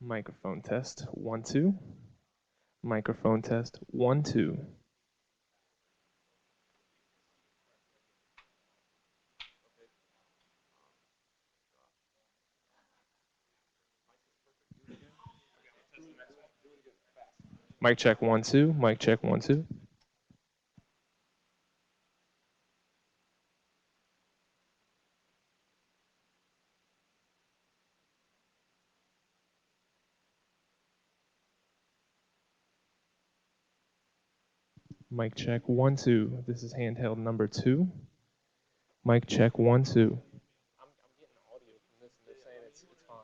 Microphone test, 1, 2. Microphone test, 1, 2. Mic check, 1, 2. Mic check, 1, 2. Mic check, 1, 2. This is handheld number 2. Mic check, 1, 2. I'm getting audio from this and they're saying it's fine.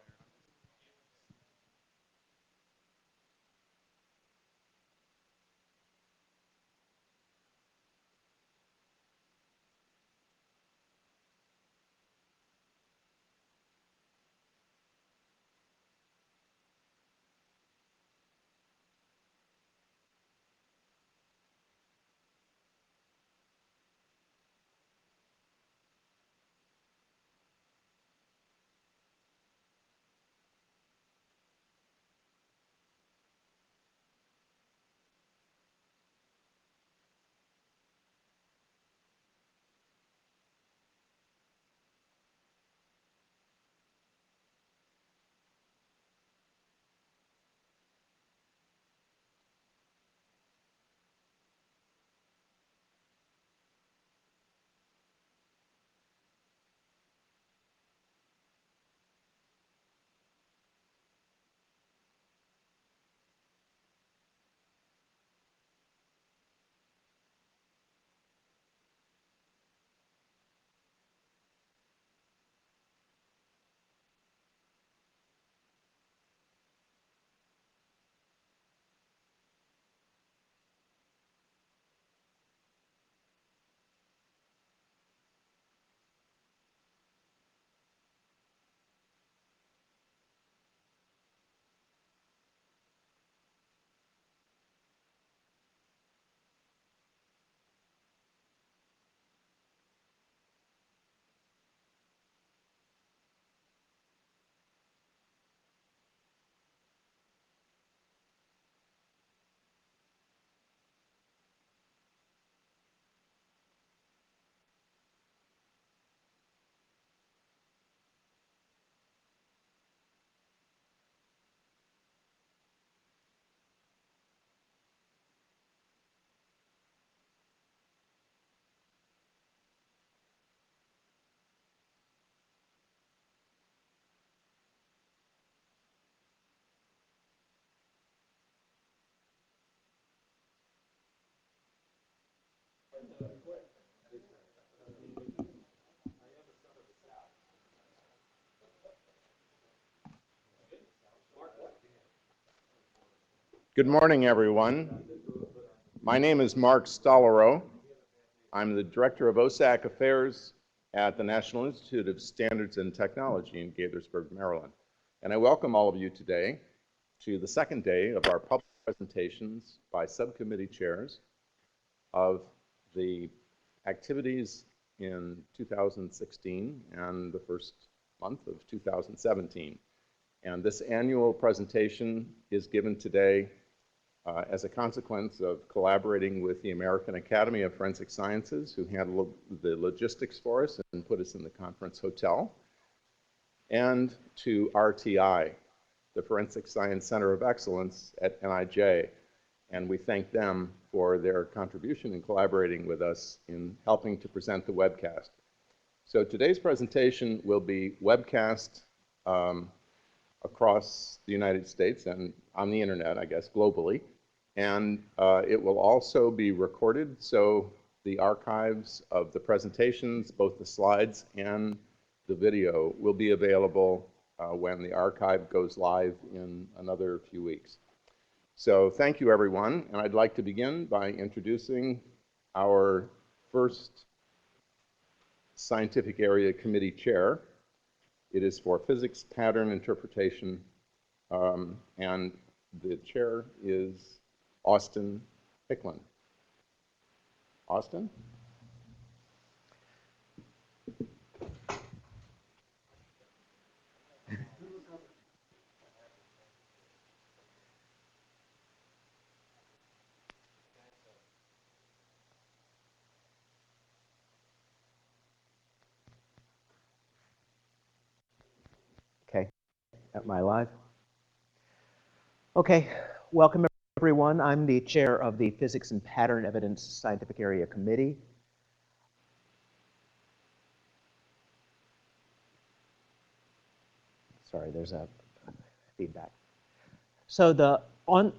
Good morning, everyone. My name is Mark Stollerow. I'm the Director of OSAC Affairs at the National Institute of Standards and Technology in Gaithersburg, Maryland. And I welcome all of you today to the second day of our public presentations by subcommittee chairs of the activities in 2016 and the first month of 2017. And this annual presentation is given today as a consequence of collaborating with the American Academy of Forensic Sciences, who handled the logistics for us and put us in the conference hotel, and to RTI, the Forensic Science Center of Excellence at NIJ. And we thank them for their contribution in collaborating with us in helping to present the webcast. So today's presentation will be webcast across the United States and on the internet, I guess, globally. And it will also be recorded, so the archives of the presentations, both the slides and the video, will be available when the archive goes live in another few weeks. So thank you, everyone. And I'd like to begin by introducing our first scientific area committee chair. It is for physics pattern interpretation, and the chair is Austin Hicklin. Austin? Am I live? Okay, welcome everyone. I'm the chair of the Physics and Pattern Evidence Scientific Area Committee. Sorry, there's a feedback. So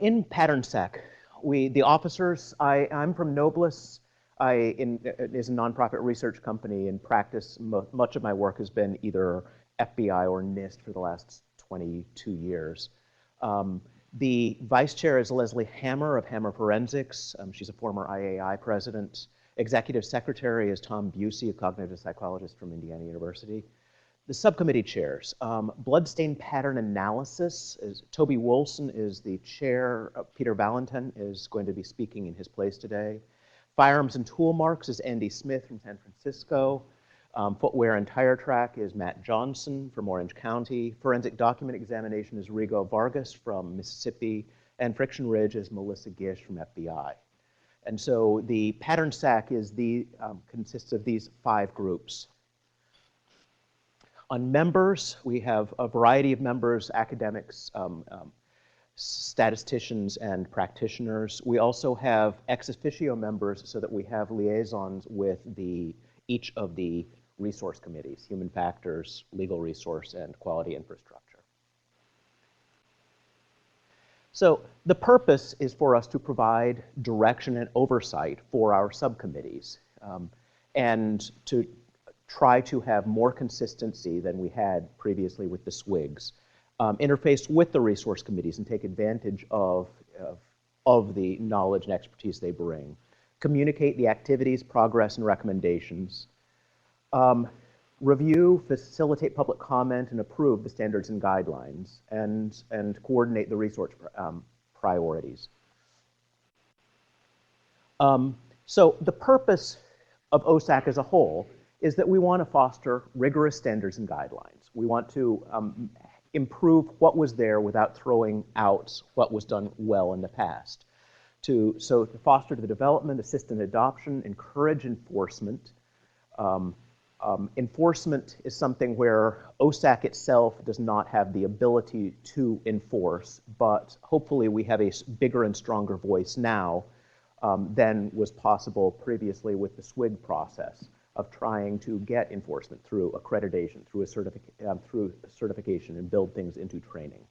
in PatternSec, the officers, I'm from Nobles. Is a nonprofit research company. In practice, much of my work has been either FBI or NIST for the last 22 years. The vice chair is Leslie Hammer of Hammer Forensics. She's a former IAI president. Executive secretary is Tom Busey, a cognitive psychologist from Indiana University. The subcommittee chairs, bloodstain pattern analysis, Toby Wolfson is the chair. Peter Valentin is going to be speaking in his place today. Firearms and tool marks is Andy Smith from San Francisco. Footwear and tire track is Matt Johnson from Orange County. Forensic document examination is Rigo Vargas from Mississippi. And Friction Ridge is Melissa Gish from FBI. And so the PatternSec is consists of these 5 groups. On members, we have a variety of members, academics, statisticians, and practitioners. We also have ex officio members so that we have liaisons with each of the resource committees, human factors, legal resource, and quality infrastructure. So the purpose is for us to provide direction and oversight for our subcommittees and to try to have more consistency than we had previously with the SWIGs, interface with the resource committees and take advantage of the knowledge and expertise they bring, communicate the activities, progress, and recommendations, review, facilitate public comment, and approve the standards and guidelines, and coordinate the resource priorities. So the purpose of OSAC as a whole is that we want to foster rigorous standards and guidelines. We want to improve what was there without throwing out what was done well in the past. To foster the development, assist in adoption, encourage enforcement. Enforcement is something where OSAC itself does not have the ability to enforce, but hopefully we have a bigger and stronger voice now than was possible previously with the SWIG process of trying to get enforcement through accreditation, through certification, and build things into training.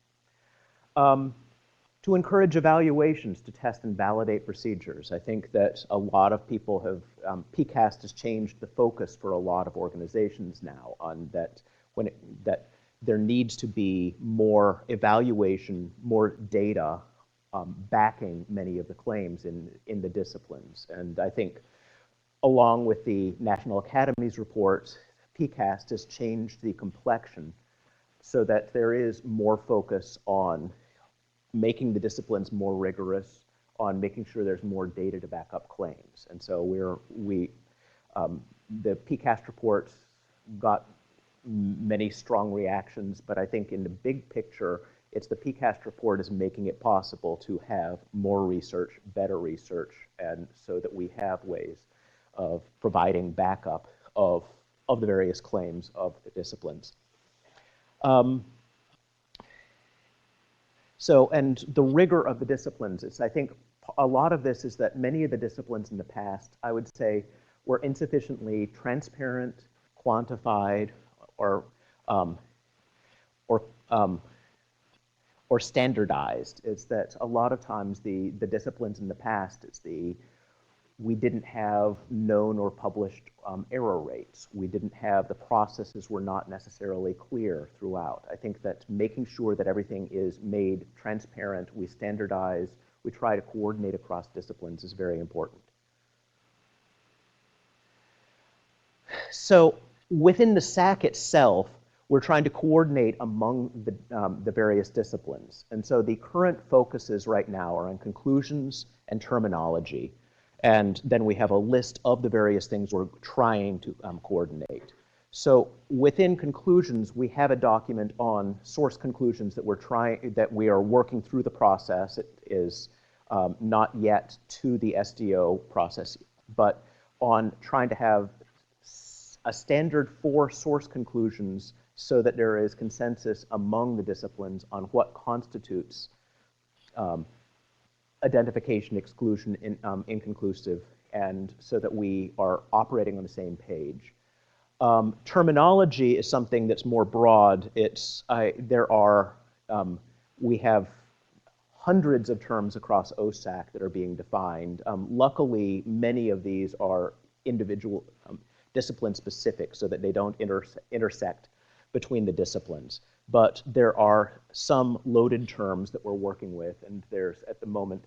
To encourage evaluations to test and validate procedures. I think that a lot of people have, PCAST has changed the focus for a lot of organizations now on that there needs to be more evaluation, more data backing many of the claims in the disciplines. And I think along with the National Academy's report, PCAST has changed the complexion so that there is more focus on making the disciplines more rigorous, on making sure there's more data to back up claims. And so the PCAST report got many strong reactions, but I think in the big picture, it's the PCAST report is making it possible to have more research, better research, and so that we have ways of providing backup of the various claims of the disciplines. And the rigor of the disciplines I think a lot of this is that many of the disciplines in the past, I would say, were insufficiently transparent, quantified, or standardized. It's that a lot of times the disciplines in the past, we didn't have known or published error rates. We didn't have, the processes were not necessarily clear throughout. I think that making sure that everything is made transparent, we standardize, we try to coordinate across disciplines is very important. So within the SAC itself, we're trying to coordinate among the various disciplines. And so the current focuses right now are on conclusions and terminology. And then we have a list of the various things we're trying to coordinate. So within conclusions, we have a document on source conclusions that we are working through the process. It is not yet to the SDO process, but on trying to have a standard for source conclusions so that there is consensus among the disciplines on what constitutes identification, exclusion, inconclusive, and so that we are operating on the same page. Terminology is something that's more broad. We have hundreds of terms across OSAC that are being defined. Luckily, many of these are individual discipline specific so that they don't intersect between the disciplines. But there are some loaded terms that we're working with, and at the moment,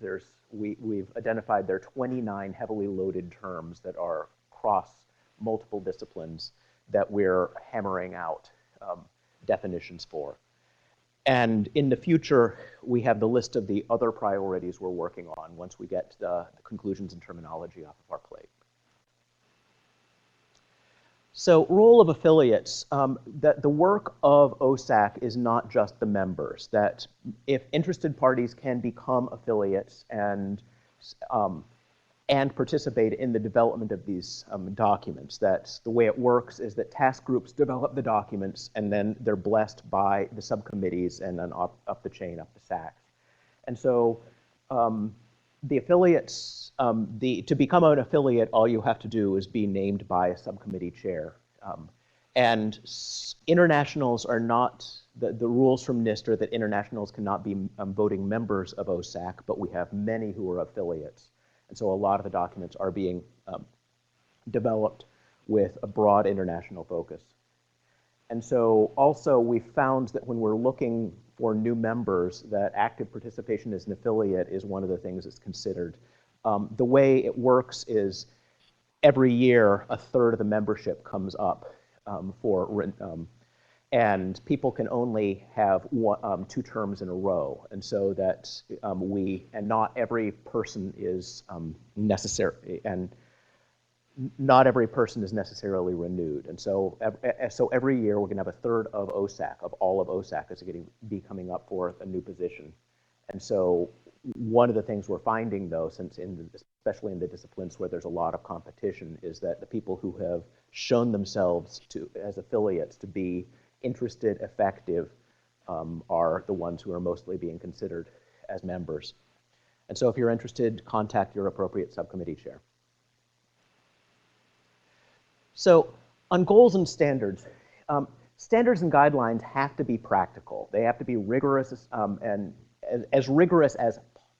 we've identified there are 29 heavily loaded terms that are across multiple disciplines that we're hammering out definitions for. And in the future, we have the list of the other priorities we're working on once we get the conclusions and terminology off of our plate. So, role of affiliates, that the work of OSAC is not just the members, that if interested parties can become affiliates and participate in the development of these documents. That the way it works is that task groups develop the documents and then they're blessed by the subcommittees and then up the chain, up the SACs. And so the affiliates, to become an affiliate, all you have to do is be named by a subcommittee chair. And internationals are not, the rules from NIST are that internationals cannot be voting members of OSAC, but we have many who are affiliates. And so a lot of the documents are being developed with a broad international focus. And so also we found that when we're looking for new members, that active participation as an affiliate is one of the things that's considered. The way it works is every year, a third of the membership comes up and people can only have 2 terms in a row, and so that not every person is necessary, and not every person is necessarily renewed, and so every year we're going to have a third of OSAC, of all of OSAC, is going to be coming up for a new position, and so one of the things we're finding, though, especially in the disciplines where there's a lot of competition, is that the people who have shown themselves as affiliates to be interested, effective, are the ones who are mostly being considered as members. And so if you're interested, contact your appropriate subcommittee chair. So on goals and standards, standards and guidelines have to be practical. They have to be rigorous and as rigorous as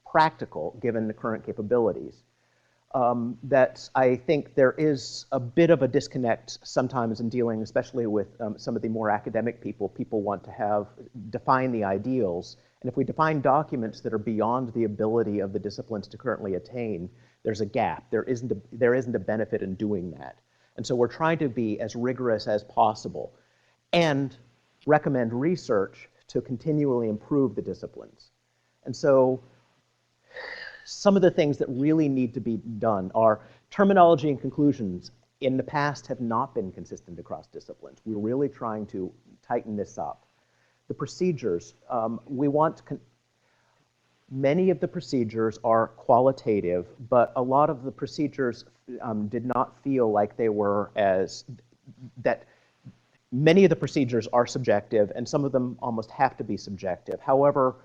practical given the current capabilities. That I think there is a bit of a disconnect sometimes in dealing, especially with some of the more academic people. People want to define the ideals, and if we define documents that are beyond the ability of the disciplines to currently attain, there's a gap. There isn't a benefit in doing that. And so we're trying to be as rigorous as possible and recommend research to continually improve the disciplines. And so some of the things that really need to be done are terminology and conclusions in the past have not been consistent across disciplines. We're really trying to tighten this up. The procedures, many of the procedures are qualitative, but a lot of the procedures did not feel like they were many of the procedures are subjective and some of them almost have to be subjective. However,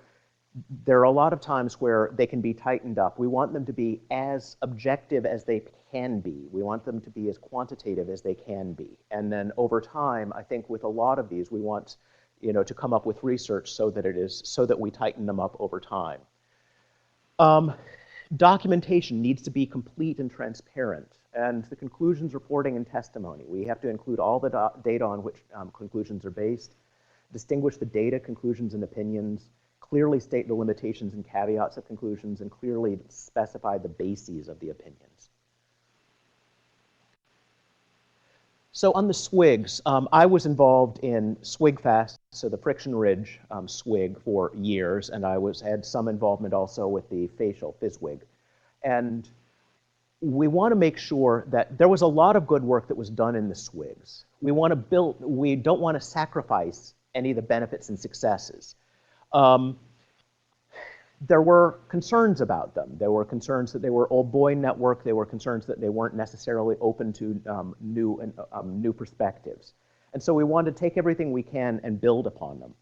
there are a lot of times where they can be tightened up. We want them to be as objective as they can be. We want them to be as quantitative as they can be. And then over time, I think with a lot of these, we want to come up with research so that we tighten them up over time. Documentation needs to be complete and transparent. And the conclusions, reporting, and testimony. We have to include all the data on which conclusions are based, distinguish the data, conclusions, and opinions, clearly state the limitations and caveats of conclusions, and clearly specify the bases of the opinions. So on the SWIGs, I was involved in SWIG-FAST, so the friction ridge SWIG for years, and I had some involvement also with the facial FISWIG. And we want to make sure that there was a lot of good work that was done in the SWIGs. We don't want to sacrifice any of the benefits and successes. There were concerns about them. There were concerns that they were old boy network. There were concerns that they weren't necessarily open to new perspectives. And so we want to take everything we can and build upon them.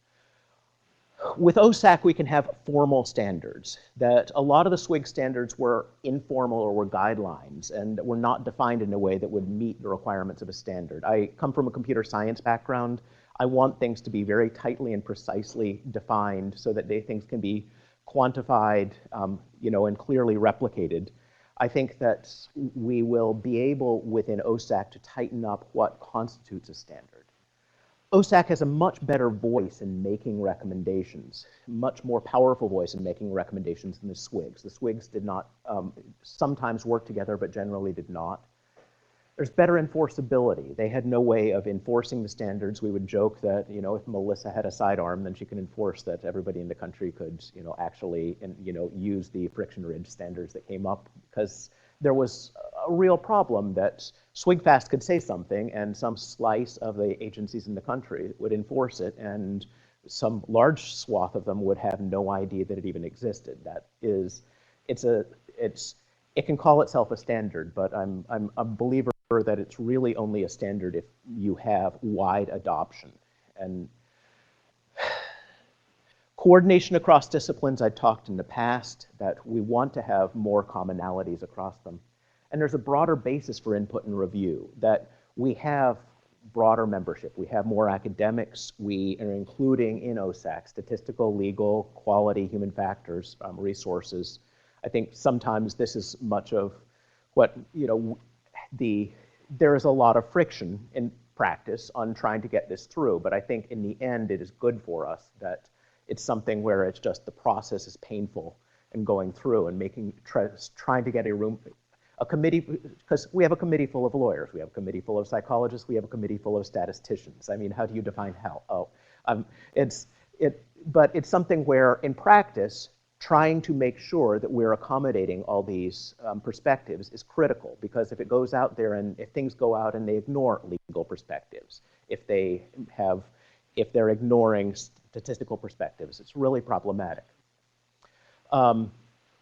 With OSAC, we can have formal standards. That a lot of the SWIG standards were informal or were guidelines and were not defined in a way that would meet the requirements of a standard. I come from a computer science background. I want things to be very tightly and precisely defined so that things can be quantified, and clearly replicated. I think that we will be able within OSAC to tighten up what constitutes a standard. OSAC has a much better voice in making recommendations, much more powerful voice in making recommendations than the SWIGs. The SWIGs did not sometimes work together, but generally did not. There's better enforceability. They had no way of enforcing the standards. We would joke that, if Melissa had a sidearm, then she can enforce that everybody in the country could, actually, use the friction ridge standards that came up, because there was a real problem that SWIGFAST could say something and some slice of the agencies in the country would enforce it, and some large swath of them would have no idea that it even existed. It can call itself a standard, but I'm a believer that it's really only a standard if you have wide adoption. And coordination across disciplines, I talked in the past that we want to have more commonalities across them. And there's a broader basis for input and review, that we have broader membership. We have more academics. We are including in OSAC statistical, legal, quality, human factors, resources. I think sometimes this is much of what, there is a lot of friction in practice on trying to get this through, but I think in the end it is good for us that it's something where it's just the process is painful and going through and trying to get a committee, because we have a committee full of lawyers, we have a committee full of psychologists, we have a committee full of statisticians. I mean, how do you define hell? But it's something where in practice, trying to make sure that we're accommodating all these perspectives is critical, because if it goes out there and if things go out and they ignore legal perspectives, if they're ignoring statistical perspectives, it's really problematic.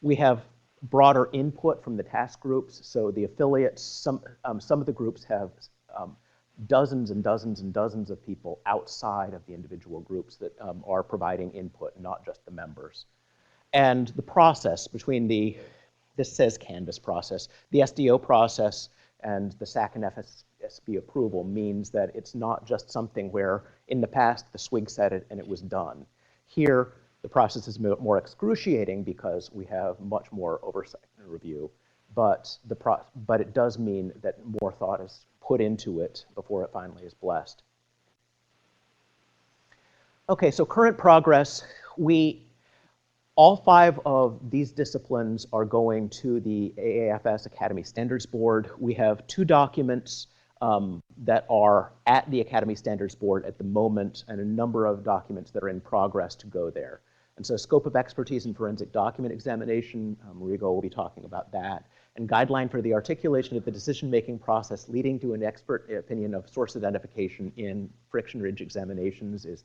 We have broader input from the task groups, so the affiliates, some of the groups have dozens and dozens and dozens of people outside of the individual groups that are providing input, not just the members. And the process between this says Canvas process, the SDO process and the SAC and FSB approval means that it's not just something where in the past the SWIG said it and it was done. Here, the process is more excruciating because we have much more oversight and review, but it does mean that more thought is put into it before it finally is blessed. Okay, so current progress, all 5 of these disciplines are going to the AAFS Academy Standards Board. We have 2 documents that are at the Academy Standards Board at the moment, and a number of documents that are in progress to go there. And so scope of expertise in forensic document examination, Rigo will be talking about that, and guideline for the articulation of the decision-making process leading to an expert opinion of source identification in friction ridge examinations is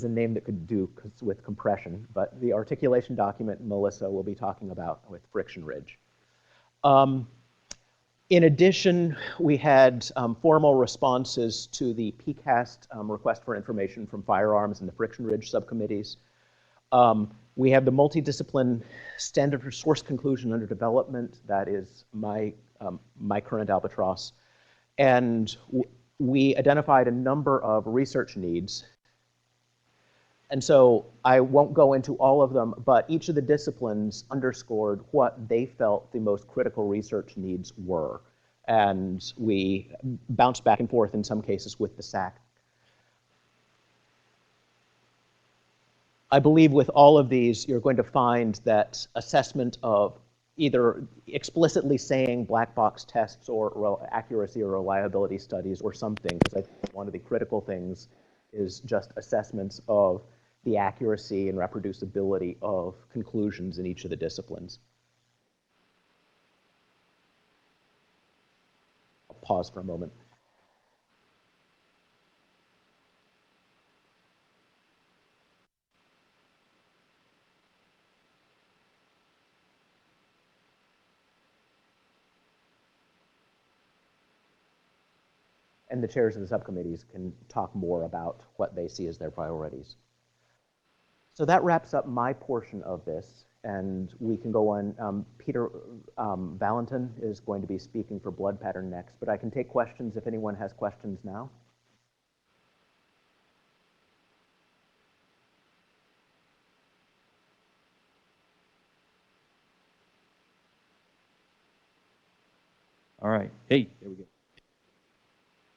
a name that could do with compression, but the articulation document Melissa will be talking about with friction ridge. In addition, we had formal responses to the PCAST request for information from firearms and the friction ridge subcommittees. We have the multidiscipline standard for source conclusion under development. That is my current albatross. And we identified a number of research needs. And so I won't go into all of them, but each of the disciplines underscored what they felt the most critical research needs were. And we bounced back and forth in some cases with the SAC. I believe with all of these, you're going to find that assessment of either explicitly saying black box tests or accuracy or reliability studies or something, because I think one of the critical things is just assessments of the accuracy and reproducibility of conclusions in each of the disciplines. I'll pause for a moment. and the chairs of the subcommittees can talk more about what they see as their priorities. So that wraps up my portion of this, and we can go on. Peter Valentin is going to be speaking for blood pattern next, but I can take questions if anyone has questions now. All right. Hey, there we go.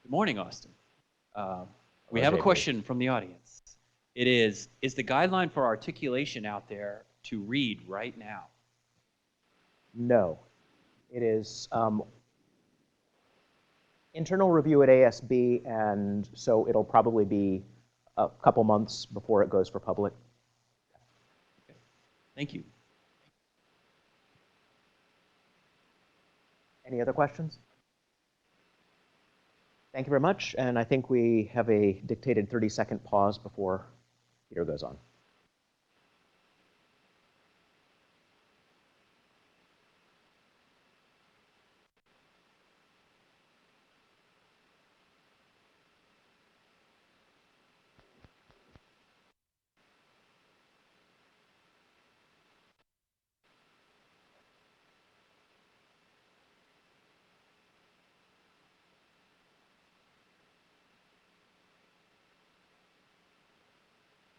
Good morning, Austin. We have a question from the audience. It is the guideline for articulation out there to read right now? No. It is internal review at ASB, and so it'll probably be a couple months before it goes for public. Okay. Thank you. Any other questions? Thank you very much, and I think we have a dictated 30-second pause before Peter goes on.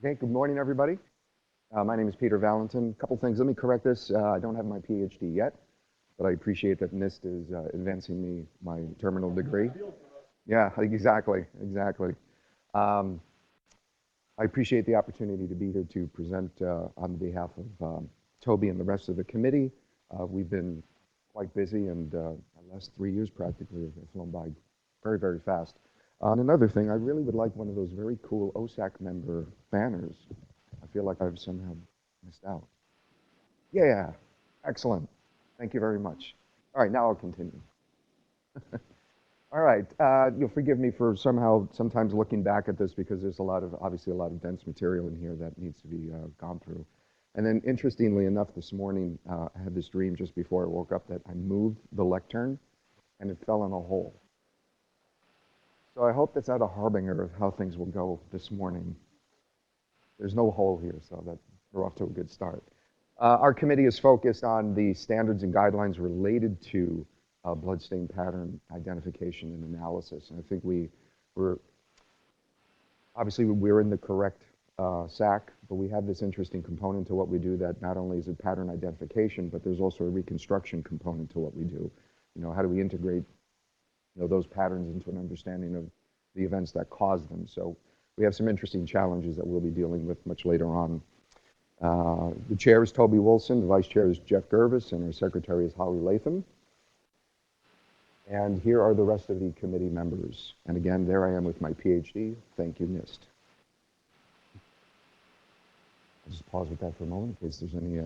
Okay, good morning, everybody. My name is Peter Valentin. A couple things. Let me correct this. I don't have my PhD yet, but I appreciate that NIST is advancing me my terminal degree. Yeah, exactly. I appreciate the opportunity to be here to present on behalf of Toby and the rest of the committee. We've been quite busy, and the last 3 years practically have flown by very, very fast. Another thing, I really would like one of those very cool OSAC member banners. I feel like I've somehow missed out. Yeah, excellent. Thank you very much. All right, now I'll continue. All right, you'll forgive me for sometimes looking back at this because there's obviously a lot of dense material in here that needs to be gone through. And then interestingly enough, this morning, I had this dream just before I woke up that I moved the lectern and it fell in a hole. So I hope that's not a harbinger of how things will go this morning. There's no hole here, so that we're off to a good start. Our committee is focused on the standards and guidelines related to bloodstain pattern identification and analysis. And I think we're in the correct SAC, but we have this interesting component to what we do that not only is it pattern identification, but there's also a reconstruction component to what we do. You know, how do we integrate those patterns into an understanding of the events that cause them. So we have some interesting challenges that we'll be dealing with much later on. The chair is Toby Wilson, the vice chair is Jeff Gervis, and our secretary is Holly Latham. And here are the rest of the committee members. And again, there I am with my PhD. Thank you, NIST. I'll just pause with that for a moment in case there's any...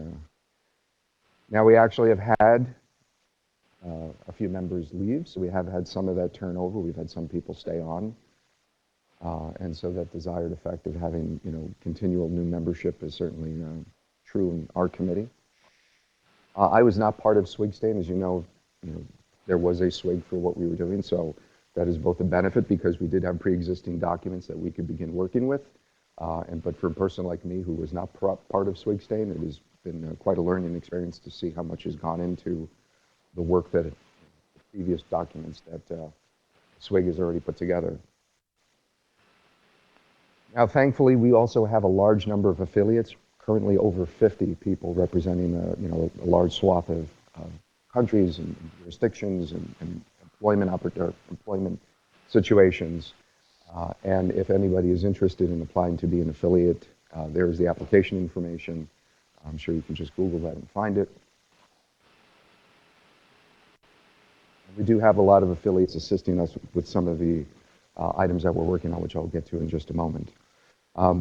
Now we actually have had a few members leave, so we have had some of that turnover. We've had some people stay on, and so that desired effect of having continual new membership is certainly true in our committee. I was not part of SWIG-STAIN, as you know, there was a SWIG for what we were doing, so that is both a benefit because we did have pre-existing documents that we could begin working with, but for a person like me who was not part of SWIG-STAIN, it has been quite a learning experience to see how much has gone into the work that the previous documents that SWIG has already put together. Now, thankfully, we also have a large number of affiliates, currently over 50 people representing a large swath of countries and jurisdictions and employment situations. And if anybody is interested in applying to be an affiliate, there's the application information. I'm sure you can just Google that and find it. We do have a lot of affiliates assisting us with some of the items that we're working on, which I'll get to in just a moment.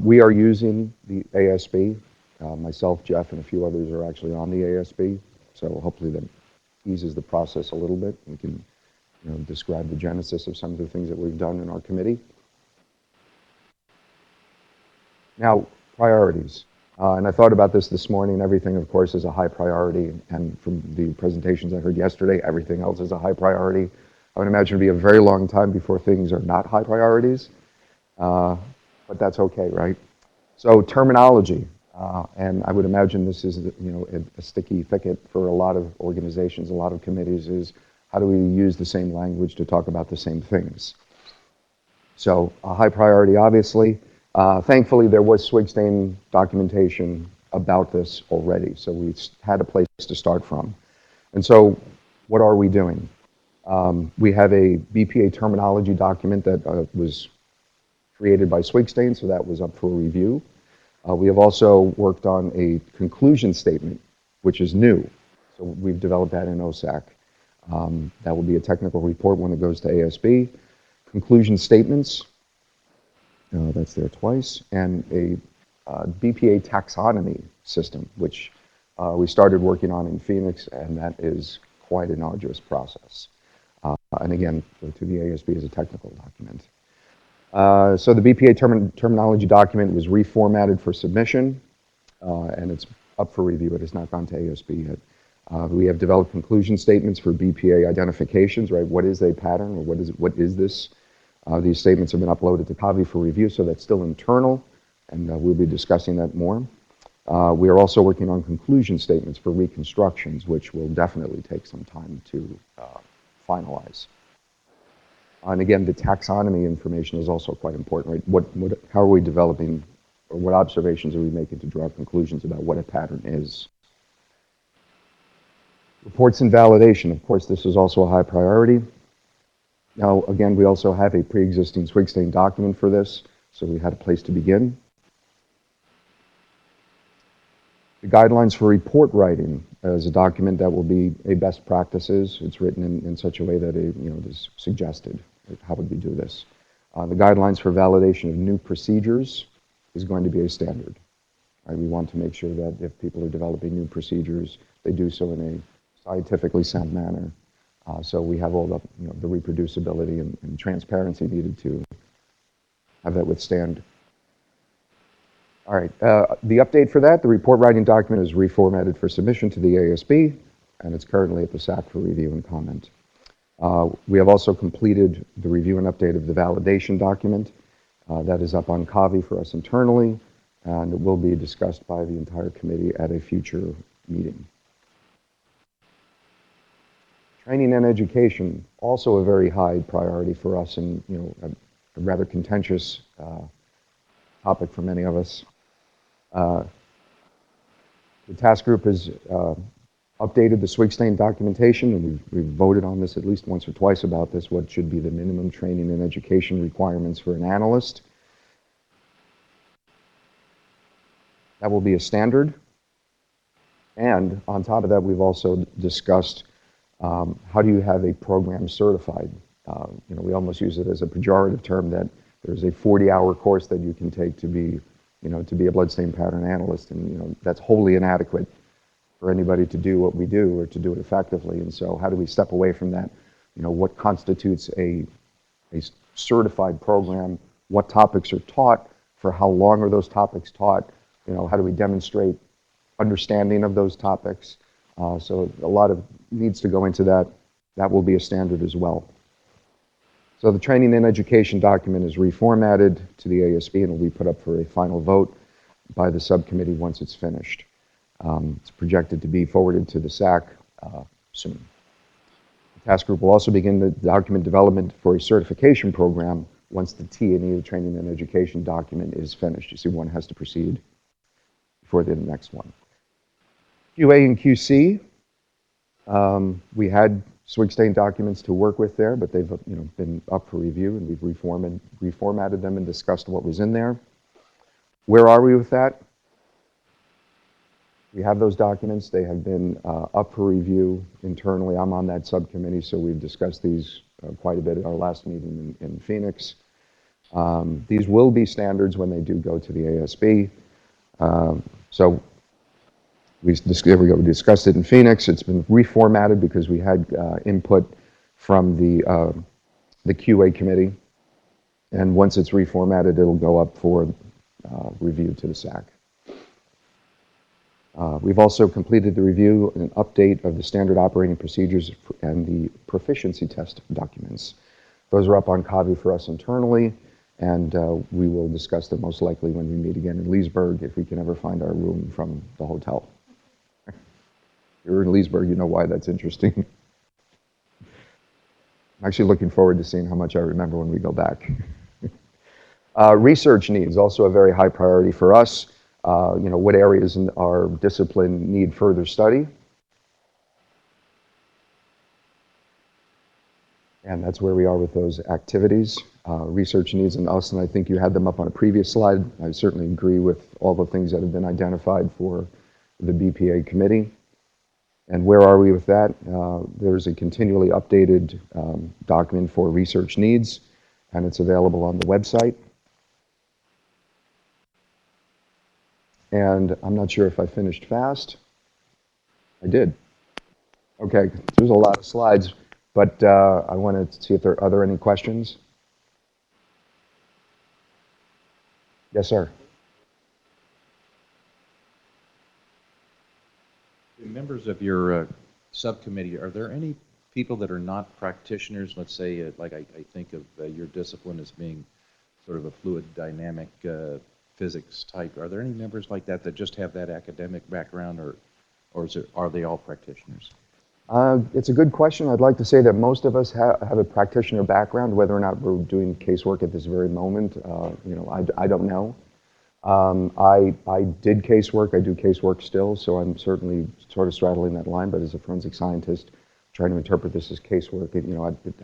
We are using the ASB. Myself, Jeff, and a few others are actually on the ASB, so hopefully that eases the process a little bit. We can describe the genesis of some of the things that we've done in our committee. Now, priorities. And I thought about this morning. Everything, of course, is a high priority. And from the presentations I heard yesterday, everything else is a high priority. I would imagine it'll be a very long time before things are not high priorities, but that's okay, right? So terminology, and I would imagine this is, a sticky thicket for a lot of organizations, a lot of committees, is how do we use the same language to talk about the same things? So a high priority, obviously. Thankfully, there was Swig-Stain documentation about this already, so we had a place to start from. And so what are we doing? We have a BPA terminology document that was created by Swig-Stain, so that was up for review. We have also worked on a conclusion statement, which is new. So we've developed that in OSAC. That will be a technical report when it goes to ASB. Conclusion statements, that's there twice, and a BPA taxonomy system, which we started working on in Phoenix, and that is quite an arduous process. And again, to the ASB is a technical document. So the BPA terminology document was reformatted for submission, and it's up for review. It has not gone to ASB yet. We have developed conclusion statements for BPA identifications, right? What is a pattern, or what is this? These statements have been uploaded to CAVI for review, so that's still internal, and we'll be discussing that more. We are also working on conclusion statements for reconstructions, which will definitely take some time to finalize. And again, the taxonomy information is also quite important, right? How are we developing, or what observations are we making to draw conclusions about what a pattern is? Reports and validation, of course, this is also a high priority. Now, again, we also have a pre-existing Swig-Stain document for this, so we had a place to begin. The guidelines for report writing is a document that will be a best practices. It's written in such a way that it is suggested. How would we do this? The guidelines for validation of new procedures is going to be a standard. Right? We want to make sure that if people are developing new procedures, they do so in a scientifically sound manner. So we have all the reproducibility and transparency needed to have that withstand. All right, the update for that, the report writing document is reformatted for submission to the ASB, and it's currently at the SAC for review and comment. We have also completed the review and update of the validation document. That is up on CAVI for us internally, and it will be discussed by the entire committee at a future meeting. Training and education, also a very high priority for us, and a rather contentious topic for many of us. The task group has updated the Swig-Stain documentation, and we've voted on this at least once or twice about this, what should be the minimum training and education requirements for an analyst. That will be a standard. And on top of that, we've also discussed how do you have a program certified? We almost use it as a pejorative term that there's a 40-hour course that you can take to be a bloodstain pattern analyst, and that's wholly inadequate for anybody to do what we do or to do it effectively. And so how do we step away from that? What constitutes a certified program? What topics are taught? For how long are those topics taught? How do we demonstrate understanding of those topics? So a lot of needs to go into that. That will be a standard as well. So the training and education document is reformatted to the ASB and will be put up for a final vote by the subcommittee once it's finished. It's projected to be forwarded to the SAC soon. The task group will also begin the document development for a certification program once the T&E, the training and education document, is finished. You see, one has to proceed before the next one. QA and QC, we had Swig-Stain documents to work with there, but they've been up for review, and we've reformatted them and discussed what was in there. Where are we with that? We have those documents. They have been up for review internally. I'm on that subcommittee, so we've discussed these quite a bit at our last meeting in Phoenix. These will be standards when they do go to the ASB. So we discussed it in Phoenix. It's been reformatted because we had input from the QA committee. And once it's reformatted, it'll go up for review to the SAC. We've also completed the review and update of the standard operating procedures and the proficiency test documents. Those are up on Kavi for us internally, and we will discuss them most likely when we meet again in Leesburg, if we can ever find our room from the hotel. If you're in Leesburg, you know why that's interesting. I'm actually looking forward to seeing how much I remember when we go back. Research needs, also a very high priority for us. What areas in our discipline need further study. And that's where we are with those activities. Research needs in us, and I think you had them up on a previous slide. I certainly agree with all the things that have been identified for the BPA committee. And where are we with that? There's a continually updated document for research needs, and it's available on the website. And I'm not sure if I finished fast. I did. Okay, there's a lot of slides, but I wanted to see if are there any questions? Yes, sir. The members of your subcommittee, are there any people that are not practitioners? Let's say, like I think of your discipline as being sort of a fluid dynamic physics type. Are there any members like that that just have that academic background, or are they all practitioners? It's a good question. I'd like to say that most of us have a practitioner background. Whether or not we're doing casework at this very moment, I don't know. I did casework. I do casework still, so I'm certainly sort of straddling that line. But as a forensic scientist, trying to interpret this as casework,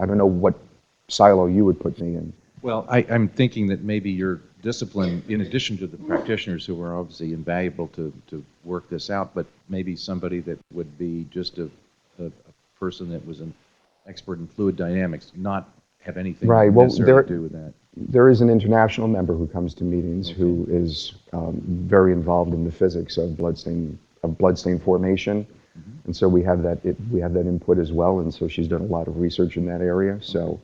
I don't know what silo you would put me in. Well, I'm thinking that maybe your discipline, in addition to the practitioners who are obviously invaluable to work this out, but maybe somebody that would be just a person that was an expert in fluid dynamics, not have anything necessarily to do with that. There is an international member who comes to meetings who is very involved in the physics of bloodstain formation, and so we have that input as well. And so she's done a lot of research in that area. So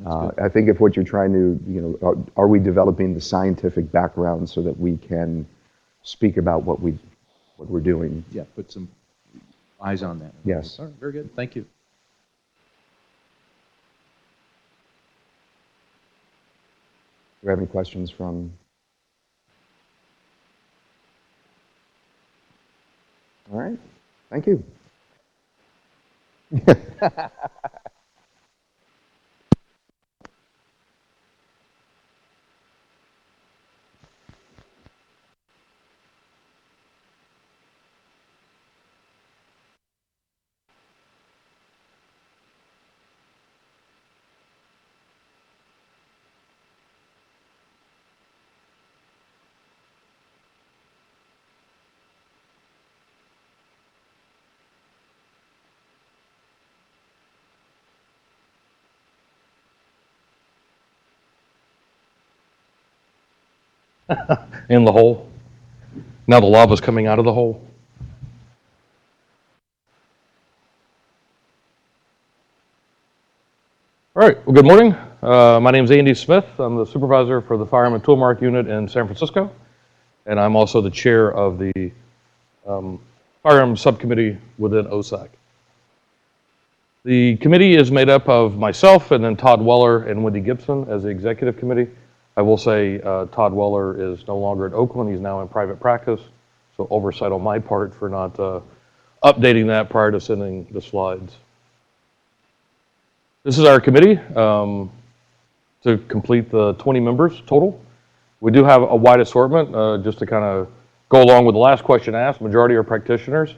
I think if what you're trying to, are we developing the scientific background so that we can speak about what we're doing? Yeah, put some eyes on that. Yes. All right, very good. Thank you. Do you have any questions from? All right. Thank you. In the hole. Now the lava's coming out of the hole. All right, well, good morning. My name is Andy Smith. I'm the supervisor for the Firearm Tool Mark Unit in San Francisco, and I'm also the chair of the Firearm Subcommittee within OSAC. The committee is made up of myself and then Todd Weller and Wendy Gibson as the executive committee. I will say Todd Weller is no longer at Oakland. He's now in private practice, so oversight on my part for not updating that prior to sending the slides. This is our committee to complete the 20 members total. We do have a wide assortment, just to kind of go along with the last question asked. Majority are practitioners,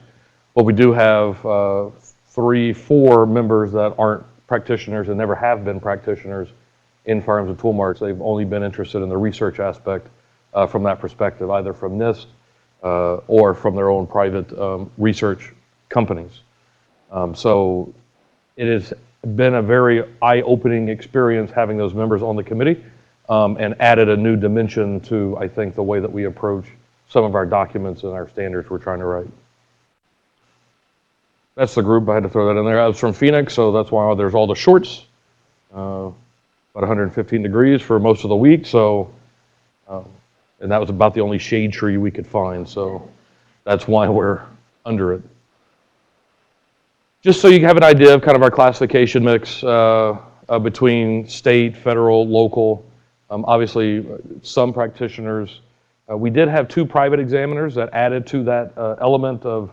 but we do have 3-4 members that aren't practitioners and never have been practitioners in firearms and tool marks. They've only been interested in the research aspect from that perspective, either from NIST or from their own private research companies. So it has been a very eye-opening experience having those members on the committee, and added a new dimension to, I think, the way that we approach some of our documents and our standards we're trying to write. That's the group. I had to throw that in there. I was from Phoenix, so that's why there's all the shorts. About 115 degrees for most of the week, so, and that was about the only shade tree we could find, so That's why we're under it. Just so you have an idea of kind of our classification mix between state, federal, local. Obviously, some practitioners. We did have 2 private examiners that added to that element of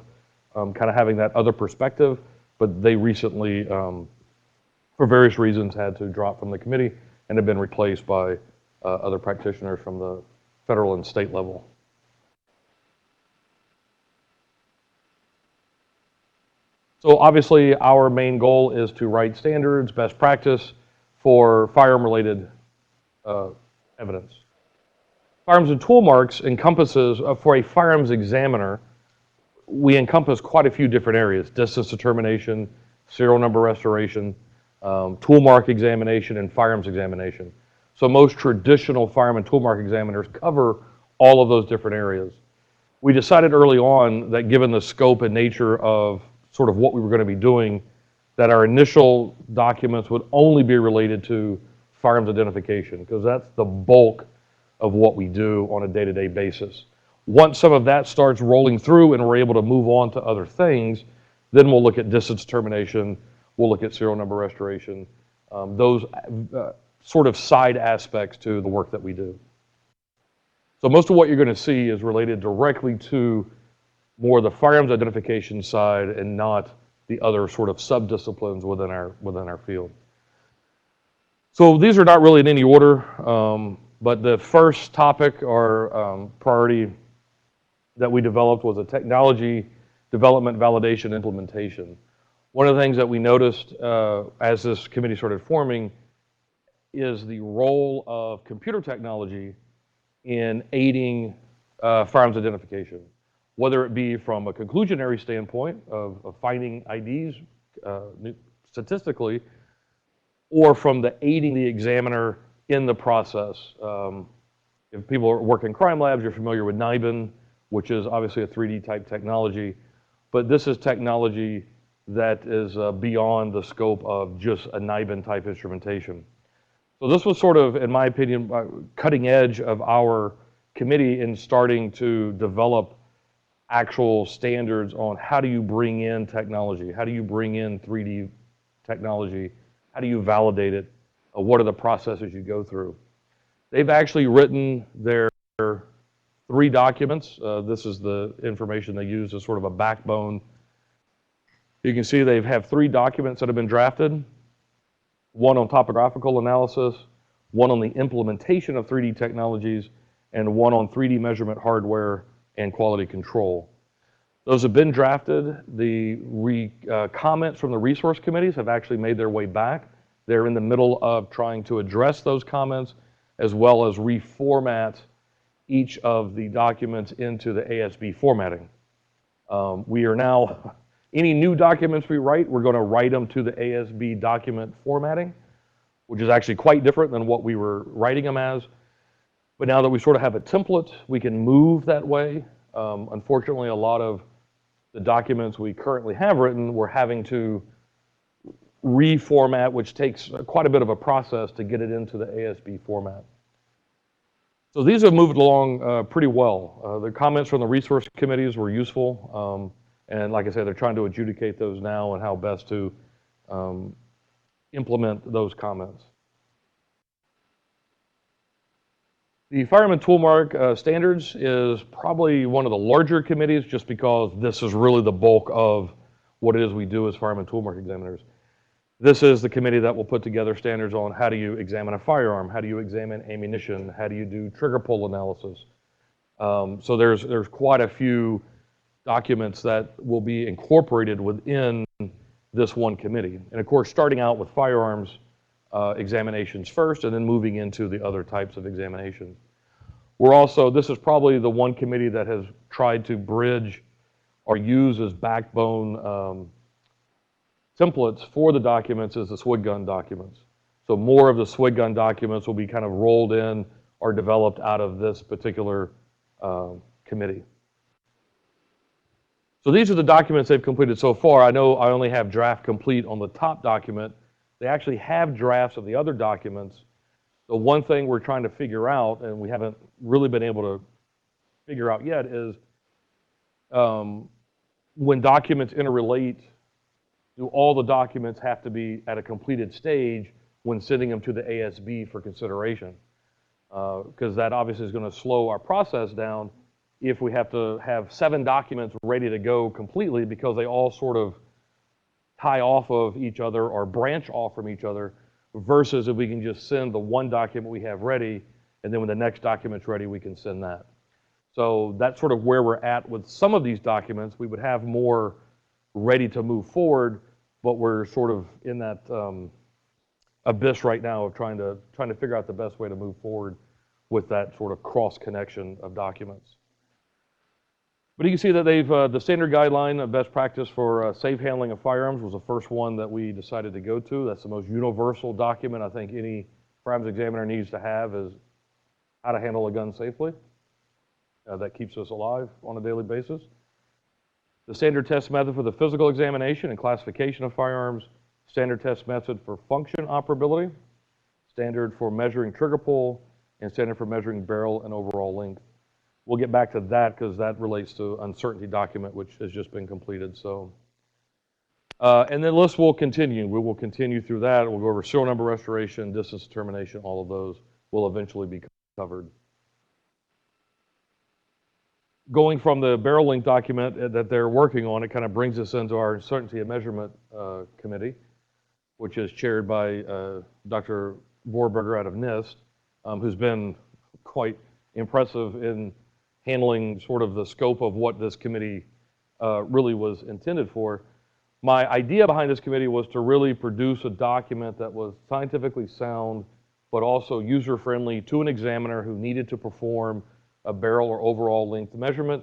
kind of having that other perspective, but they recently, for various reasons, had to drop from the committee and have been replaced by other practitioners from the federal and state level. So obviously, our main goal is to write standards, best practice for firearm-related evidence. Firearms and tool marks encompasses, for a firearms examiner, we encompass quite a few different areas: distance determination, serial number restoration, tool mark examination, and firearms examination. So most traditional firearm and tool mark examiners cover all of those different areas. We decided early on that given the scope and nature of sort of what we were going to be doing, that our initial documents would only be related to firearms identification, because that's the bulk of what we do on a day-to-day basis. Once some of that starts rolling through and we're able to move on to other things, then we'll look at distance determination, we'll look at serial number restoration, those sort of side aspects to the work that we do. So most of what you're going to see is related directly to more the firearms identification side and not the other sort of sub-disciplines within our field. So these are not really in any order, but the first topic or priority that we developed was a technology development, validation, implementation. One of the things that we noticed as this committee started forming is the role of computer technology in aiding firearms identification, whether it be from a conclusionary standpoint of finding IDs statistically, or from the aiding the examiner in the process. If people work in crime labs, you're familiar with NIBIN, which is obviously a 3D type technology, but this is technology that is beyond the scope of just a NIBIN type instrumentation. So this was sort of, in my opinion, cutting edge of our committee in starting to develop actual standards on how do you bring in technology, how do you bring in 3D technology, how do you validate it, what are the processes you go through. They've actually written their 3 documents. This is the information they use as sort of a backbone. You can see they have 3 documents that have been drafted, one on topographical analysis, one on the implementation of 3D technologies, and one on 3D measurement hardware and quality control. Those have been drafted. The comments from the resource committees have actually made their way back. They're in the middle of trying to address those comments as well as reformat each of the documents into the ASB formatting. We are now, any new documents we write, we're going to write them to the ASB document formatting, which is actually quite different than what we were writing them as. But now that we sort of have a template, we can move that way. Unfortunately, a lot of the documents we currently have written, we're having to reformat, which takes quite a bit of a process to get it into the ASB format. So these have moved along pretty well. The comments from the resource committees were useful. And like I said, they're trying to adjudicate those now and how best to implement those comments. The Firearm Tool Mark Standards is probably one of the larger committees just because this is really the bulk of what it is we do as Firearm Tool Mark examiners. This is the committee that will put together standards on how do you examine a firearm, how do you examine ammunition, how do you do trigger pull analysis. So there's quite a few documents that will be incorporated within this one committee. And of course, starting out with firearms examinations first and then moving into the other types of examinations. We're also, this is probably the one committee that has tried to bridge or use as backbone templates for the documents as the SWIG gun documents. So more of the SWIG gun documents will be kind of rolled in or developed out of this particular committee. So these are the documents they've completed so far. I know I only have draft complete on the top document. They actually have drafts of the other documents. So one thing we're trying to figure out, and we haven't really been able to figure out yet, is when documents interrelate, do all the documents have to be at a completed stage when sending them to the ASB for consideration? Because that obviously is going to slow our process down if we have to have 7 documents ready to go completely because they all sort of tie off of each other or branch off from each other, versus if we can just send the one document we have ready, and then when the next document's ready, we can send that. So that's sort of where we're at with some of these documents. We would have more ready to move forward, but we're sort of in that abyss right now of trying to figure out the best way to move forward with that sort of cross connection of documents. But you can see that they've, the standard guideline of best practice for safe handling of firearms was the first one that we decided to go to. That's the most universal document I think any firearms examiner needs to have, is how to handle a gun safely. That keeps us alive on a daily basis. The standard test method for the physical examination and classification of firearms, standard test method for function operability, standard for measuring trigger pull, and standard for measuring barrel and overall length. We'll get back to that because that relates to uncertainty document, which has just been completed. So, and then lists will continue. We will continue through that. We'll go over serial number restoration, distance determination, all of those will eventually be covered. Going from the barrel length document that they're working on, it kind of brings us into our uncertainty of measurement committee, which is chaired by Dr. Vorberger out of NIST, who's been quite impressive in handling sort of the scope of what this committee really was intended for. My idea behind this committee was to really produce a document that was scientifically sound, but also user-friendly to an examiner who needed to perform a barrel or overall length measurement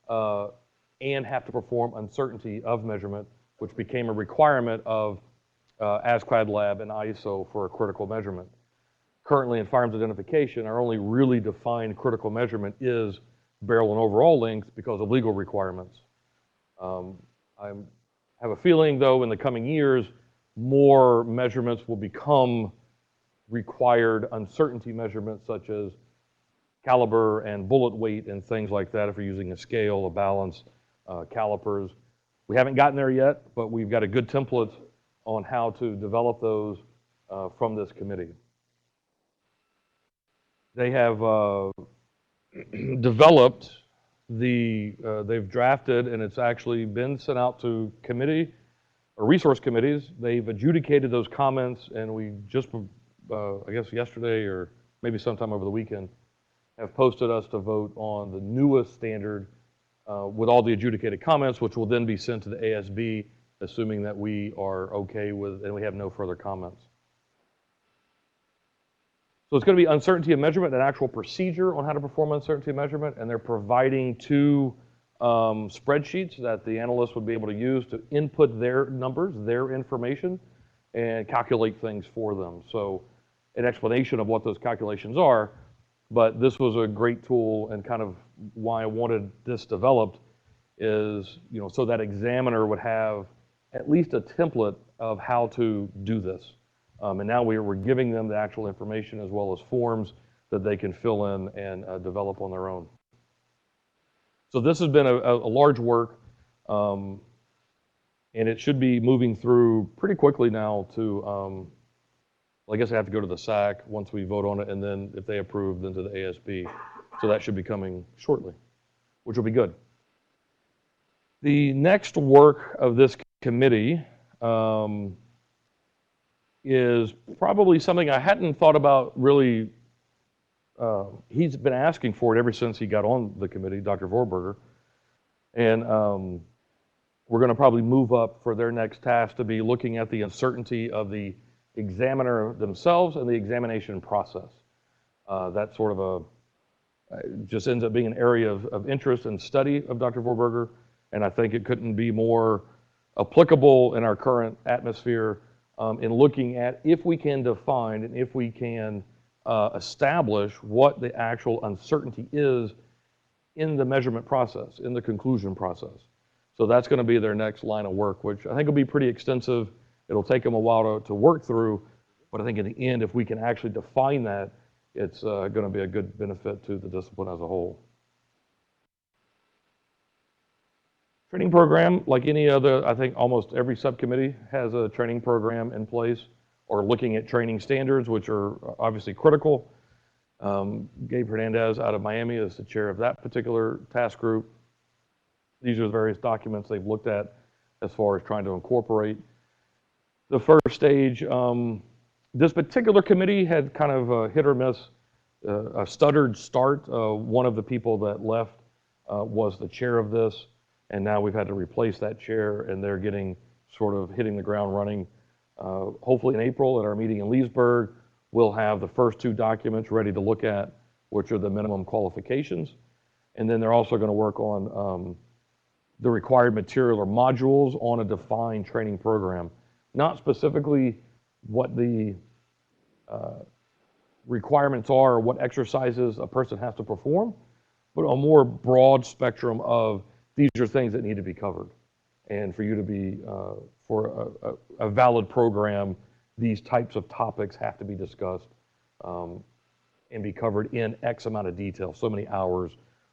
and have to perform uncertainty of measurement, which became a requirement of ASCAD Lab and ISO for a critical measurement. Currently in firearms identification, our only really defined critical measurement is barrel and overall length because of legal requirements. I have a feeling, though, in the coming years, more measurements will become required uncertainty measurements, such as caliber and bullet weight and things like that, if you're using a scale, a balance, calipers. We haven't gotten there yet, but we've got a good template on how to develop those from this committee. They have developed they've drafted, and it's actually been sent out to committee or resource committees. They've adjudicated those comments, and we just, I guess yesterday or maybe sometime over the weekend, have posted us to vote on the newest standard with all the adjudicated comments, which will then be sent to the ASB, assuming that we are okay with, and we have no further comments. So it's going to be uncertainty of measurement, an actual procedure on how to perform uncertainty of measurement, and they're providing 2 spreadsheets that the analysts would be able to use to input their numbers, their information, and calculate things for them. So an explanation of what those calculations are, but this was a great tool, and kind of why I wanted this developed is, you know, so that examiner would have at least a template of how to do this. And now we're giving them the actual information as well as forms that they can fill in and develop on their own. So this has been a large work, and it should be moving through pretty quickly now to, well, I guess I have to go to the SAC once we vote on it, and then if they approve, then to the ASB. So that should be coming shortly, which will be good. The next work of this committee is probably something I hadn't thought about really. He's been asking for it ever since he got on the committee, Dr. Vorberger. And we're going to probably move up for their next task to be looking at the uncertainty of the examiner themselves and the examination process. That sort of just ends up being an area of interest and study of Dr. Vorberger. And I think it couldn't be more applicable in our current atmosphere in looking at if we can define and if we can establish what the actual uncertainty is in the measurement process, in the conclusion process. So that's going to be their next line of work, which I think will be pretty extensive. It'll take them a while to work through, but I think in the end, if we can actually define that, it's going to be a good benefit to the discipline as a whole. Training program, like any other, I think almost every subcommittee has a training program in place or looking at training standards, which are obviously critical. Gabe Hernandez out of Miami is the chair of that particular task group. These are the various documents they've looked at as far as trying to incorporate. The first stage, this particular committee had kind of a hit or miss, a stuttered start. One of the people that left was the chair of this, and now we've had to replace that chair, and they're getting sort of hitting the ground running. Hopefully in April at our meeting in Leesburg, we'll have the first 2 documents ready to look at, which are the minimum qualifications. And then they're also going to work on the required material or modules on a defined training program. Not specifically what the requirements are or what exercises a person has to perform, but a more broad spectrum of these are things that need to be covered. And for you to be, for a valid program, these types of topics have to be discussed and be covered in X amount of detail, so many hours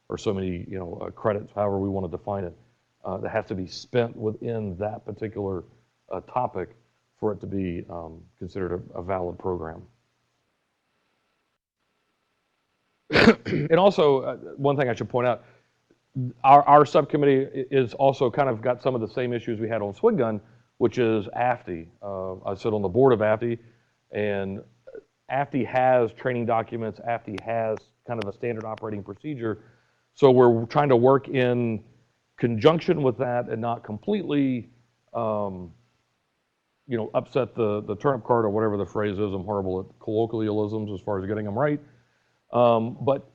or so many credits, however we want to define it, that has to be spent within that particular topic for it to be considered a valid program. And also, one thing I should point out, our subcommittee is also kind of got some of the same issues we had on Swig Gun, which is AFTE. I sit on the board of AFTE, and AFTE has training documents. AFTE has kind of a standard operating procedure. So we're trying to work in conjunction with that and not completely, upset the turnip cart or whatever the phrase is. I'm horrible at colloquialisms as far as getting them right. But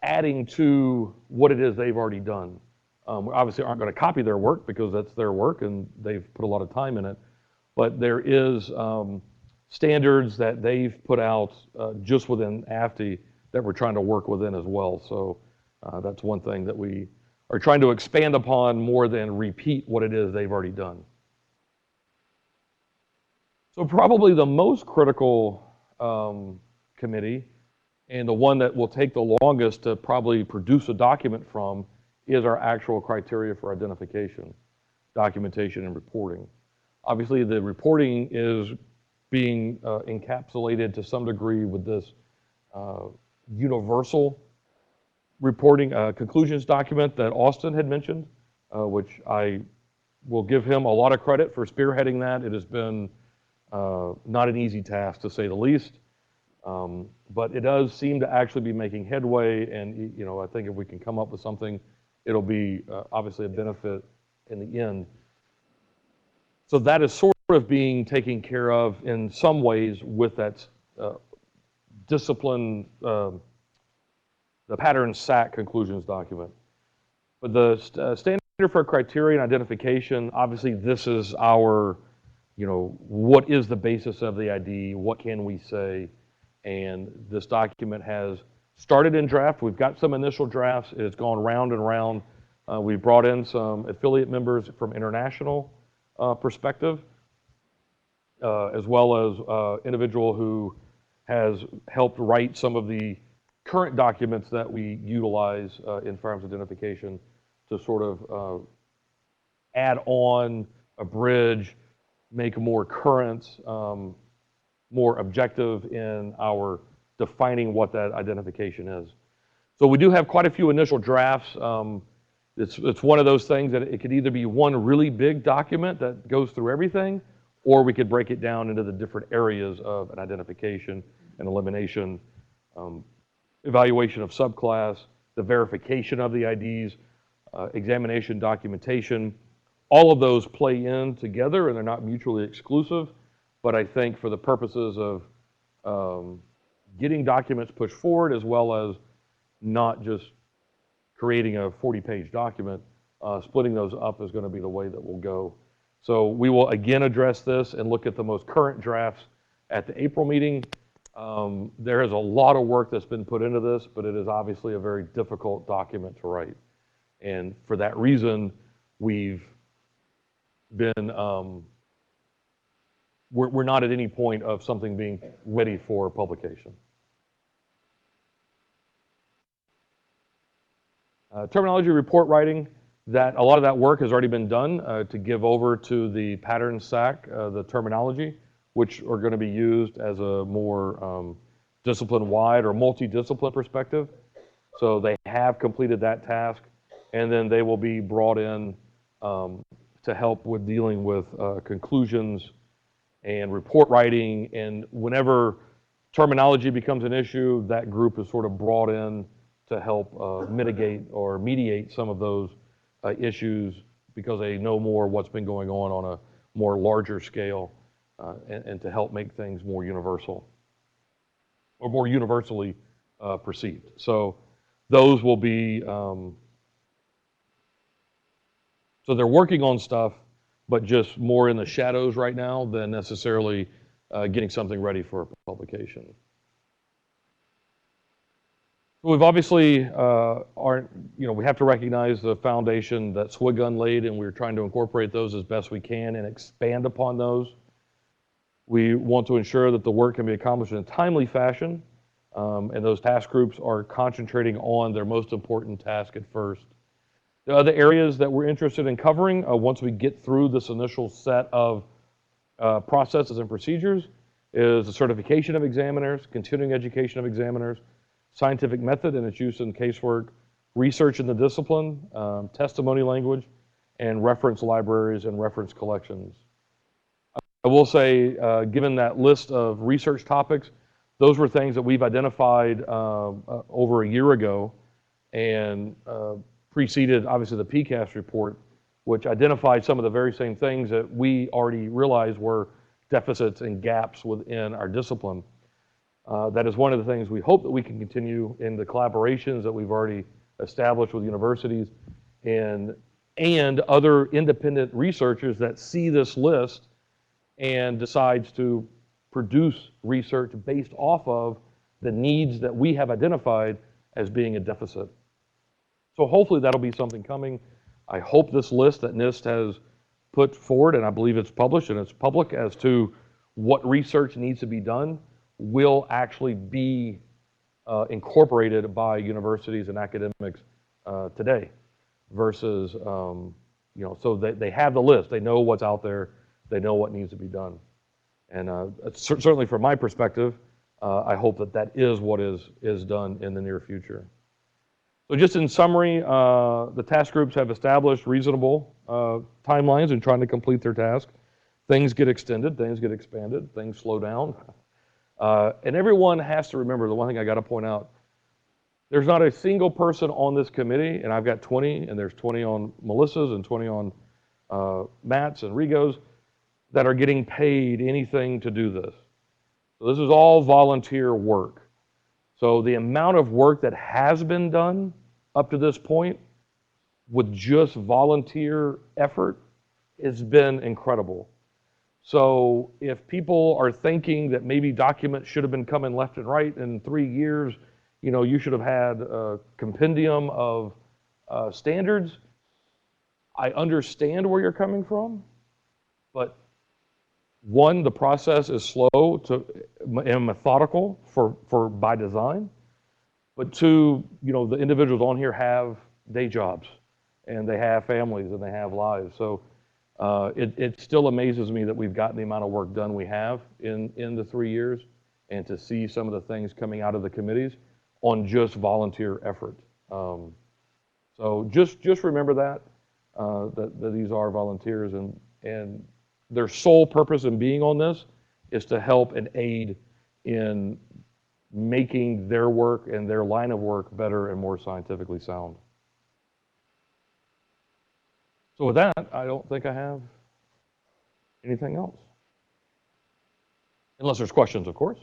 adding to what it is they've already done. We obviously aren't going to copy their work because that's their work and they've put a lot of time in it. But there is standards that they've put out just within AFTE that we're trying to work within as well. So that's one thing that we are trying to expand upon more than repeat what it is they've already done. So probably the most critical committee, and the one that will take the longest to probably produce a document from, is our actual criteria for identification, documentation, and reporting. Obviously, the reporting is being encapsulated to some degree with this universal reporting conclusions document that Austin had mentioned, which I will give him a lot of credit for spearheading that. It has been not an easy task, to say the least. But it does seem to actually be making headway, and I think if we can come up with something, it'll be obviously a benefit in the end. So that is sort of being taken care of in some ways with that discipline, the pattern SAC conclusions document. But the standard for criterion identification, obviously this is our, what is the basis of the ID, what can we say? And this document has started in draft. We've got some initial drafts. It's gone round and round. We've brought in some affiliate members from international perspective, as well as individual who has helped write some of the current documents that we utilize in firearms identification to sort of add on, abridge, make more current, more objective in our defining what that identification is. So we do have quite a few initial drafts. It's one of those things that it could either be one really big document that goes through everything, or we could break it down into the different areas of an identification and elimination, evaluation of subclass, the verification of the IDs, examination, documentation. All of those play in together and they're not mutually exclusive. But I think for the purposes of getting documents pushed forward, as well as not just creating a 40-page document, splitting those up is going to be the way that we'll go. So we will again address this and look at the most current drafts at the April meeting. There is a lot of work that's been put into this, but it is obviously a very difficult document to write. And for that reason, we've been, we're not at any point of something being ready for publication. Terminology report writing. That a lot of that work has already been done to give over to the pattern SAC, the terminology, which are going to be used as a more discipline-wide or multidiscipline perspective. So they have completed that task, and then they will be brought in to help with dealing with conclusions and report writing. And whenever terminology becomes an issue, that group is sort of brought in to help mitigate or mediate some of those issues because they know more what's been going on a more larger scale and to help make things more universal or more universally perceived. So those will be, so they're working on stuff, but just more in the shadows right now than necessarily getting something ready for publication. We've obviously we have to recognize the foundation that Swigun laid, and we're trying to incorporate those as best we can and expand upon those. We want to ensure that the work can be accomplished in a timely fashion, and those task groups are concentrating on their most important task at first. The other areas that we're interested in covering, once we get through this initial set of processes and procedures, is the certification of examiners, continuing education of examiners, scientific method and its use in casework, research in the discipline, testimony language, and reference libraries and reference collections. I will say, given that list of research topics, those were things that we've identified over a year ago and preceded, obviously, the PCAST report, which identified some of the very same things that we already realized were deficits and gaps within our discipline. That is one of the things we hope that we can continue in the collaborations that we've already established with universities and other independent researchers that see this list and decides to produce research based off of the needs that we have identified as being a deficit. So hopefully that'll be something coming. I hope this list that NIST has put forward, and I believe it's published and it's public as to what research needs to be done, will actually be incorporated by universities and academics today versus, so they have the list, they know what's out there, they know what needs to be done. And certainly from my perspective, I hope that that is what is done in the near future. So just in summary, the task groups have established reasonable timelines in trying to complete their task. Things get extended, things get expanded, things slow down. And everyone has to remember, the one thing I got to point out, there's not a single person on this committee, and I've got 20, and there's 20 on Melissa's and 20 on Matt's and Rigo's, that are getting paid anything to do this. So this is all volunteer work. So the amount of work that has been done up to this point with just volunteer effort has been incredible. So if people are thinking that maybe documents should have been coming left and right in 3 years, you should have had a compendium of standards, I understand where you're coming from, but one, the process is slow and methodical by design, but two, the individuals on here have day jobs and they have families and they have lives. So it still amazes me that we've gotten the amount of work done we have in the 3 years, and to see some of the things coming out of the committees on just volunteer effort. So just remember that these are volunteers, and their sole purpose in being on this is to help and aid in making their work and their line of work better and more scientifically sound. So with that, I don't think I have anything else. Unless there's questions, of course.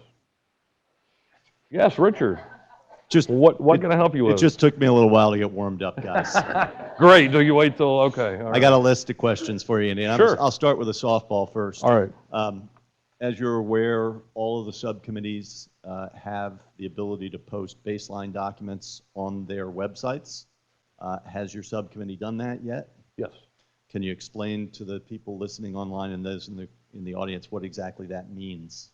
Yes, Richard. What can I help you with? It just took me a little while to get warmed up, guys. Great. Do you wait till, okay. All right. I got a list of questions for you, Andy. Sure. I'll start with a softball first. All right. As you're aware, all of the subcommittees have the ability to post baseline documents on their websites. Has your subcommittee done that yet? Yes. Can you explain to the people listening online and those in the audience what exactly that means?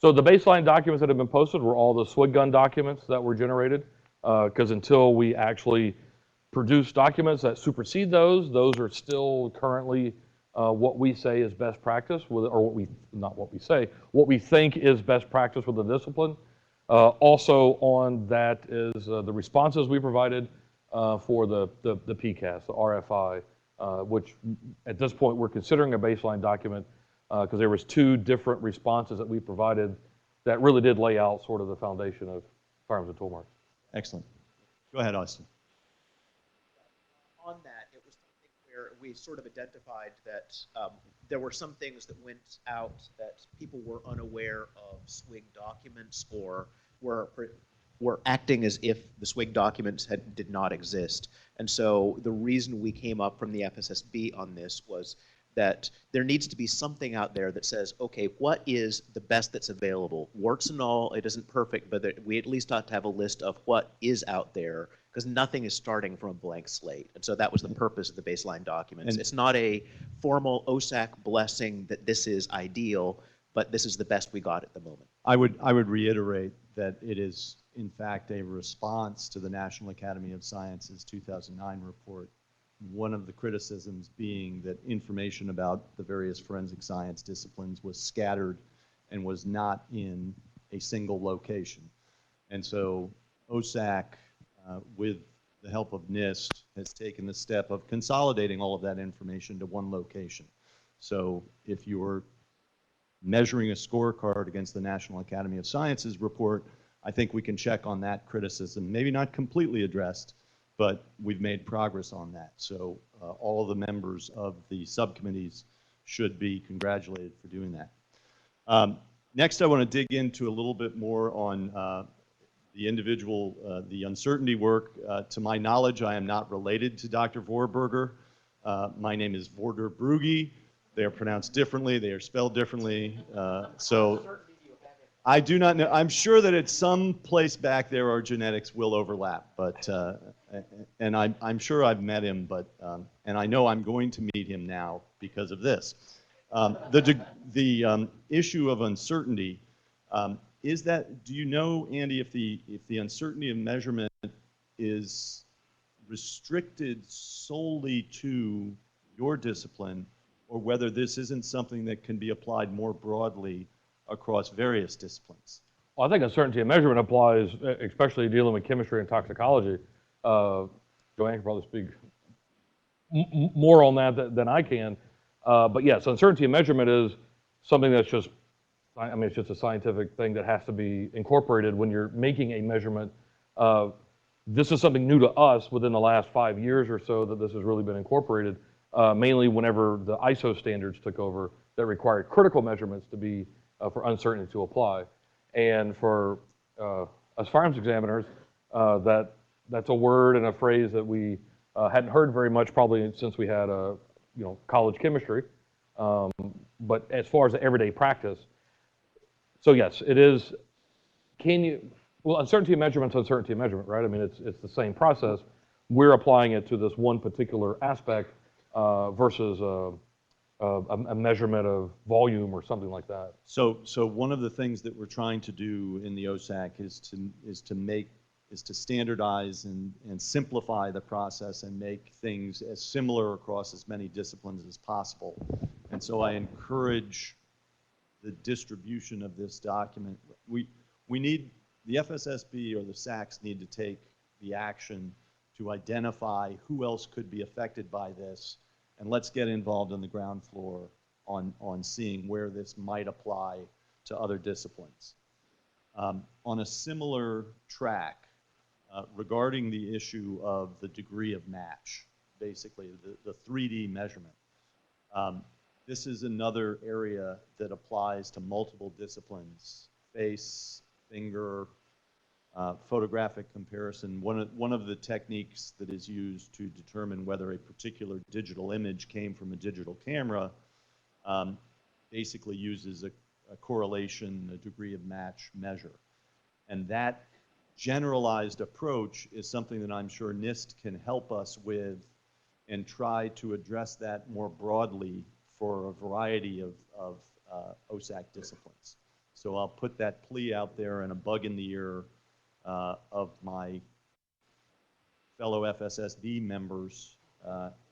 So the baseline documents that have been posted were all the SWIG gun documents that were generated, because until we actually produce documents that supersede those. Those are still currently what we say is best practice, or what we think is best practice with the discipline. Also on that is the responses we provided for the PCAS, the RFI, which at this point we're considering a baseline document because there was 2 different responses that we provided that really did lay out sort of the foundation of firearms and tool marks. Excellent. Go ahead, Austin. On that, it was something where we sort of identified that there were some things that went out that people were unaware of SWIG documents or were acting as if the SWIG documents did not exist. And so the reason we came up from the FSSB on this was that there needs to be something out there that says, okay, what is the best that's available? Warts and all, it isn't perfect, but we at least ought to have a list of what is out there, because nothing is starting from a blank slate. And so that was the purpose of the baseline documents. It's not a formal OSAC blessing that this is ideal, but this is the best we got at the moment. I would reiterate that it is, in fact, a response to the National Academy of Sciences 2009 report. One of the criticisms being that information about the various forensic science disciplines was scattered and was not in a single location. And so OSAC, with the help of NIST, has taken the step of consolidating all of that information to one location. So if you're measuring a scorecard against the National Academy of Sciences report, I think we can check on that criticism. Maybe not completely addressed, but we've made progress on that. So all of the members of the subcommittees should be congratulated for doing that. Next, I want to dig into a little bit more on the individual, the uncertainty work. To my knowledge, I am not related to Dr. Vorberger. My name is Vorderbrugge. They are pronounced differently. They are spelled differently. So I do not know. I'm sure that at some place back there our genetics will overlap, but and I'm sure I've met him, but and I know I'm going to meet him now because of this. The issue of uncertainty is that. Do you know, Andy, if the uncertainty of measurement is restricted solely to your discipline, or whether this isn't something that can be applied more broadly across various disciplines? Well, I think uncertainty of measurement applies, especially dealing with chemistry and toxicology. Joanne can probably speak more on that than I can. But yes, uncertainty of measurement is something that's just, I mean, it's just a scientific thing that has to be incorporated when you're making a measurement. This is something new to us within the last 5 years or so that this has really been incorporated, mainly whenever the ISO standards took over that required critical measurements to be for uncertainty to apply. And for us firearms examiners, that's a word and a phrase that we hadn't heard very much probably since we had college chemistry. But as far as the everyday practice, so yes, it is. Well, uncertainty of measurement's uncertainty of measurement, right? I mean, it's the same process. We're applying it to this one particular aspect versus a measurement of volume or something like that. So one of the things that we're trying to do in the OSAC is to standardize and simplify the process and make things as similar across as many disciplines as possible. And so I encourage the distribution of this document. We need, the FSSB or the SACs need to take the action to identify who else could be affected by this, and let's get involved on the ground floor on seeing where this might apply to other disciplines. On a similar track, regarding the issue of the degree of match, basically the 3D measurement, this is another area that applies to multiple disciplines: face, finger, photographic comparison. One of the techniques that is used to determine whether a particular digital image came from a digital camera basically uses a correlation, a degree of match measure. And that generalized approach is something that I'm sure NIST can help us with and try to address that more broadly for a variety of OSAC disciplines. So I'll put that plea out there and a bug in the ear of my fellow FSSD members,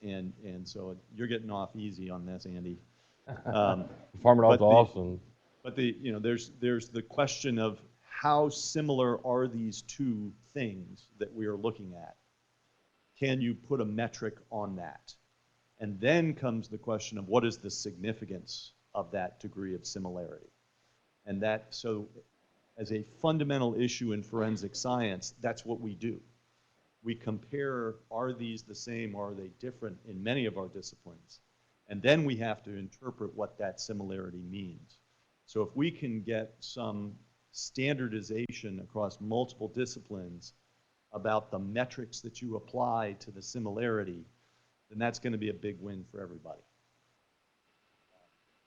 and so you're getting off easy on this, Andy. Farm it but out to the- Austin. But there's the question of how similar are these two things that we are looking at? Can you put a metric on that? And then comes the question of what is the significance of that degree of similarity? And that, so as a fundamental issue in forensic science, that's what we do. We compare, are these the same, or are they different in many of our disciplines? And then we have to interpret what that similarity means. So if we can get some standardization across multiple disciplines about the metrics that you apply to the similarity, then that's going to be a big win for everybody.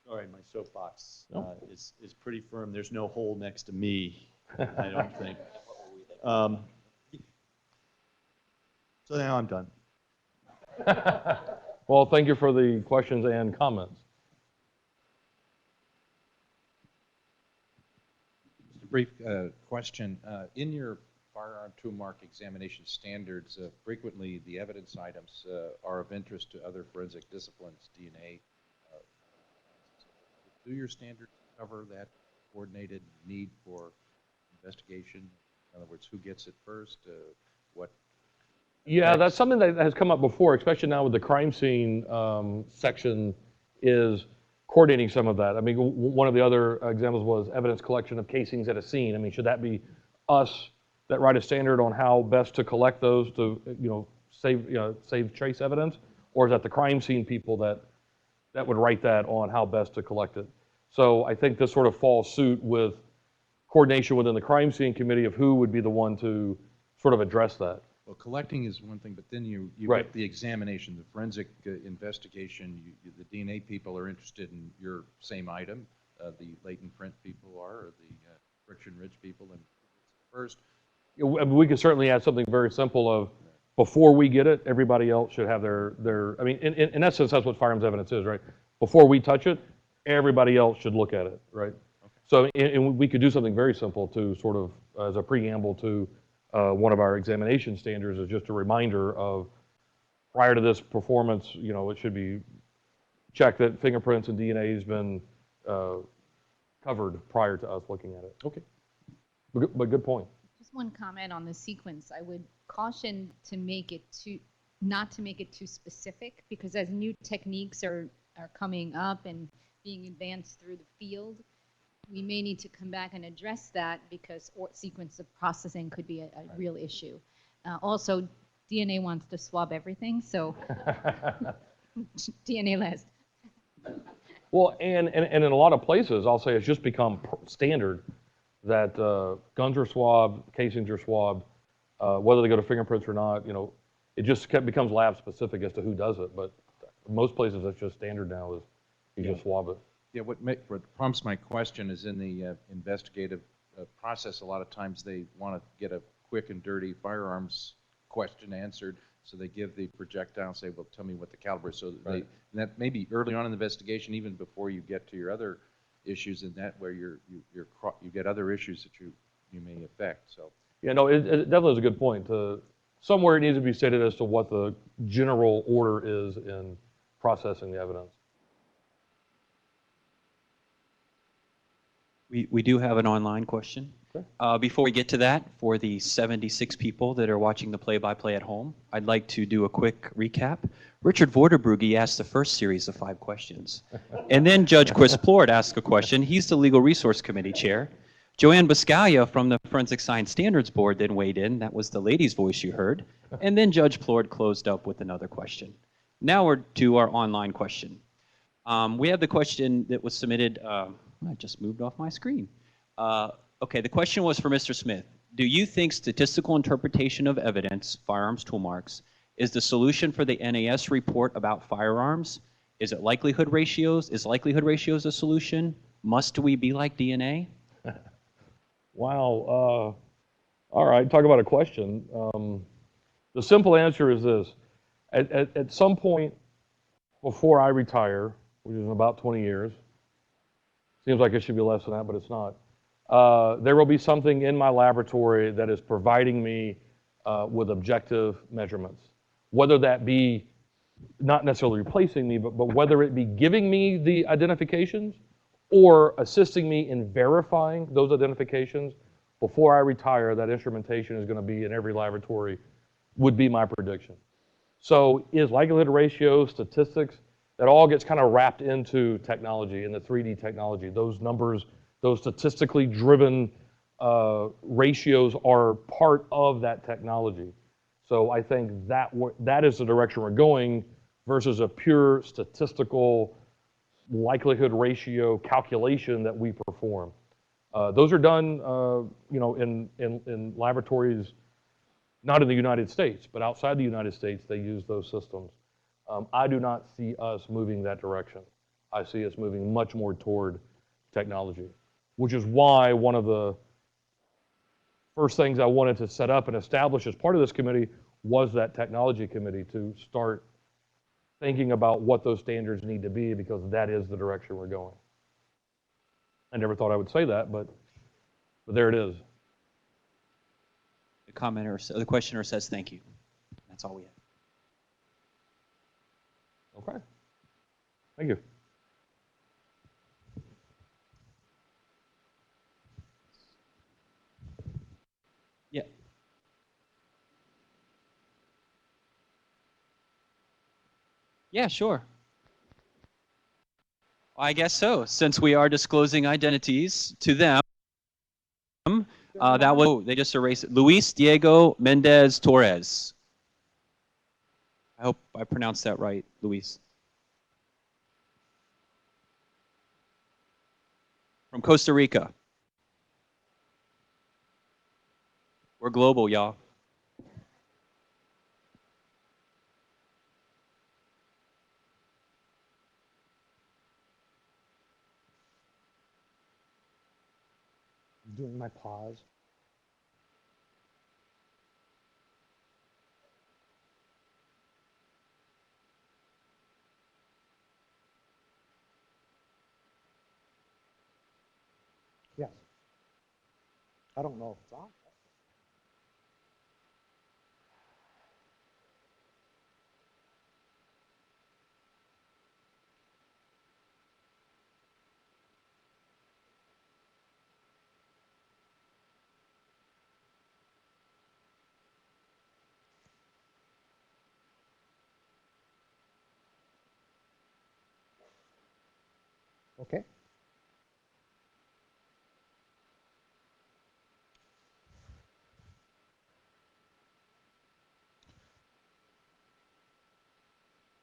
Sorry, my soapbox is pretty firm. There's no hole next to me, I don't think. So now I'm done. Well, thank you for the questions and comments. Just a brief question. In your firearm tool mark examination standards, frequently the evidence items are of interest to other forensic disciplines, DNA. Do your standards cover that coordinated need for investigation? In other words, who gets it first? What? Yeah, that's something that has come up before, especially now with the crime scene section, is coordinating some of that. I mean, one of the other examples was evidence collection of casings at a scene. I mean, should that be us that write a standard on how best to collect those to, save trace evidence? Or is that the crime scene people that would write that on how best to collect it? So I think this sort of falls suit with coordination within the crime scene committee of who would be the one to sort of address that. Well, collecting is one thing, but then you Right. get the examination, the forensic investigation. The DNA people are interested in your same item. The latent print people are, or the friction-rich people. And first, We could certainly add something very simple of, before we get it, everybody else should have their I mean, in essence, that's what firearms evidence is, right? Before we touch it, everybody else should look at it, right? Okay. So, and we could do something very simple to sort of, as a preamble to one of our examination standards, is just a reminder of, prior to this performance, it should be checked that fingerprints and DNA has been covered prior to us looking at it. Okay, but good point. Just one comment on the sequence. I would caution to make it not to make it too specific, because as new techniques are coming up and being advanced through the field, we may need to come back and address that, because sequence of processing could be a real issue. Also, DNA wants to swab everything, so DNA last. Well, and in a lot of places, I'll say it's just become standard that guns are swabbed, casings are swabbed, whether they go to fingerprints or not. It just becomes lab specific as to who does it. But most places, it's just standard now, is you just swab it. yeah, what prompts my question is in the investigative process, a lot of times they want to get a quick and dirty firearms question answered, so they give the projectile and say, well, tell me what the caliber is. So and that may be early on in the investigation, even before you get to your other issues, and that where you get other issues that you may affect. So Yeah, no, it definitely is a good point. Somewhere it needs to be stated as to what the general order is in processing the evidence. We do have an online question. Okay. Before we get to that, for the 76 people that are watching the play-by-play at home, I'd like to do a quick recap. Richard Vorderbrugge asked the first series of 5 questions. And then Judge Chris Plord asked a question. He's the Legal Resource Committee Chair. Joanne Biscaglia from the Forensic Science Standards Board then weighed in. That was the lady's voice you heard. And then Judge Plord closed up with another question. Now we're to our online question. We have the question that was submitted. I just moved off my screen. Okay, the question was for Mr. Smith. Do you think statistical interpretation of evidence, firearms tool marks, is the solution for the NAS report about firearms? Is it likelihood ratios? Is likelihood ratios a solution? Must we be like DNA? Wow. All right, talk about a question. The simple answer is this. At some point before I retire, which is in about 20 years, seems like it should be less than that, but it's not. There will be something in my laboratory that is providing me with objective measurements. Whether that be not necessarily replacing me, but whether it be giving me the identifications or assisting me in verifying those identifications before I retire, that instrumentation is going to be in every laboratory, would be my prediction. So is likelihood ratio, statistics, that all gets kind of wrapped into technology and the 3D technology. Those numbers, those statistically driven ratios are part of that technology. So I think that is the direction we're going versus a pure statistical likelihood ratio calculation that we perform. Those are done, in laboratories, not in the United States, but outside the United States, they use those systems. I do not see us moving that direction. I see us moving much more toward technology, which is why one of the first things I wanted to set up and establish as part of this committee was that technology committee to start thinking about what those standards need to be, because that is the direction we're going. I never thought I would say that, but there it is. The commenter, the questioner says thank you. That's all we have. Okay. Thank you. Yeah. Yeah, sure. I guess so. Since we are disclosing identities to them, that was, oh, they just erased it. Luis Diego Mendez Torres. I hope I pronounced that right, Luis. From Costa Rica. We're global, y'all. Doing my pause. Yes. I don't know if it's on. Okay.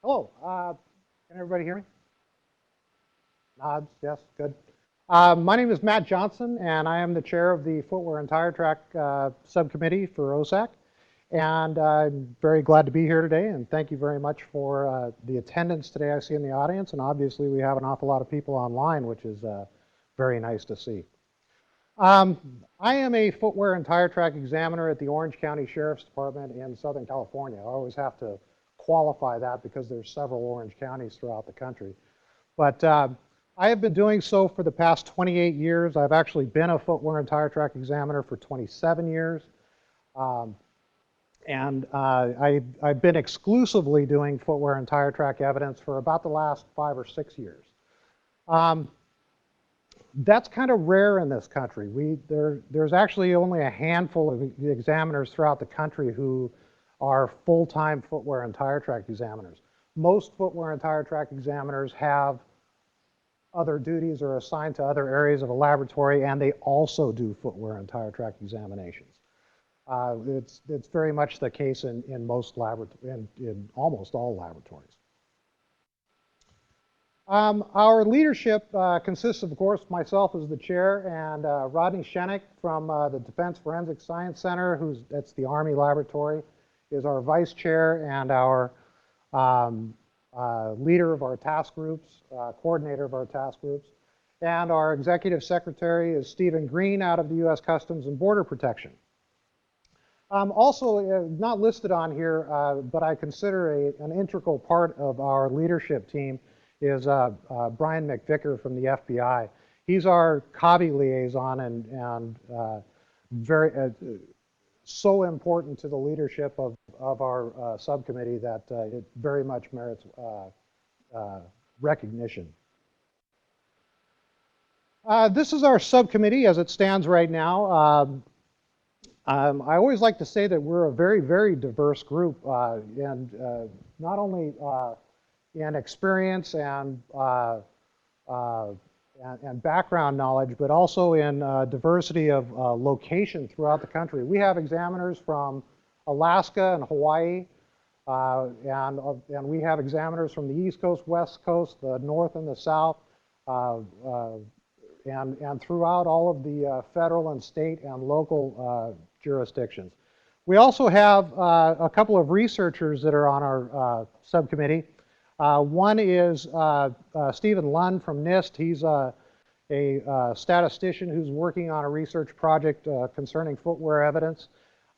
Hello. Can everybody hear me? Nods. Yes. Good. My name is Matt Johnson, and I am the chair of the Footwear and Tire Track Subcommittee for OSAC. And I'm very glad to be here today, and thank you very much for the attendance today I see in the audience. And obviously, we have an awful lot of people online, which is very nice to see. I am a footwear and tire track examiner at the Orange County Sheriff's Department in Southern California. I always have to qualify that because there's several Orange counties throughout the country. But I have been doing so for the past 28 years. I've actually been a footwear and tire track examiner for 27 years. I've been exclusively doing footwear and tire track evidence for about the last 5 or 6 years. That's kind of rare in this country. There's actually only a handful of examiners throughout the country who are full-time footwear and tire track examiners. Most footwear and tire track examiners have other duties or assigned to other areas of a laboratory, and they also do footwear and tire track examinations. It's very much the case in almost all laboratories. Our leadership consists of course, myself as the chair, and Rodney Shenik from the Defense Forensic Science Center, that's the Army laboratory, is our vice chair and our leader of our task groups, coordinator of our task groups. And our executive secretary is Stephen Green out of the U.S. Customs and Border Protection. Also, not listed on here, but I consider an integral part of our leadership team is Brian McVicker from the FBI. He's our COBI liaison and very so important to the leadership of our subcommittee that it very much merits recognition. This is our subcommittee as it stands right now. I always like to say that we're a very, very diverse group, and not only in experience and background knowledge, but also in diversity of location throughout the country. We have examiners from Alaska and Hawaii, and we have examiners from the East Coast, West Coast, the North and the South, and throughout all of the federal and state and local jurisdictions. We also have a couple of researchers that are on our subcommittee. One is Stephen Lund from NIST. He's a statistician who's working on a research project concerning footwear evidence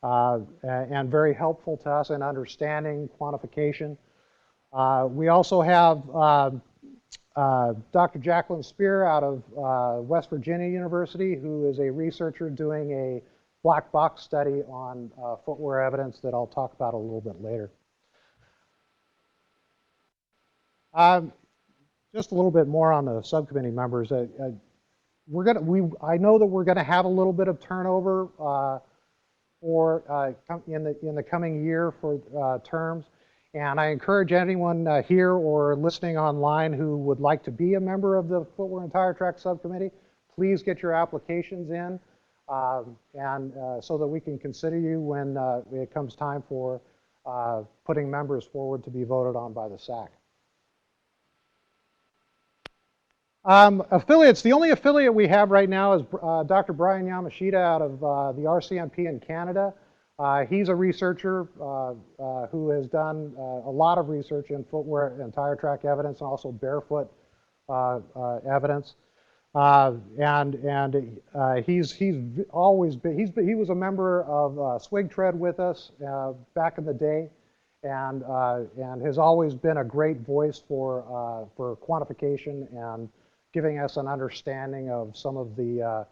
and very helpful to us in understanding quantification. We also have Dr. Jacqueline Spear out of West Virginia University, who is a researcher doing a black box study on footwear evidence that I'll talk about a little bit later. Just a little bit more on the subcommittee members. I know that we're gonna have a little bit of turnover in the coming year for terms, and I encourage anyone here or listening online who would like to be a member of the Footwear and Tire Track Subcommittee, please get your applications in, so that we can consider you when it comes time for putting members forward to be voted on by the SAC. Affiliates, the only affiliate we have right now is Dr. Brian Yamashita out of the RCMP in Canada. He's a researcher who has done a lot of research in footwear and tire track evidence and also barefoot evidence. He's always been, he was a member of Swig Tread with us back in the day, and has always been a great voice for quantification and giving us an understanding of some of the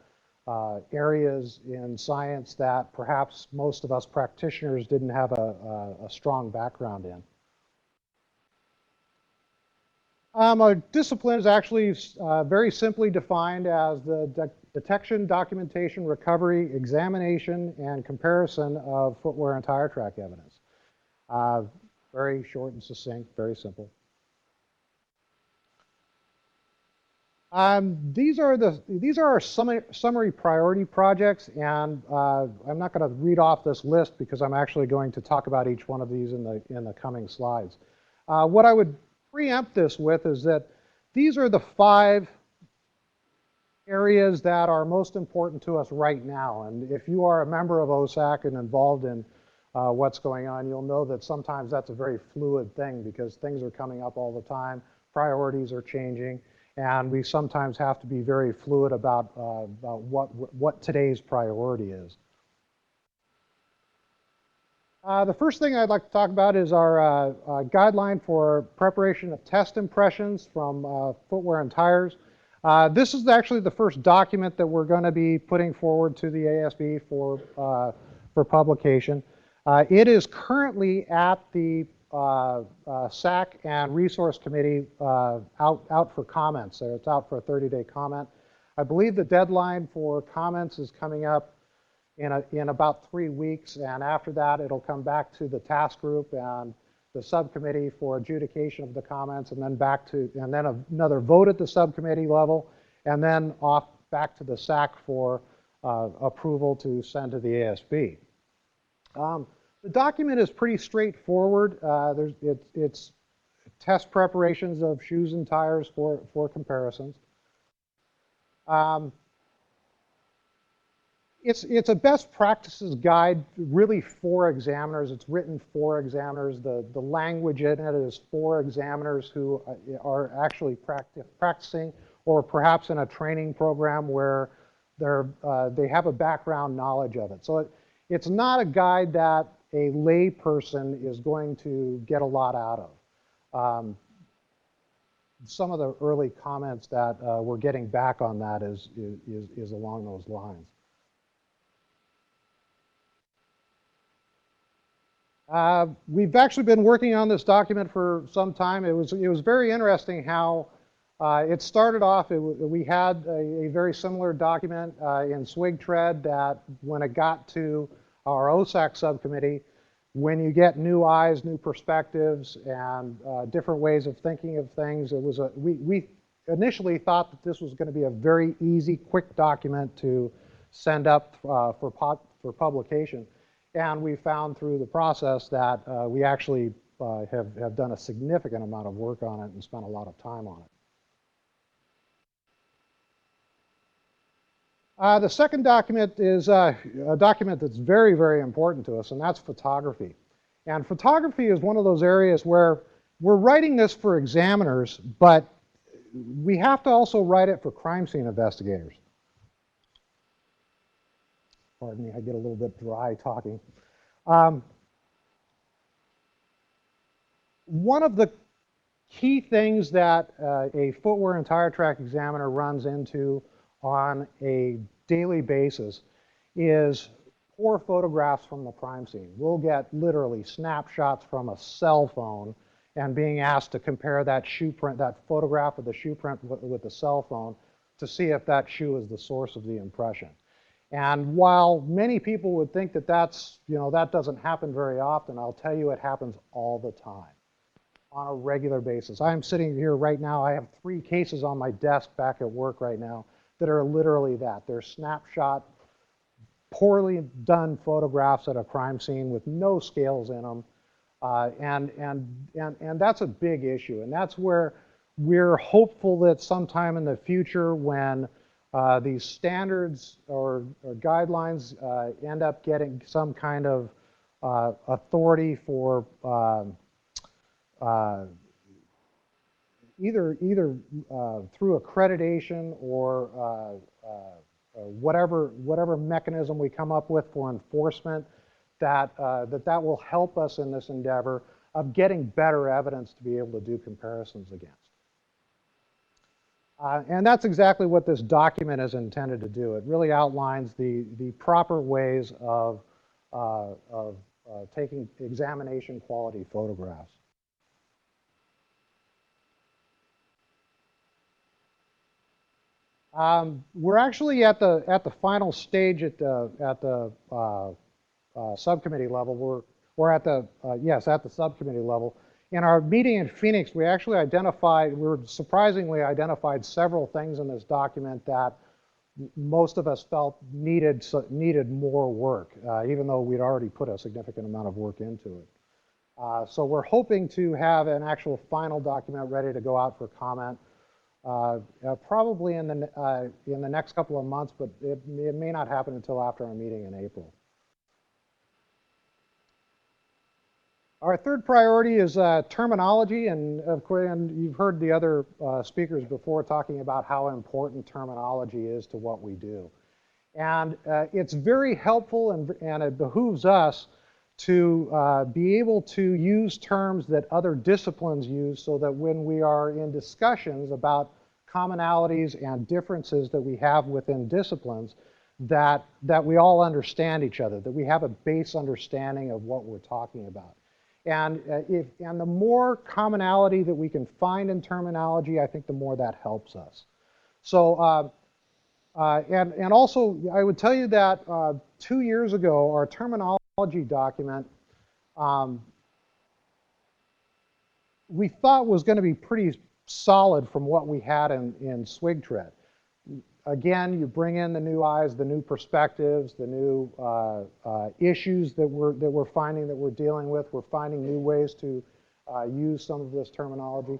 areas in science that perhaps most of us practitioners didn't have a strong background in. Our discipline is actually very simply defined as the detection, documentation, recovery, examination, and comparison of footwear and tire track evidence. Very short and succinct, very simple. These are our summary priority projects, and I'm not going to read off this list because I'm actually going to talk about each one of these in the coming slides. What I would preempt this with is that these are the 5 areas that are most important to us right now. And if you are a member of OSAC and involved in what's going on, you'll know that sometimes that's a very fluid thing because things are coming up all the time, priorities are changing, and we sometimes have to be very fluid about what today's priority is. The first thing I'd like to talk about is our guideline for preparation of test impressions from footwear and tires. This is actually the first document that we're going to be putting forward to the ASB for publication. It is currently at the SAC and Resource Committee out for comments. So it's out for a 30-day comment. I believe the deadline for comments is coming up in about 3 weeks, and after that it'll come back to the task group and the subcommittee for adjudication of the comments, and then another vote at the subcommittee level, and then back to the SAC for approval to send to the ASB. The document is pretty straightforward. It's test preparations of shoes and tires for comparisons. It's a best practices guide really for examiners. It's written for examiners. The language in it is for examiners who are actually practicing or perhaps in a training program where they have a background knowledge of it. So it's not a guide that a lay person is going to get a lot out of. Some of the early comments that we're getting back on that is along those lines. We've actually been working on this document for some time. It was very interesting how it started off. We had a very similar document in SWIG-TRED that when it got to our OSAC subcommittee, when you get new eyes, new perspectives, and different ways of thinking of things, it was we initially thought that this was going to be a very easy, quick document to send up for publication. And we found through the process that we actually have done a significant amount of work on it and spent a lot of time on it. The second document is a document that's very, very important to us, and that's photography. And photography is one of those areas where we're writing this for examiners, but we have to also write it for crime scene investigators. Pardon me, I get a little bit dry talking. One of the key things that a footwear and tire track examiner runs into on a daily basis is poor photographs from the crime scene. We'll get literally snapshots from a cell phone and being asked to compare that shoe print, that photograph of the shoe print with the cell phone to see if that shoe is the source of the impression. And while many people would think that that doesn't happen very often, I'll tell you it happens all the time on a regular basis. I'm sitting here right now, I have 3 cases on my desk back at work right now that are literally that. They're snapshot, poorly done photographs at a crime scene with no scales in them. And that's a big issue. And that's where we're hopeful that sometime in the future when these standards or guidelines end up getting some kind of authority for either through accreditation or whatever mechanism we come up with for enforcement, that will help us in this endeavor of getting better evidence to be able to do comparisons against. And that's exactly what this document is intended to do. It really outlines the proper ways of taking examination quality photographs. We're actually at the final stage at the subcommittee level. We're at the at the subcommittee level. In our meeting in Phoenix, we surprisingly identified several things in this document that most of us felt needed more work, even though we'd already put a significant amount of work into it. So we're hoping to have an actual final document ready to go out for comment probably in the next couple of months, but it may not happen until after our meeting in April. Our third priority is terminology, and of course, you've heard the other speakers before talking about how important terminology is to what we do. And it's very helpful and it behooves us to be able to use terms that other disciplines use so that when we are in discussions about commonalities and differences that we have within disciplines, that we all understand each other, that we have a base understanding of what we're talking about. And the more commonality that we can find in terminology, I think the more that helps us. So, and also, I would tell you that 2 years ago, our terminology document, we thought was going to be pretty solid from what we had in SWIG-TRED. Again, you bring in the new eyes, the new perspectives, the new issues that we're finding that we're dealing with. We're finding new ways to use some of this terminology.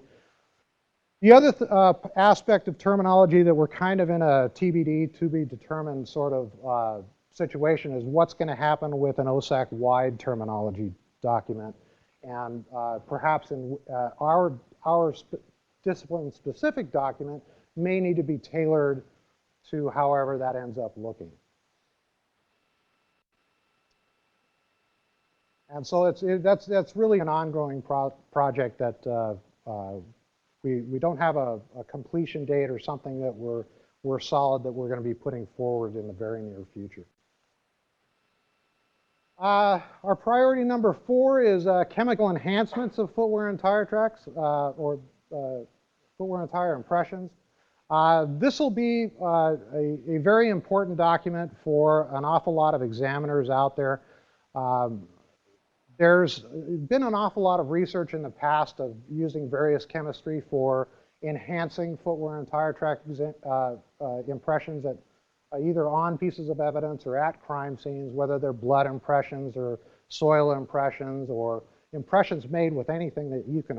The other aspect of terminology that we're kind of in a TBD, to be determined sort of situation is what's going to happen with an OSAC-wide terminology document. And perhaps in our discipline-specific document may need to be tailored to however that ends up looking. And so that's really an ongoing project that we don't have a completion date or something that we're solid that we're going to be putting forward in the very near future. Our priority number 4 is chemical enhancements of footwear and tire tracks, or footwear and tire impressions. This will be a very important document for an awful lot of examiners out there. There's been an awful lot of research in the past of using various chemistry for enhancing footwear and tire track impressions at either on pieces of evidence or at crime scenes, whether they're blood impressions or soil impressions or impressions made with anything that you can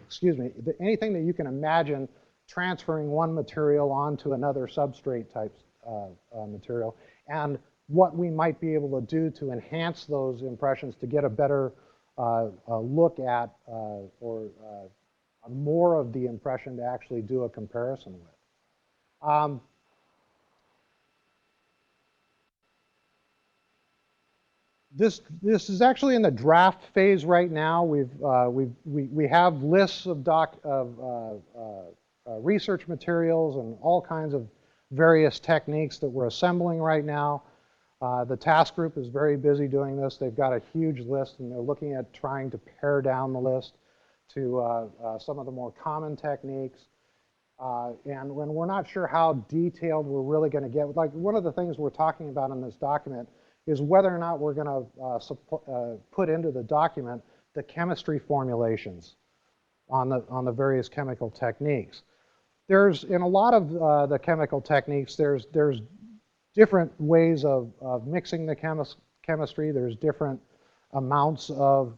excuse me, anything that you can imagine transferring one material onto another substrate type material, and what we might be able to do to enhance those impressions to get a better look at or more of the impression to actually do a comparison with. This is actually in the draft phase right now. We have lists of research materials and all kinds of various techniques that we're assembling right now. The task group is very busy doing this. They've got a huge list, and they're looking at trying to pare down the list to some of the more common techniques. And when we're not sure how detailed we're really going to get, like one of the things we're talking about in this document is whether or not we're going to put into the document the chemistry formulations on the various chemical techniques. There's, in a lot of the chemical techniques, there's different ways of mixing the chemistry. There's different amounts of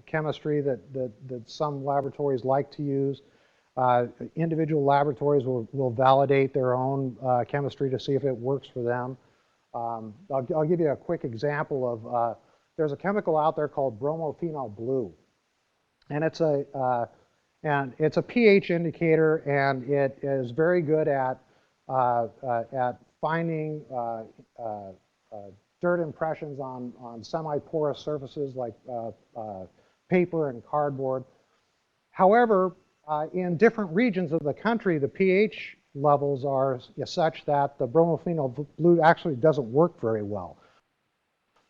chemistry that some laboratories like to use. Individual laboratories will validate their own chemistry to see if it works for them. I'll give you a quick example of, there's a chemical out there called bromophenol blue. And it's a pH indicator, and it is very good at finding dirt impressions on semi-porous surfaces like paper and cardboard. However, in different regions of the country, the pH levels are such that the bromophenol blue actually doesn't work very well.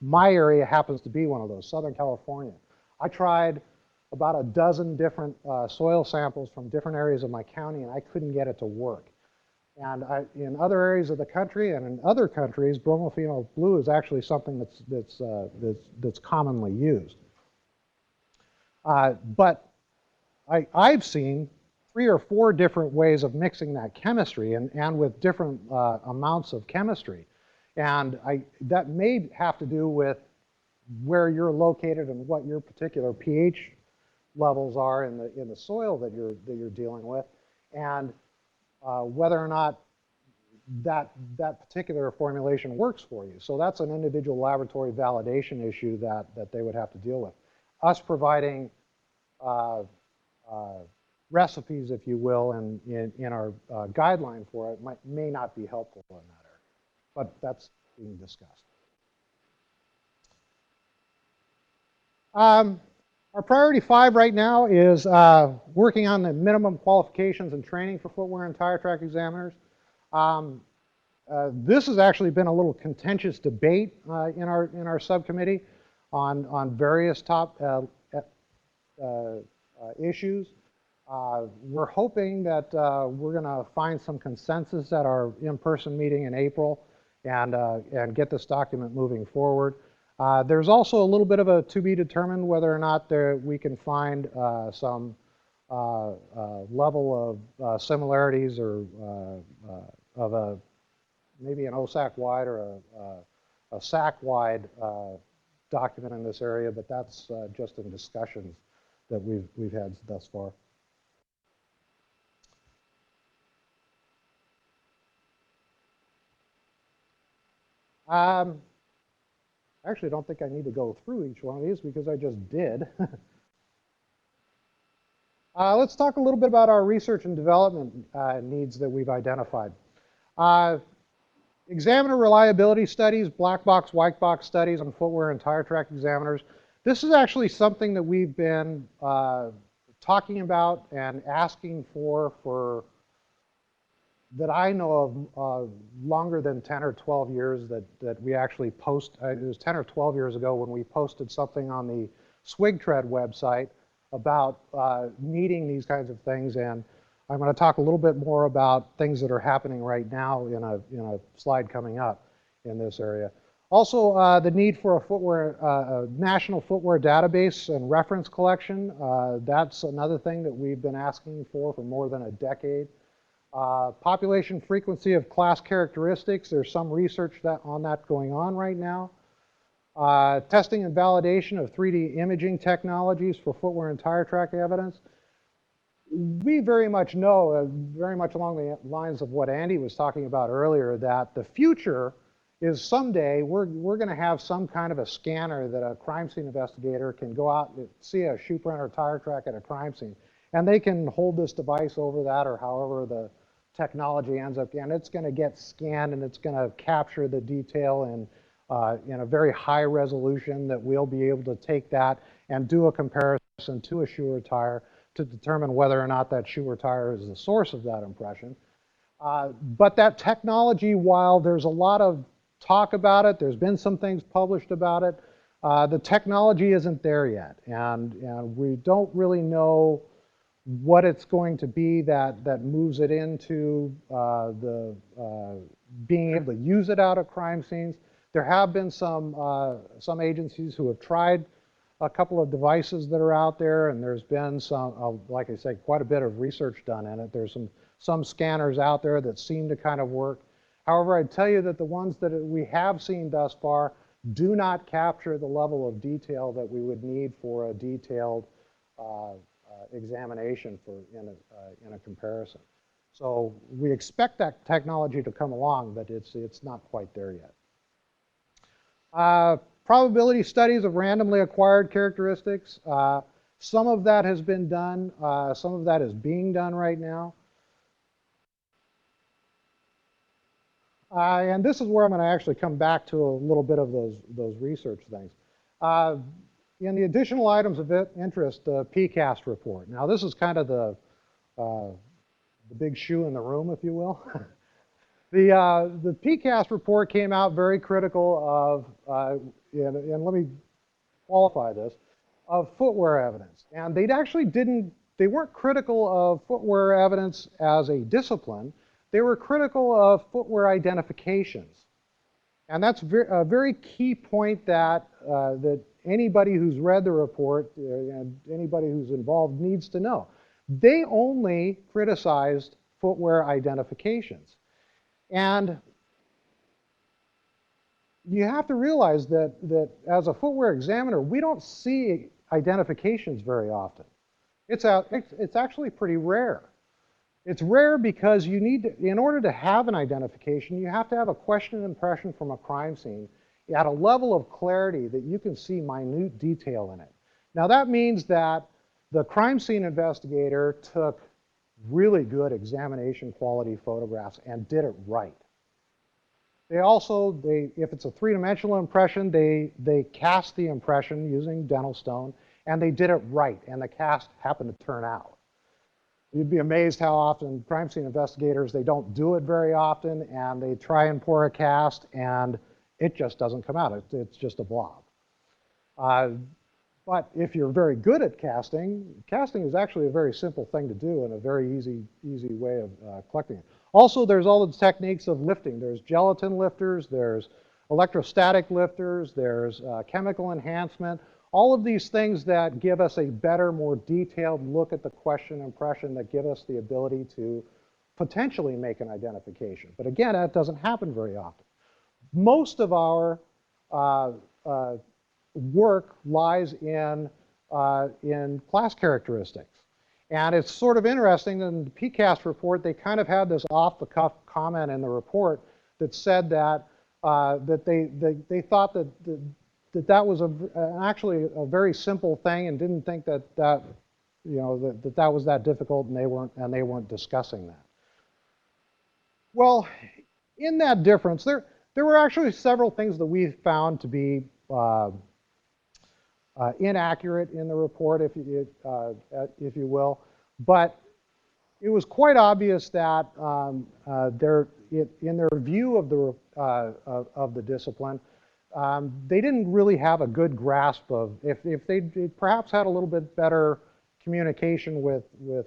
My area happens to be one of those, Southern California. I tried about a dozen different soil samples from different areas of my county, and I couldn't get it to work. And in other areas of the country and in other countries, bromophenol blue is actually something that's commonly used. But I've seen 3 or 4 different ways of mixing that chemistry and with different amounts of chemistry. And that may have to do with where you're located and what your particular pH levels are in the soil that you're dealing with, and whether or not that particular formulation works for you. So that's an individual laboratory validation issue that they would have to deal with. Us providing recipes, if you will, in our guideline for it may not be helpful in that area, but that's being discussed. Our priority 5 right now is working on the minimum qualifications and training for footwear and tire track examiners. This has actually been a little contentious debate in our subcommittee on various top issues. We're hoping that we're going to find some consensus at our in-person meeting in April and get this document moving forward. There's also a little bit of a to be determined whether or not we can find some level of similarities or of maybe an OSAC-wide or a SAC-wide document in this area, but that's just in discussions that we've had thus far. I actually don't think I need to go through each one of these because I just did. Let's talk a little bit about our research and development needs that we've identified. Examiner reliability studies, black box, white box studies on footwear and tire track examiners. This is actually something that we've been talking about and asking for that I know of longer than 10 or 12 years that we actually post. It was 10 or 12 years ago when we posted something on the SwigTread website about needing these kinds of things, and I'm going to talk a little bit more about things that are happening right now in a slide coming up in this area. Also, the need for a national footwear database and reference collection. That's another thing that we've been asking for more than a decade. Population frequency of class characteristics. There's some research on that going on right now. Testing and validation of 3D imaging technologies for footwear and tire track evidence. We very much know, very much along the lines of what Andy was talking about earlier, that the future is someday we're going to have some kind of a scanner that a crime scene investigator can go out and see a shoe print or tire track at a crime scene, and they can hold this device over that, or however the technology ends up, and it's going to get scanned and it's going to capture the detail in a very high resolution that we'll be able to take that and do a comparison to a shoe or tire to determine whether or not that shoe or tire is the source of that impression. But that technology, while there's a lot of talk about it, there's been some things published about it, the technology isn't there yet, and we don't really know what it's going to be that moves it into being able to use it out of crime scenes. There have been some agencies who have tried a couple of devices that are out there, and there's been some, like I said, quite a bit of research done in it. There's some scanners out there that seem to kind of work. However, I'd tell you that the ones that we have seen thus far do not capture the level of detail that we would need for a detailed examination in a comparison. So we expect that technology to come along, but it's not quite there yet. Probability studies of randomly acquired characteristics. Some of that has been done. Some of that is being done right now. And this is where I'm going to actually come back to a little bit of those research things. In the additional items of interest, the PCAST report. Now, this is kind of the big shoe in the room, if you will. The PCAST report came out very critical of, and let me qualify this, of footwear evidence. And they weren't critical of footwear evidence as a discipline. They were critical of footwear identifications. And that's a very key point that anybody who's read the report and anybody who's involved needs to know. They only criticized footwear identifications. And you have to realize that as a footwear examiner, we don't see identifications very often. It's actually pretty rare. It's rare because you need to, in order to have an identification, you have to have a question impression from a crime scene at a level of clarity that you can see minute detail in it. Now that means that the crime scene investigator took really good examination quality photographs and did it right. They also, if it's a three-dimensional impression, they cast the impression using dental stone, and they did it right, and the cast happened to turn out. You'd be amazed how often crime scene investigators, they don't do it very often, and they try and pour a cast, and it just doesn't come out. It's just a blob. But if you're very good at casting is actually a very simple thing to do and a very easy way of collecting it. Also, there's all the techniques of lifting. There's gelatin lifters, there's electrostatic lifters, there's chemical enhancement. All of these things that give us a better, more detailed look at the question impression that give us the ability to potentially make an identification. But again, that doesn't happen very often. Most of our work lies in class characteristics. And it's sort of interesting, in the PCAST report, they kind of had this off-the-cuff comment in the report that said that, they thought that was actually a very simple thing and didn't think that was that difficult, and they weren't discussing that. Well, in that difference, there were actually several things that we found to be inaccurate in the report, if you will. But it was quite obvious that in their view of the discipline, they didn't really have a good grasp of, if they perhaps had a little bit better communication with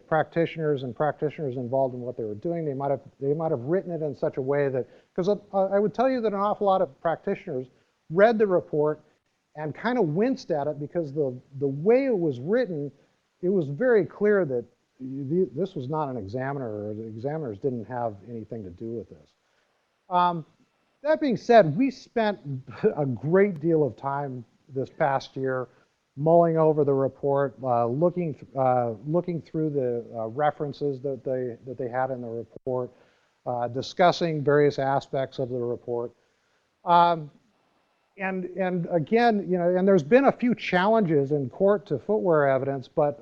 practitioners and practitioners involved in what they were doing, they might have written it in such a way that, because I would tell you that an awful lot of practitioners read the report and kind of winced at it because the way it was written, it was very clear that this was not an examiner, or the examiners didn't have anything to do with this. That being said, we spent a great deal of time this past year mulling over the report, looking through the references that they had in the report, discussing various aspects of the report. And again, you know, and there's been a few challenges in court to footwear evidence, but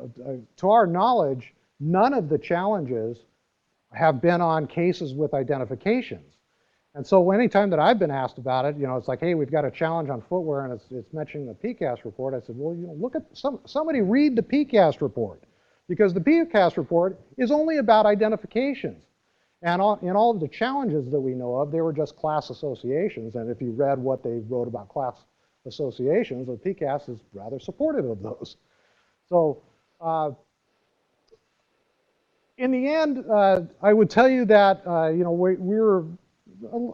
to our knowledge, none of the challenges have been on cases with identifications. And so anytime that I've been asked about it, you know, it's like, hey, we've got a challenge on footwear and it's mentioning the PCAST report. I said, well, you know, look at somebody read the PCAST report, because the PCAST report is only about identifications. And in all of the challenges that we know of, they were just class associations. And if you read what they wrote about class associations, the PCAST is rather supportive of those. So in the end, I would tell you that you know, we were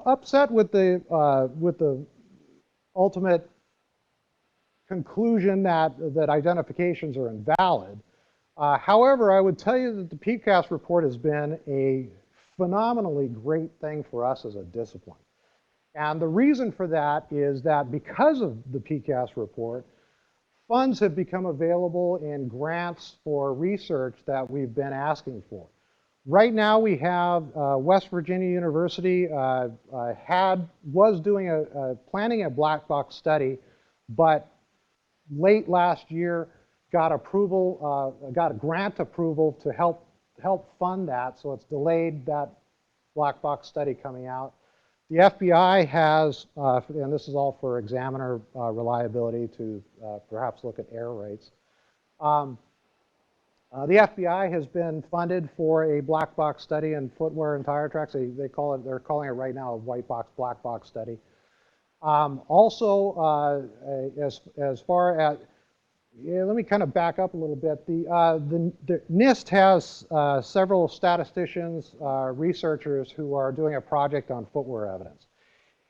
upset with the ultimate conclusion that identifications are invalid. However, I would tell you that the PCAST report has been a phenomenally great thing for us as a discipline. And the reason for that is that because of the PCAST report, funds have become available in grants for research that we've been asking for. Right now we have West Virginia University was doing planning a black box study, but late last year got approval, got a grant approval to help fund that, so it's delayed that black box study coming out. The FBI has, and this is all for examiner reliability to perhaps look at error rates. The FBI has been funded for a black box study in footwear and tire tracks. They're calling it right now a white box, black box study. Also, as far as, let me kind of back up a little bit. The NIST has several statisticians, researchers who are doing a project on footwear evidence.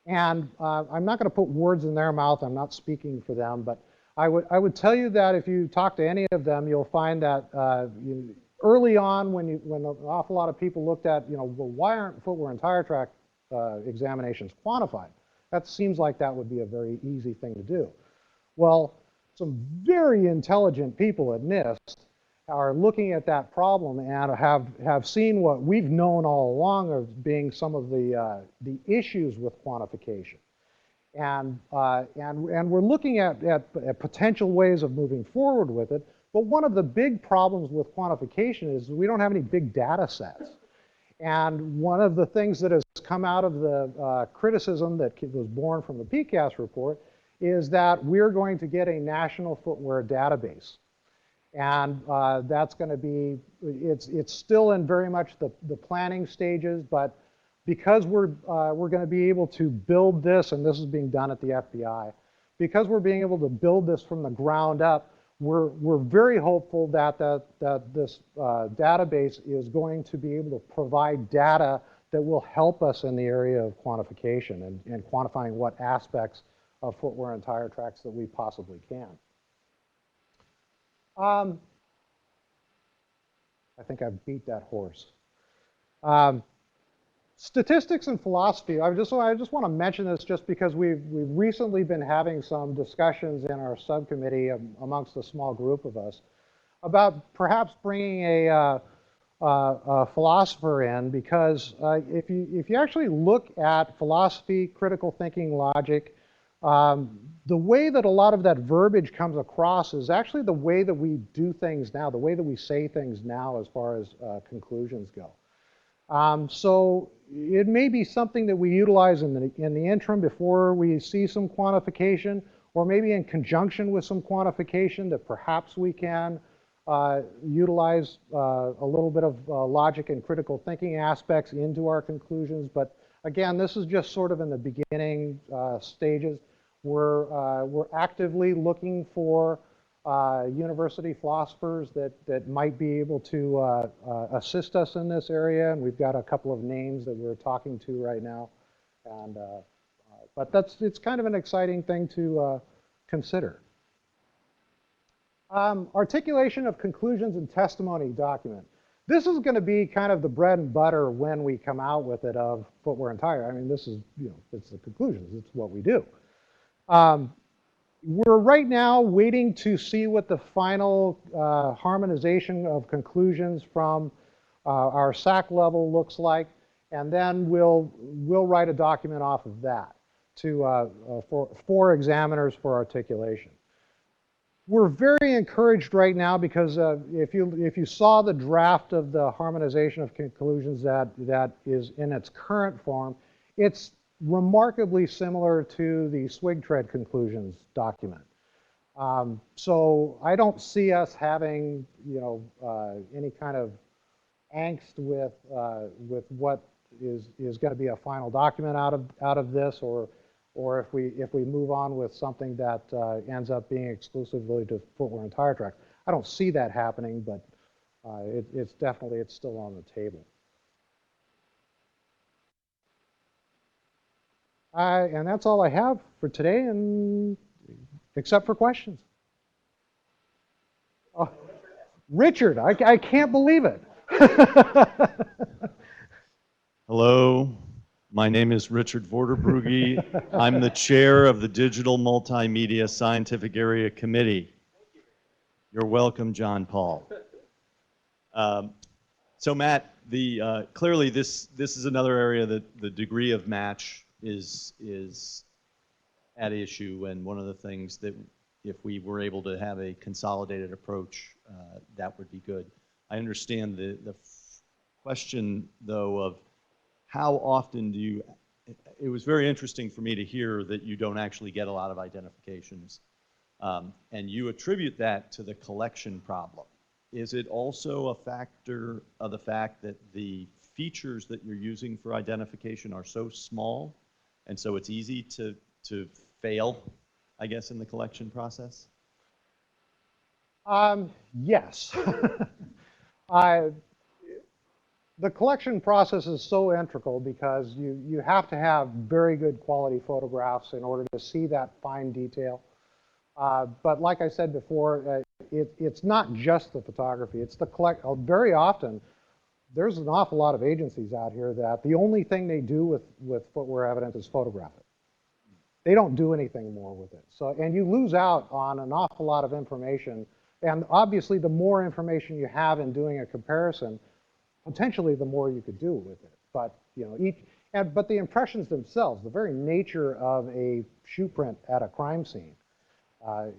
And I'm not going to put words in their mouth. I'm not speaking for them, but I would tell you that if you talk to any of them, you'll find that early on, when an awful lot of people looked at, you know, well, why aren't footwear and tire track examinations quantified? That seems like that would be a very easy thing to do. Well, some very intelligent people at NIST are looking at that problem and have seen what we've known all along as being some of the issues with quantification. And we're looking at potential ways of moving forward with it. But one of the big problems with quantification is we don't have any big data sets. And one of the things that has come out of the criticism that was born from the PCAST report is that we're going to get a national footwear database. And that's going to be, it's still in very much the planning stages, but because we're going to be able to build this, and this is being done at the FBI, because we're being able to build this from the ground up, we're very hopeful that this database is going to be able to provide data that will help us in the area of quantification and quantifying what aspects of footwear and tire tracks that we possibly can. I think I've beat that horse. Statistics and philosophy. I just want to mention this just because we've recently been having some discussions in our subcommittee amongst a small group of us about perhaps bringing a philosopher in, because if you actually look at philosophy, critical thinking, logic, the way that a lot of that verbiage comes across is actually the way that we do things now, the way that we say things now as far as conclusions go. So it may be something that we utilize in the interim before we see some quantification, or maybe in conjunction with some quantification that perhaps we can utilize a little bit of logic and critical thinking aspects into our conclusions. But again, this is just sort of in the beginning stages. We're actively looking for university philosophers that might be able to assist us in this area, and we've got a couple of names that we're talking to right now. And but it's kind of an exciting thing to consider. Articulation of conclusions and testimony document. This is going to be kind of the bread and butter when we come out with it of footwear and tire. I mean, this is, it's the conclusions. It's what we do. We're right now waiting to see what the final harmonization of conclusions from our SAC level looks like, and then we'll write a document off of that to for examiners for articulation. We're very encouraged right now because if you saw the draft of the harmonization of conclusions that is in its current form, it's remarkably similar to the Swig-Tread conclusions document. So I don't see us having any kind of angst with what is going to be a final document out of this, or if we move on with something that ends up being exclusively to footwear and tire tracks. I don't see that happening, but it's still on the table. And that's all I have for today, and except for questions. Oh, Richard, I can't believe it. Hello, my name is Richard Vorderbrugge. I'm the chair of the Digital Multimedia Scientific Area Committee. You're welcome, John Paul. So Matt, clearly this is another area that the degree of match is at issue, and one of the things that if we were able to have a consolidated approach, that would be good. I understand the question, though, of how often do you, it was very interesting for me to hear that you don't actually get a lot of identifications, and you attribute that to the collection problem. Is it also a factor of the fact that the features that you're using for identification are so small, and so it's easy to fail, I guess, in the collection process? Yes. The collection process is so integral because you have to have very good quality photographs in order to see that fine detail. But like I said before, it's not just the photography, it's the very often, there's an awful lot of agencies out here that the only thing they do with footwear evidence is photograph it. They don't do anything more with it. So, and you lose out on an awful lot of information. And obviously, the more information you have in doing a comparison, potentially the more you could do with it. But but the impressions themselves, the very nature of a shoe print at a crime scene,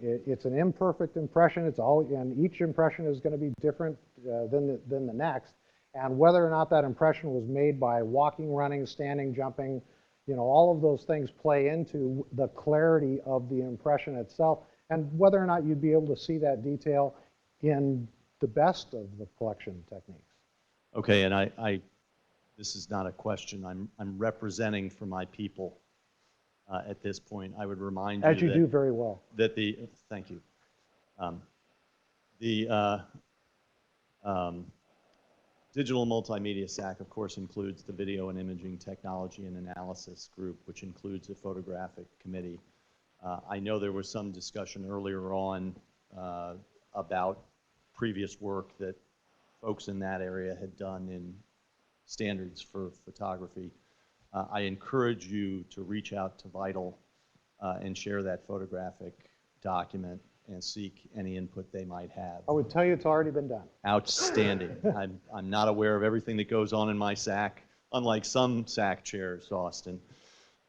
it's an imperfect impression. And each impression is going to be different than the next. And whether or not that impression was made by walking, running, standing, jumping, all of those things play into the clarity of the impression itself, and whether or not you'd be able to see that detail in the best of the collection techniques. Okay, and this is not a question. I'm representing for my people at this point. I would remind you as you do very well. Thank you. Digital Multimedia SAC, of course, includes the Video and Imaging Technology and Analysis Group, which includes a photographic committee. I know there was some discussion earlier on about previous work that folks in that area had done in standards for photography. I encourage you to reach out to Vital and share that photographic document and seek any input they might have. I would tell you it's already been done. Outstanding. I'm not aware of everything that goes on in my SAC, unlike some SAC chairs, Austin.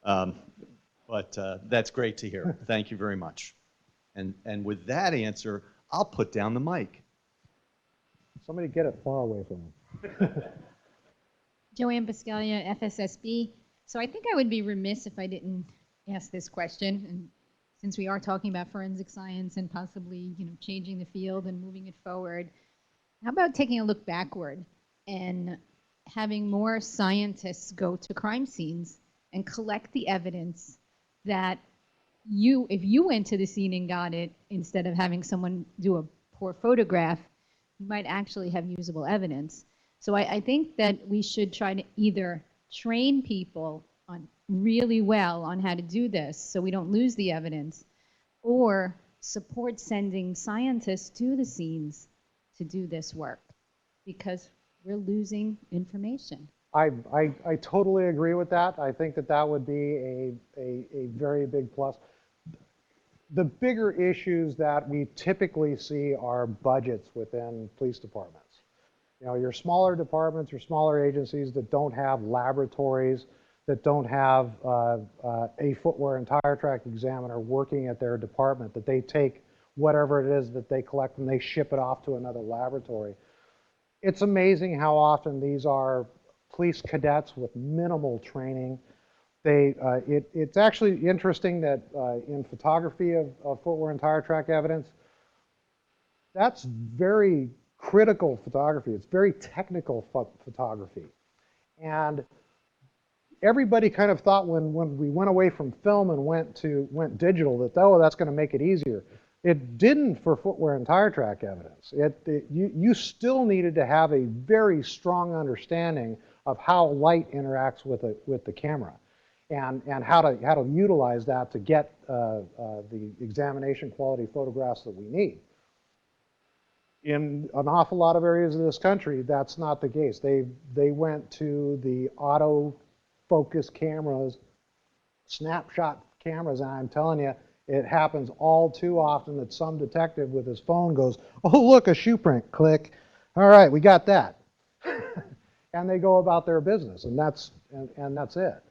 But that's great to hear. Thank you very much. And with that answer, I'll put down the mic. Somebody get it far away from him. Joanne Biscaglia, FSSB. So I think I would be remiss if I didn't ask this question. And since we are talking about forensic science and possibly, changing the field and moving it forward, how about taking a look backward and having more scientists go to crime scenes and collect the evidence that if you went to the scene and got it, instead of having someone do a poor photograph, you might actually have usable evidence. So I think that we should try to either train people on really well on how to do this so we don't lose the evidence, or support sending scientists to the scenes to do this work, because we're losing information. I totally agree with that. I think that that would be a very big plus. The bigger issues that we typically see are budgets within police departments. Your smaller departments or smaller agencies that don't have laboratories, that don't have a footwear and tire track examiner working at their department, that they take whatever it is that they collect and they ship it off to another laboratory. It's amazing how often these are police cadets with minimal training. It's actually interesting that in photography of footwear and tire track evidence, that's very critical photography. It's very technical photography. And everybody kind of thought when we went away from film and went digital that, oh, that's going to make it easier. It didn't for footwear and tire track evidence. You still needed to have a very strong understanding of how light interacts with the camera, and how to utilize that to get the examination quality photographs that we need. In an awful lot of areas of this country, that's not the case. They went to the auto focus cameras, snapshot cameras, and I'm telling you, it happens all too often that some detective with his phone goes, oh, look, a shoe print, click. All right, we got that. And they go about their business, and that's it.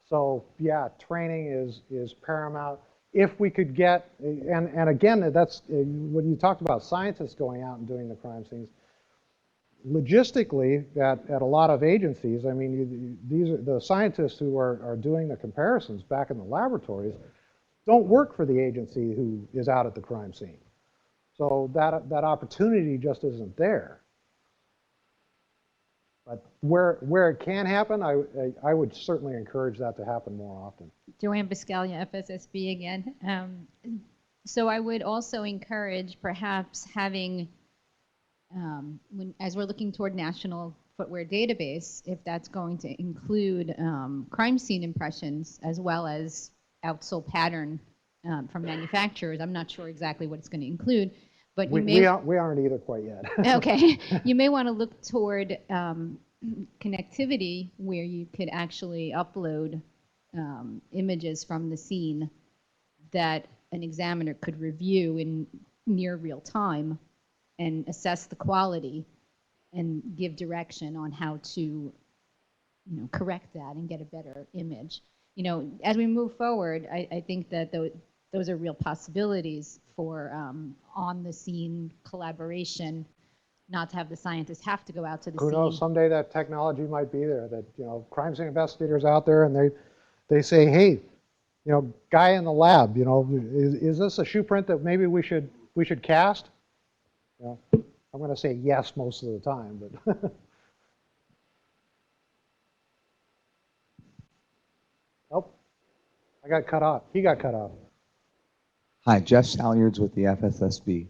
So yeah, training is paramount. If we could get, and again, that's when you talked about scientists going out and doing the crime scenes, logistically, at a lot of agencies, I mean, these are the scientists who are doing the comparisons back in the laboratories don't work for the agency who is out at the crime scene. So that opportunity just isn't there. But where it can happen, I would certainly encourage that to happen more often. Joanne Biscaglia, FSSB again. So I would also encourage perhaps having, as we're looking toward national footwear database, if that's going to include crime scene impressions as well as outsole pattern from manufacturers. I'm not sure exactly what it's going to include, but we aren't either quite yet. Okay, you may want to look toward connectivity where you could actually upload images from the scene that an examiner could review in near real time and assess the quality and give direction on how to correct that and get a better image. As we move forward, I think that those are real possibilities for on-the-scene collaboration, not to have the scientists have to go out to the scene. Who knows, someday that technology might be there, that, crime scene investigators out there and they say, hey, guy in the lab, is this a shoe print that maybe we should cast? I'm going to say yes most of the time, but oh, I got cut off. He got cut off. Hi, Jeff Salyards with the FSSB.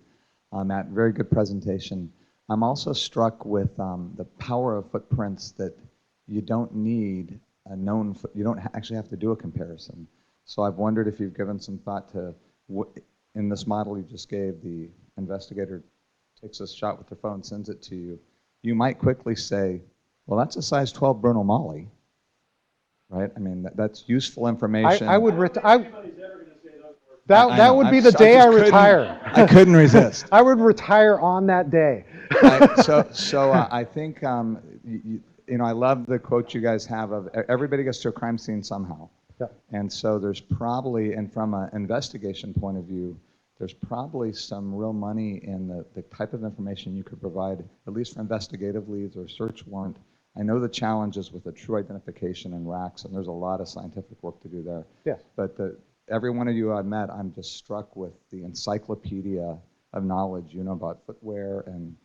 Matt, very good presentation. I'm also struck with the power of footprints that you don't need a known you don't actually have to do a comparison. So I've wondered if you've given some thought to, in this model you just gave, the investigator takes a shot with their phone, sends it to you. You might quickly say, well, that's a size 12 Bruno Mali, right? I mean, that's useful information. That would be the day I retire. I couldn't resist. I would retire on that day. I think, I love the quote you guys have of everybody gets to a crime scene somehow. Yeah. And so there's probably, and from an investigation point of view, there's probably some real money in the type of information you could provide, at least for investigative leads or search warrant. I know the challenges with the true identification and racks, and there's a lot of scientific work to do there. Yes. But every one of you I've met, I'm just struck with the encyclopedia of knowledge, about footwear and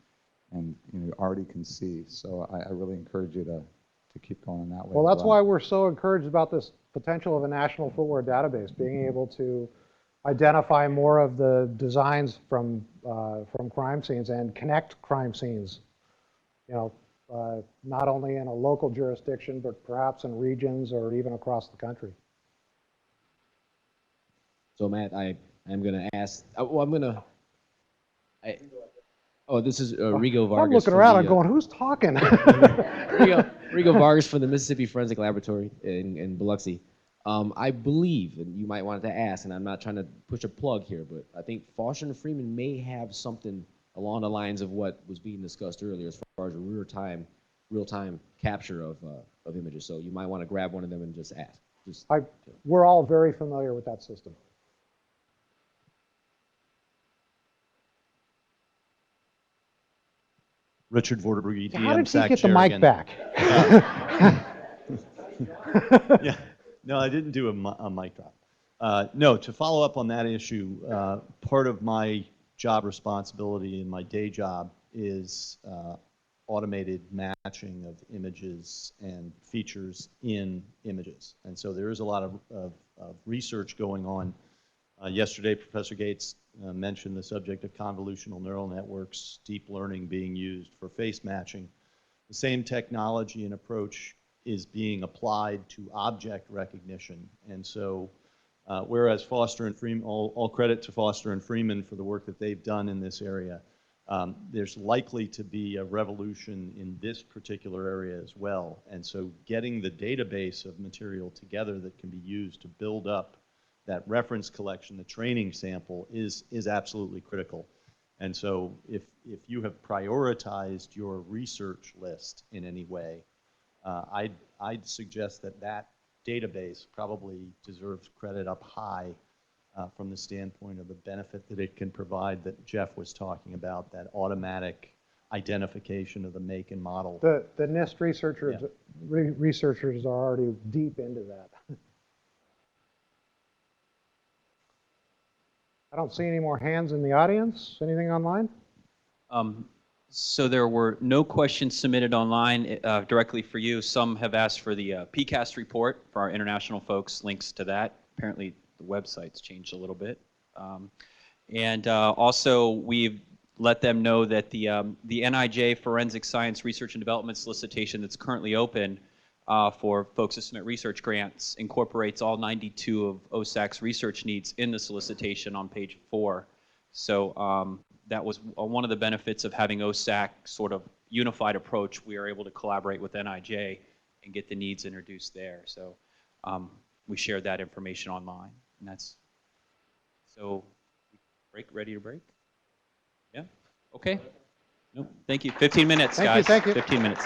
you already can see. So I really encourage you to keep going that way. Well, as that's why we're so encouraged about this potential of a national footwear database, being able to identify more of the designs from crime scenes and connect crime scenes, not only in a local jurisdiction, but perhaps in regions or even across the country. So Matt, I'm going to ask, this is Rigo Vargas. I'm looking around, I'm going, who's talking? Rigo Vargas from the Mississippi Forensic Laboratory in Biloxi. I believe, and you might want to ask, and I'm not trying to push a plug here, but I think Foster and Freeman may have something along the lines of what was being discussed earlier as far as a real-time capture of images. So you might want to grab one of them and just ask. We're all very familiar with that system. Richard Vorderbrugge, How did he DMSAC get the chair mic again. back? Yeah, no, I didn't do a mic drop. No, to follow up on that issue, part of my job responsibility in my day job is automated matching of images and features in images. And so there is a lot of research going on. Yesterday, Professor Gates mentioned the subject of convolutional neural networks, deep learning being used for face matching. The same technology and approach is being applied to object recognition. And so whereas Foster and Freeman, all credit to Foster and Freeman for the work that they've done in this area, there's likely to be a revolution in this particular area as well. And so getting the database of material together that can be used to build up that reference collection, the training sample, is absolutely critical. And so if you have prioritized your research list in any way, I'd suggest that database probably deserves credit up high from the standpoint of the benefit that it can provide that Jeff was talking about, that automatic identification of the make and model. The NIST researchers, researchers are already deep into that. I don't see any more hands in the audience. Anything online? So there were no questions submitted online directly for you. Some have asked for the PCAST report for our international folks, links to that. Apparently the website's changed a little bit. And also we've let them know that the NIJ Forensic Science Research and Development solicitation that's currently open for folks to submit research grants incorporates all 92 of OSAC's research needs in the solicitation on page 4. So that was one of the benefits of having OSAC sort of unified approach. We are able to collaborate with NIJ and get the needs introduced there. So we shared that information online. And that's, so ready to break? Yeah, okay. No, thank you. 15 minutes, guys. Thank you. 15 minutes.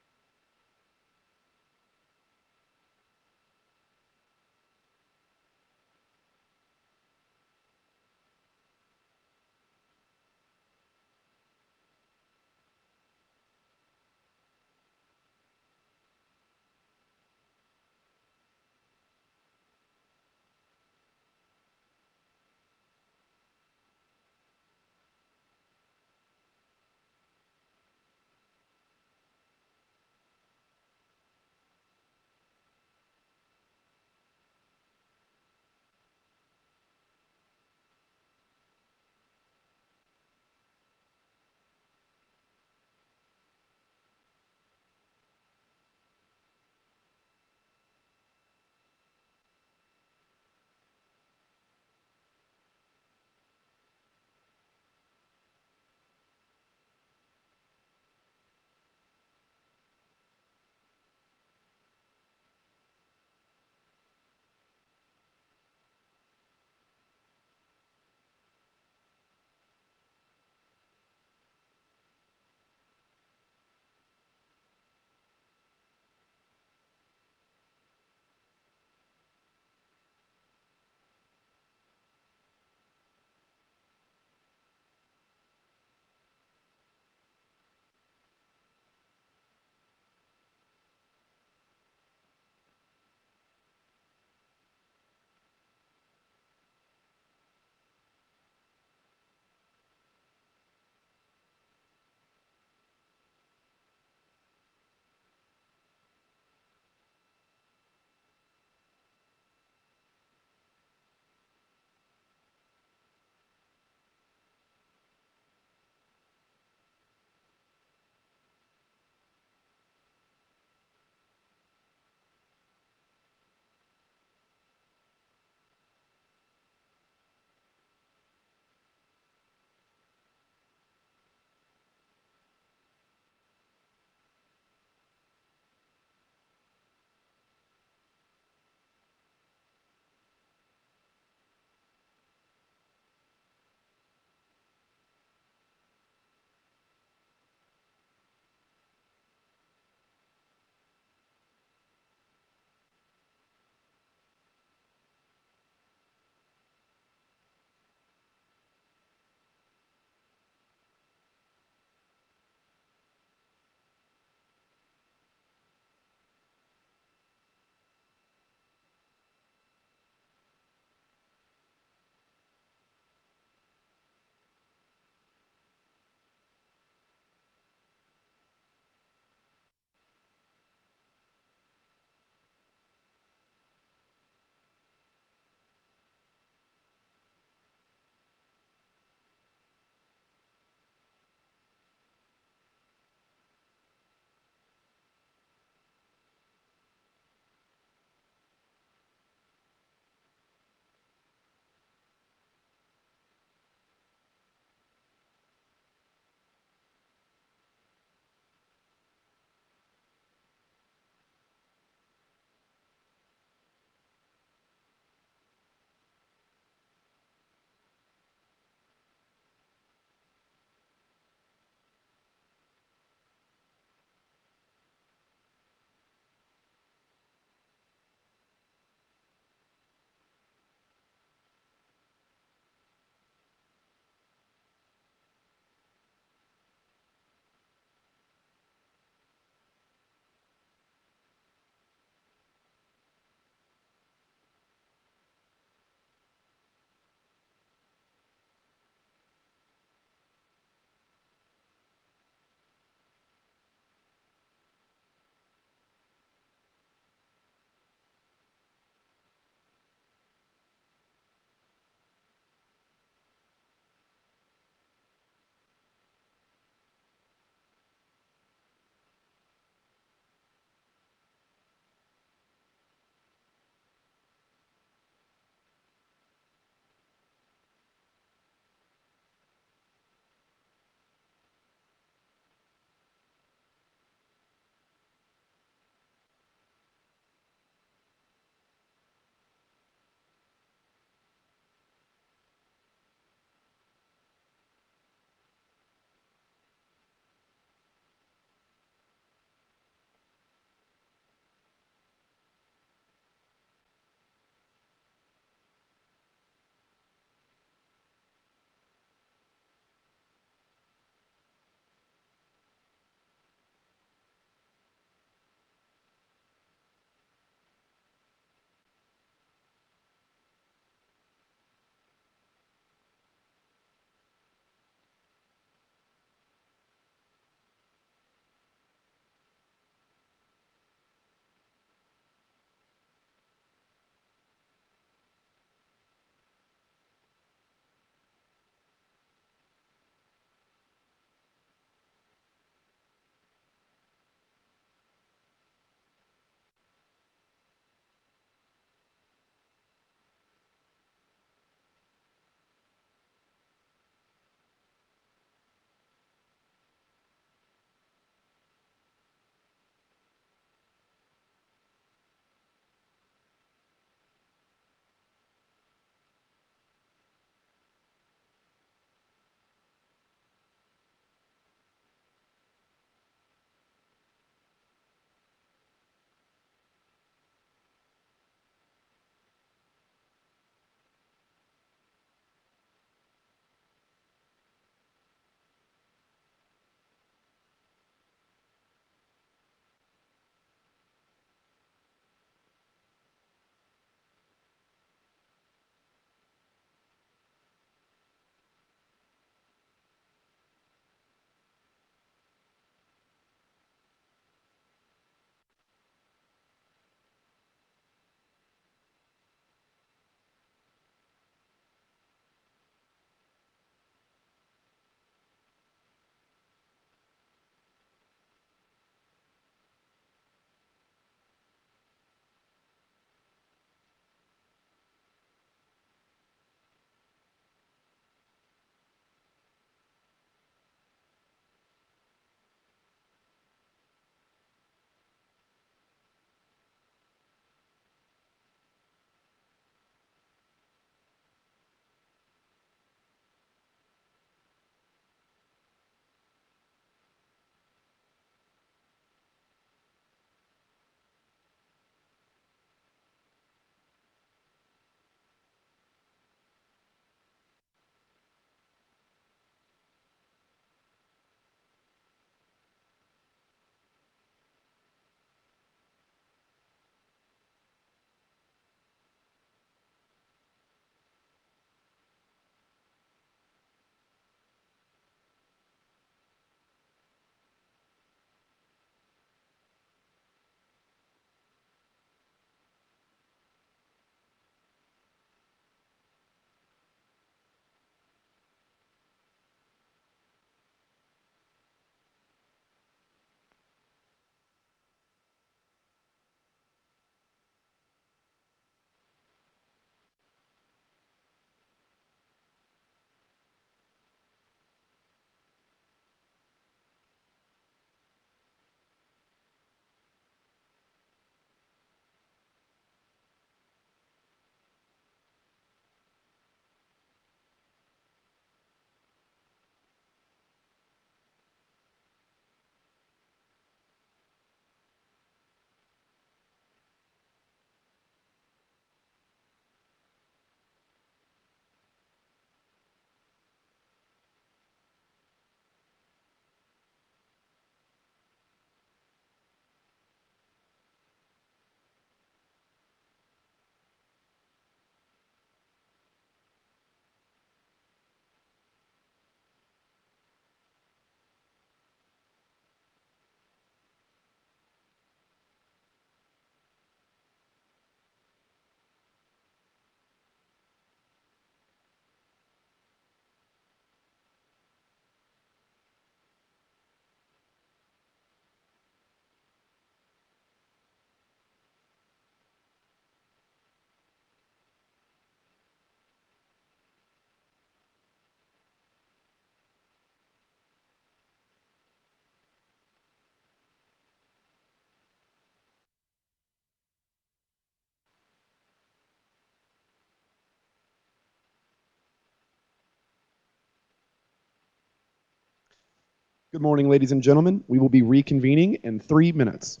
Good morning, ladies and gentlemen. We will be reconvening in 3 minutes.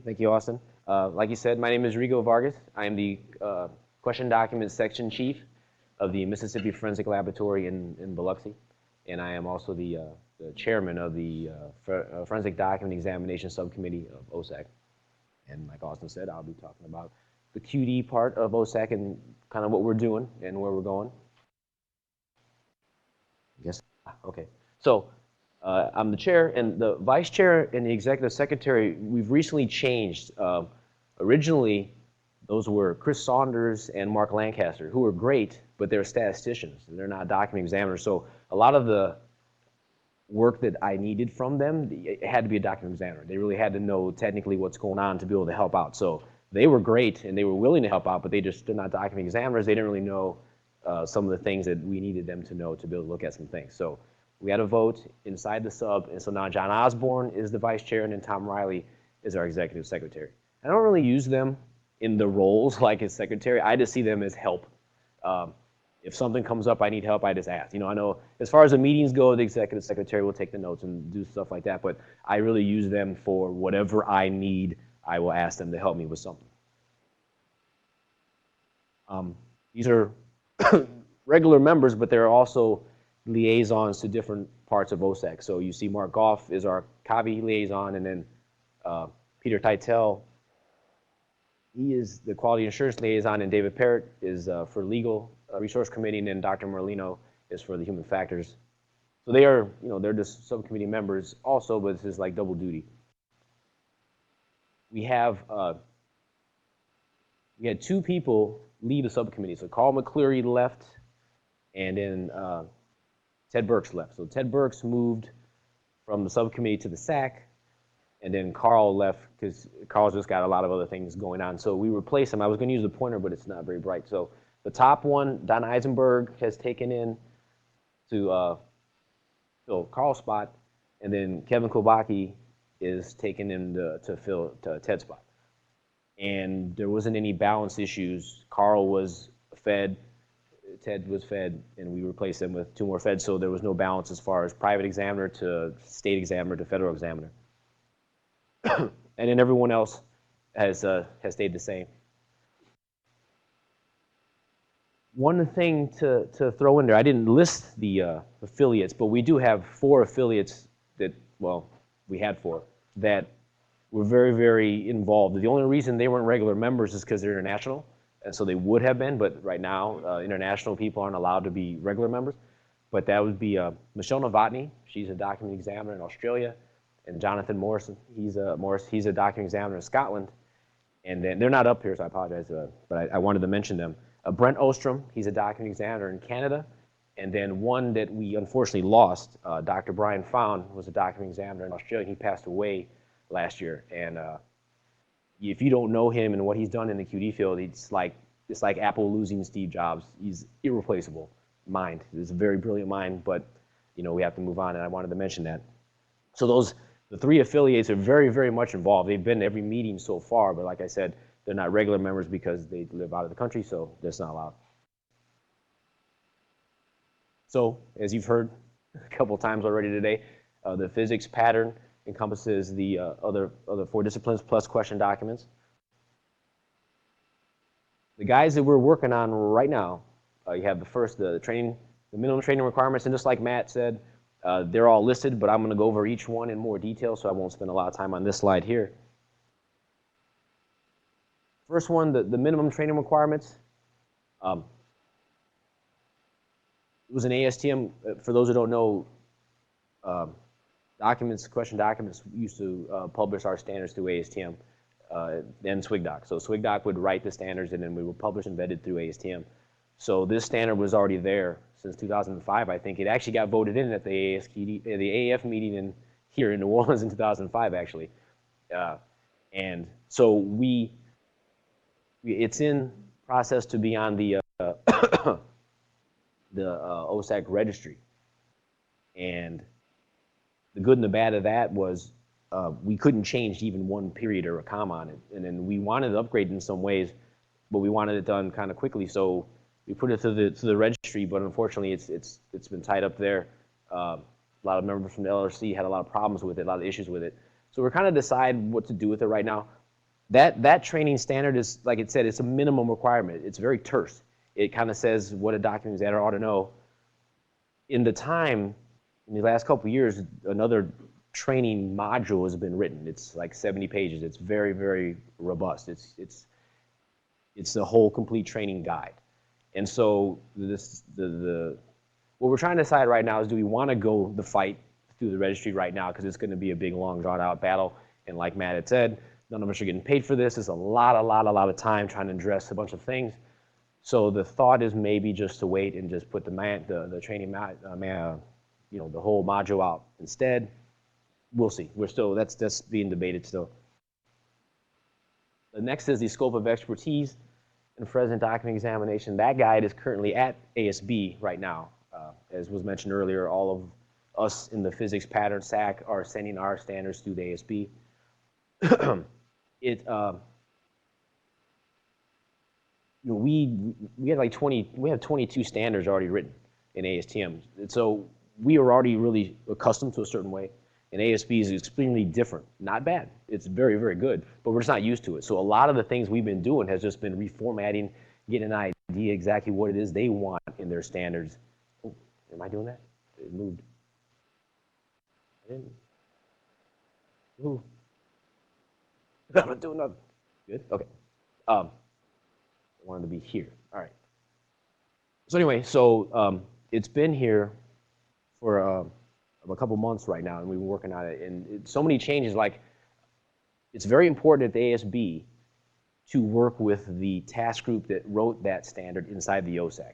Thank you, Austin. Like you said, my name is Rigo Vargas. I am the Question Document Section Chief of the Mississippi Forensic Laboratory in Biloxi, and I am also the chairman of the Forensic Document Examination Subcommittee of OSAC. And like Austin said, I'll be talking about the QD part of OSAC and kind of what we're doing and where we're going. Yes. Okay. So I'm the chair, and the vice chair and the executive secretary, we've recently changed. Originally, those were Chris Saunders and Mark Lancaster, who were great, but they're statisticians, and they're not document examiners. So a lot of the work that I needed from them, it had to be a document examiner. They really had to know technically what's going on to be able to help out. So they were great, and they were willing to help out, but they're not document examiners. They didn't really know some of the things that we needed them to know to be able to look at some things. So we had a vote inside the sub, and so now John Osborne is the vice chair, and then Tom Riley is our executive secretary. I don't really use them in the roles like his secretary. I just see them as help. If something comes up, I need help, I just ask. You know, I know as far as the meetings go, the executive secretary will take the notes and do stuff like that, but I really use them for whatever I need. I will ask them to help me with something. These are regular members, but they're also liaisons to different parts of OSAC. So you see Mark Goff is our CAVI liaison, and then Peter Teitel, he is the quality assurance liaison, and David Parrott is for legal resource committee, and then Dr. Merlino is for the human factors. So they are, you know, they're just subcommittee members also, but this is like double duty. We have, we had 2 people leave the subcommittee. So Carl McCleary left, and then Ted Burks left. So Ted Burks moved from the subcommittee to the SAC, and then Carl left because Carl's just got a lot of other things going on. So we replaced him. I was going to use the pointer, but it's not very bright. So the top one, Don Eisenberg, has taken in to fill Carl's spot, and then Kevin Kobaki is taken in to fill Ted's spot. And there wasn't any balance issues. Carl was fed, Ted was fed, and we replaced them with 2 more feds, so there was no balance as far as private examiner to state examiner to federal examiner. And then everyone else has stayed the same. One thing to throw in there, I didn't list the affiliates, but we do have 4 affiliates that, well, we had 4, that were very, very involved. The only reason they weren't regular members is because they're international, and so they would have been, but right now, international people aren't allowed to be regular members. But that would be Michelle Novotny, she's a document examiner in Australia, and Jonathan Morrison, he's a document examiner in Scotland. And then, they're not up here, so I apologize, but I wanted to mention them. Brent Ostrom, he's a document examiner in Canada. And then one that we unfortunately lost, Dr. Brian Found, was a document examiner in Australia. He passed away last year. And if you don't know him and what he's done in the QD field, it's like Apple losing Steve Jobs. He's irreplaceable mind. He's a very brilliant mind, but you know, we have to move on, and I wanted to mention that. So the 3 affiliates are very, very much involved. They've been to every meeting so far, but like I said, they're not regular members because they live out of the country, so that's not allowed. So, as you've heard a couple times already today, the physics pattern encompasses the other 4 disciplines plus question documents. The guys that we're working on right now, you have the minimum training requirements, and just like Matt said, they're all listed, but I'm going to go over each one in more detail, so I won't spend a lot of time on this slide here. First one, the minimum training requirements. It was an ASTM. For those who don't know, question documents, we used to publish our standards through ASTM, then SWGDoc. So SWGDoc would write the standards, and then we would publish and vetted through ASTM. So this standard was already there since 2005, I think. It actually got voted in at the AAF meeting here in New Orleans in 2005, actually. And so it's in process to be on the OSAC registry. And the good and the bad of that was we couldn't change even one period or a comma on it. And then we wanted to upgrade in some ways, but we wanted it done kind of quickly. So we put it to the registry, but unfortunately it's been tied up there. A lot of members from the LRC had a lot of problems with it, a lot of issues with it. So we're kind of deciding what to do with it right now. That training standard is, like it said, it's a minimum requirement. It's very terse. It kind of says what a document examiner ought to know. In the last couple of years, another training module has been written. It's like 70 pages. It's very, very robust. It's the whole complete training guide. And so what we're trying to decide right now is, do we want to go the fight through the registry right now, because it's going to be a big, long, drawn-out battle. And like Matt had said, none of us are getting paid for this. It's a lot of time trying to address a bunch of things. So the thought is maybe just to wait and just put the training, the whole module out instead. We'll see. That's being debated still. The next is the scope of expertise and present document examination. That guide is currently at ASB right now. As was mentioned earlier, all of us in the physics pattern SAC are sending our standards through the ASB. We had like 22 standards already written in ASTM. And so we are already really accustomed to a certain way. And ASB is extremely different. Not bad. It's very, very good, but we're just not used to it. So a lot of the things we've been doing has just been reformatting, getting an idea exactly what it is they want in their standards. Oh, am I doing that? It moved. I didn't. Ooh. I'm not doing nothing. Good? Okay. I wanted to be here. All right. So anyway, it's been here for a couple months right now, and we've been working on it. And so many changes. Like, it's very important at the ASB to work with the task group that wrote that standard inside the OSAC.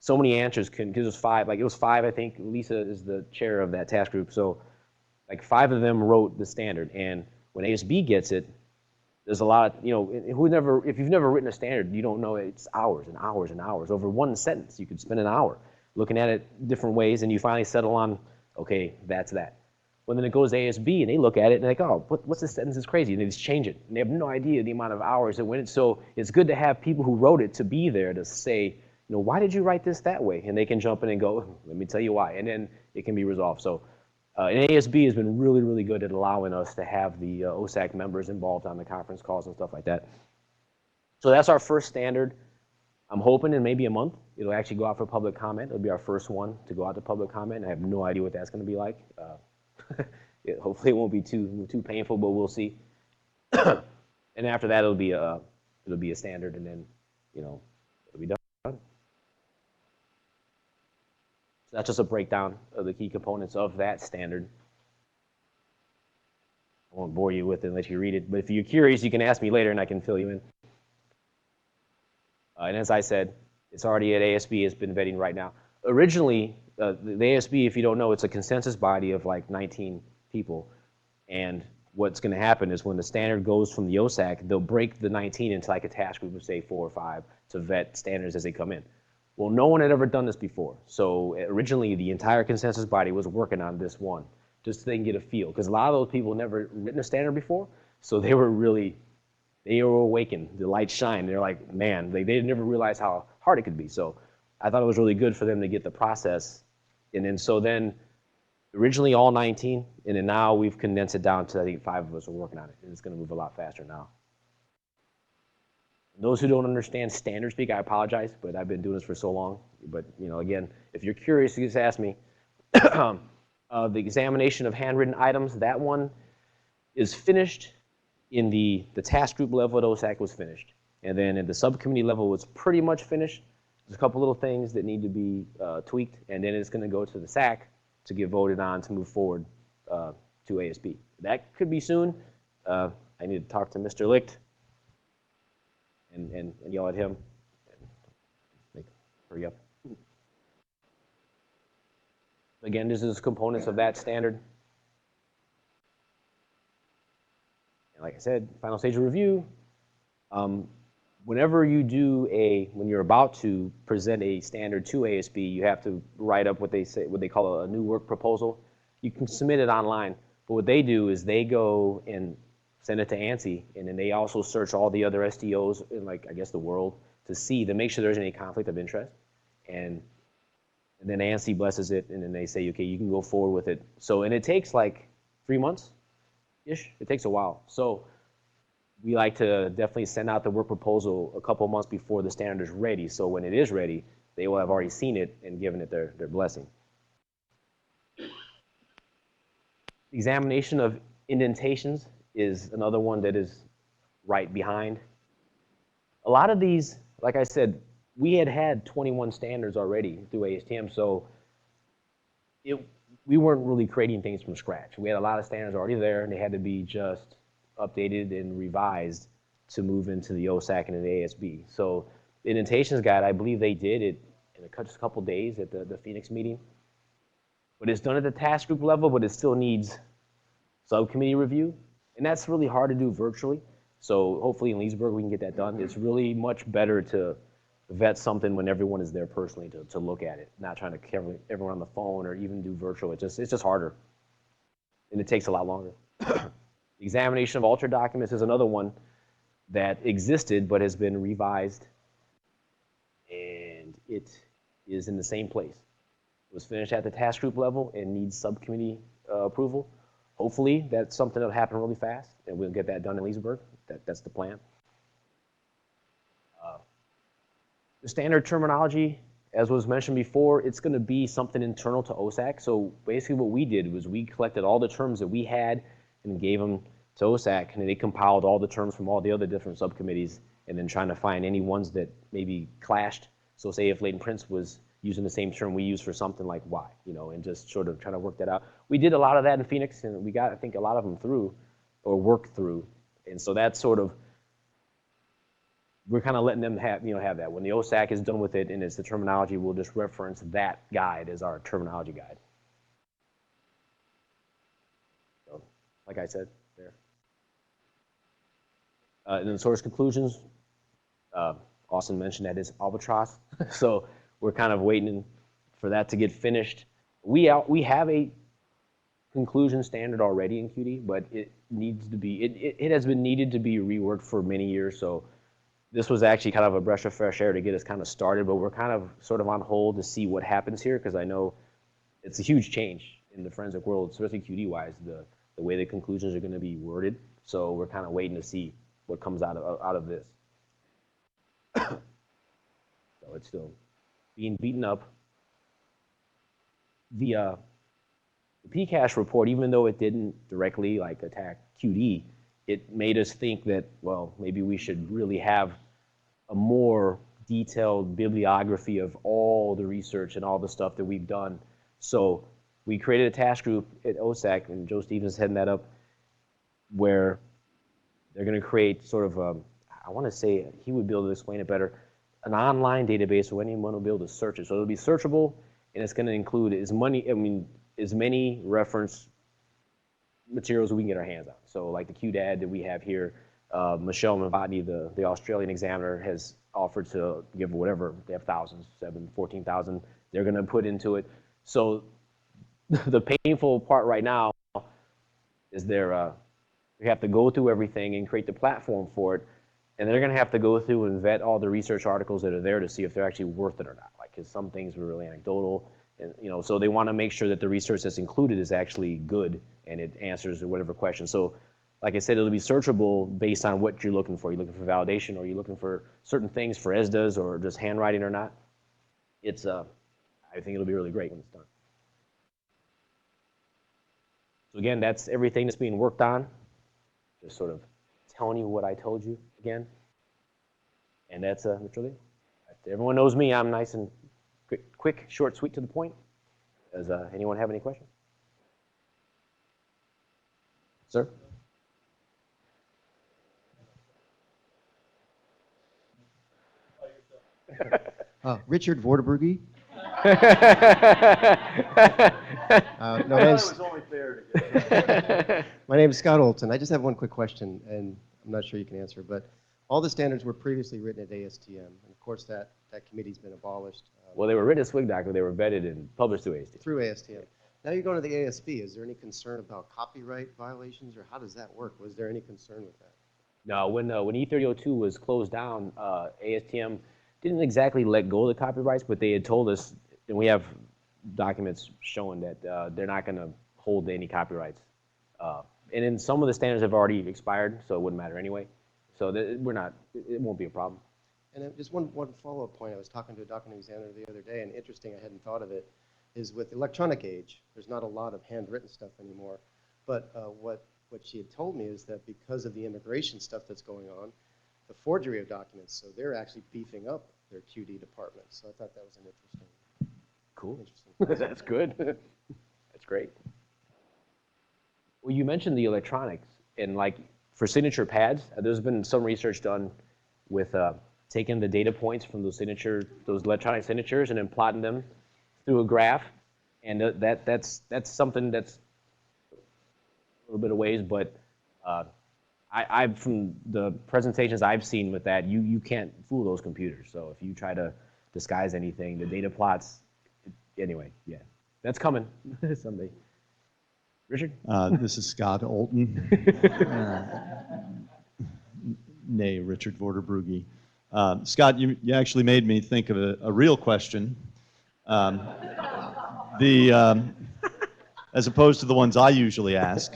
So many answers because it was 5. Like, it was 5, I think. Lisa is the chair of that task group. So like 5 of them wrote the standard, and when ASB gets it, there's a lot of, if you've never written a standard, you don't know it's hours and hours and hours. Over one sentence, you could spend an hour looking at it different ways, and you finally settle on, okay, that's that. Well, then it goes to ASB, and they look at it, and they're like, oh, what's this sentence is crazy, and they just change it. And they have no idea the amount of hours that went in. So it's good to have people who wrote it to be there to say, why did you write this that way? And they can jump in and go, let me tell you why. And then it can be resolved. So and ASB has been really, really good at allowing us to have the OSAC members involved on the conference calls and stuff like that. So that's our first standard. I'm hoping in maybe a month, it'll actually go out for public comment. It'll be our first one to go out to public comment. I have no idea what that's going to be like. Hopefully it won't be too painful, but we'll see. And after that, it'll be a standard, and then, it'll be done. So that's just a breakdown of the key components of that standard. I won't bore you with it unless you read it, but if you're curious, you can ask me later and I can fill you in. And as I said, it's already at ASB, it's been vetting right now. Originally, the ASB, if you don't know, it's a consensus body of like 19 people. And what's going to happen is when the standard goes from the OSAC, they'll break the 19 into like a task group of say 4 or 5 to vet standards as they come in. Well, no one had ever done this before. So originally the entire consensus body was working on this one, just so they can get a feel. Because a lot of those people never written a standard before, so they were awakened, the light shined. They're like, man, they didn't never realize how hard it could be. So I thought it was really good for them to get the process. And then originally all 19, and then now we've condensed it down to, I think 5 of us are working on it, and it's gonna move a lot faster now. Those who don't understand standard speak, I apologize, but I've been doing this for so long. But again, if you're curious, you just ask me. The examination of handwritten items, that one is finished. In the task group level at OSAC was finished. And then at the subcommittee level was pretty much finished. There's a couple little things that need to be tweaked, and then it's gonna go to the SAC to get voted on to move forward to ASB. That could be soon. I need to talk to Mr. Licht and yell at him and hurry up. Again, this is components of that standard. And like I said, final stage of review. Whenever you when you're about to present a standard to ASB, you have to write up what they call a new work proposal. You can submit it online, but what they do is they go and send it to ANSI, and then they also search all the other SDOs in I guess the world to make sure there's any conflict of interest. And then ANSI blesses it, and then they say, okay, you can go forward with it. So, and it takes like 3 months-ish. It takes a while. So we like to definitely send out the work proposal a couple months before the standard is ready. So when it is ready, they will have already seen it and given it their blessing. Examination of indentations is another one that is right behind. A lot of these, like I said, we had 21 standards already through ASTM, so we weren't really creating things from scratch. We had a lot of standards already there, and they had to be just updated and revised to move into the OSAC and the ASB. So the indentations guide, I believe they did it in just a couple days at the Phoenix meeting. But it's done at the task group level, but it still needs subcommittee review. And that's really hard to do virtually. So hopefully in Leesburg we can get that done. It's really much better to vet something when everyone is there personally to look at it, not trying to carry everyone on the phone or even do virtual. It's just harder. And it takes a lot longer. Examination of altered documents is another one that existed but has been revised, and it is in the same place. It was finished at the task group level and needs subcommittee approval. Hopefully that's something that'll happen really fast, and we'll get that done in Leesburg. That's the plan. The standard terminology, as was mentioned before, it's going to be something internal to OSAC. So basically what we did was we collected all the terms that we had and gave them to OSAC, and they compiled all the terms from all the other different subcommittees, and then trying to find any ones that maybe clashed. So say if Leighton Prince was using the same term we use for something like Y, and just sort of trying to work that out. We did a lot of that in Phoenix, and we got, I think, a lot of them through, or worked through. And so that's sort of, we're kind of letting them have that. When the OSAC is done with it and it's the terminology, we'll just reference that guide as our terminology guide. So, like I said, there. And then source conclusions, Austin mentioned that is albatross. So we're kind of waiting for that to get finished. We have a conclusion standard already in QD, but it needs to be, it has been needed to be reworked for many years. So this was actually kind of a breath of fresh air to get us kind of started, but we're kind of sort of on hold to see what happens here, because I know it's a huge change in the forensic world, especially QD-wise, the way the conclusions are going to be worded. So we're kind of waiting to see what comes out of this. So it's still being beaten up. The PCASH report, even though it didn't directly attack QD, it made us think that, well, maybe we should really have a more detailed bibliography of all the research and all the stuff that we've done. So we created a task group at OSAC, and Joe Stevens is heading that up, where they're going to create sort of, I want to say, he would be able to explain it better, an online database so anyone will be able to search it. So it'll be searchable, and it's going to include as many reference materials we can get our hands on. So like the QDAD that we have here, Michelle Mavati, the Australian examiner, has offered to give whatever, they have thousands, 14,000, they're gonna put into it. So the painful part right now is we have to go through everything and create the platform for it, and they're gonna have to go through and vet all the research articles that are there to see if they're actually worth it or not. Like, 'cause some things were really anecdotal, and so they wanna make sure that the research that's included is actually good and it answers whatever question. So, like I said, it'll be searchable based on what you're looking for. You're looking for validation, or you're looking for certain things for ESDAs, or just handwriting or not. It's, I think it'll be really great when it's done. So again, that's everything that's being worked on. Just sort of telling you what I told you again. And that's really, everyone knows me, I'm nice and quick, short, sweet, to the point. Does anyone have any questions? Sir? Richard Vorderbrugge. My name is Scott Olson. I just have one quick question, and I'm not sure you can answer, but all the standards were previously written at ASTM, and of course that committee's been abolished. Well, they were written at SWGDOC, but they were vetted and published through ASTM. Through ASTM. Now you're going to the ASB. Is there any concern about copyright violations, or how does that work? Was there any concern with that? No, when E3002 was closed down, ASTM didn't exactly let go of the copyrights, but they had told us, and we have documents showing that they're not going to hold any copyrights. And then some of the standards have already expired, so it wouldn't matter anyway. So it won't be a problem. And then just one follow-up point. I was talking to a document examiner the other day, and interesting, I hadn't thought of it, is with electronic age, there's not a lot of handwritten stuff anymore. But what she had told me is that because of the immigration stuff that's going on, the forgery of documents, so they're actually beefing up their QD department. So I thought that was an interesting. Cool. That's good. That's great. Well, you mentioned the electronics, and like for signature pads, there's been some research done with taking the data points from those electronic signatures, and then plotting them through a graph, and that's something that's a little bit of ways, but I've from the presentations I've seen with that, you can't fool those computers. So if you try to disguise anything, the data plots, anyway, yeah, that's coming someday. Richard? This is Scott Olton. Nay, Richard Vorderbrugge. Scott, you actually made me think of a real question. As opposed to the ones I usually ask.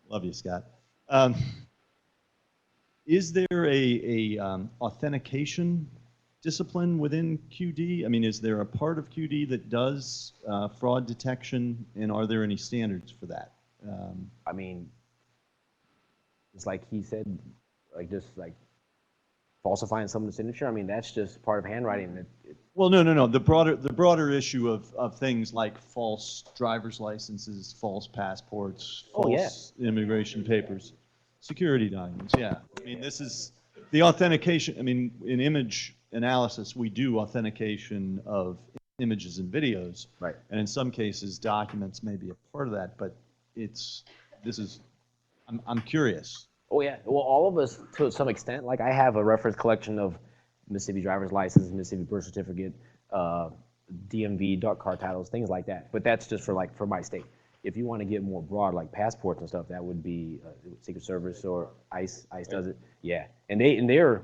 Love you, Scott. Is there a authentication discipline within QD? I mean, is there a part of QD that does fraud detection, and are there any standards for that? I mean, it's like he said, like just like falsifying someone's signature. I mean, that's just part of handwriting. Well, no. The broader issue of things like false driver's licenses, false passports, false immigration papers, security documents. Yeah, I mean, this is the authentication. I mean, in image analysis, we do authentication of images and videos. Right. And in some cases, documents may be a part of that. But I'm curious. Oh yeah, well, all of us to some extent. Like I have a reference collection of Mississippi driver's license, Mississippi birth certificate, DMV, dark car titles, things like that. But that's just for my state. If you want to get more broad, like passports and stuff, that would be Secret Service or ICE. ICE does it. Yeah, and they're.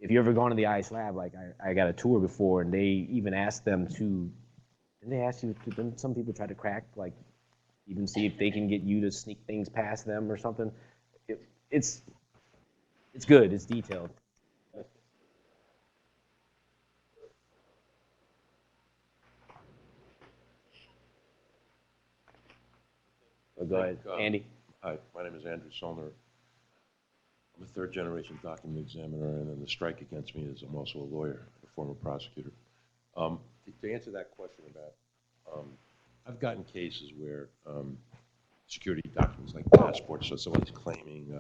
If you ever gone to the ICE lab, like I got a tour before, and they even asked them to. Didn't they ask you to? Some people try to crack, like, even see if they can get you to sneak things past them or something. It's good. It's detailed. Oh, go ahead, Andy. Hi, my name is Andrew Solner. I'm a third-generation document examiner, and then the strike against me is I'm also a lawyer, a former prosecutor. To answer that question about, I've gotten cases where security documents like passports, so somebody's claiming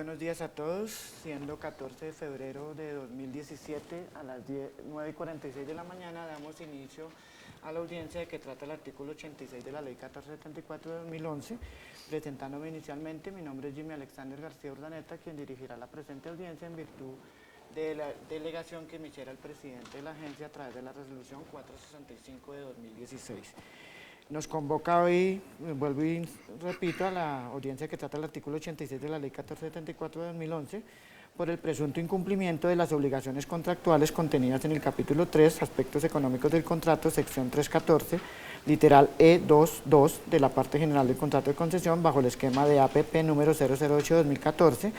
buenos días a todos, siendo 14 de febrero de 2017 a las 9:46 de la mañana damos inicio a la audiencia de que trata el artículo 86 de la ley 1474 de 2011, presentándome inicialmente. Mi nombre es Jimmy Alexander García Urdaneta, quien dirigirá la presente audiencia en virtud de la delegación que me hiciera el presidente de la agencia a través de la resolución 465 de 2016. Nos convoca hoy, vuelvo y repito, a la audiencia que trata el artículo 86 de la ley 1474 de 2011 por el presunto incumplimiento de las obligaciones contractuales contenidas en el capítulo 3, aspectos económicos del contrato, sección 314, literal E22 de la parte general del contrato de concesión bajo el esquema de APP número 008-2014,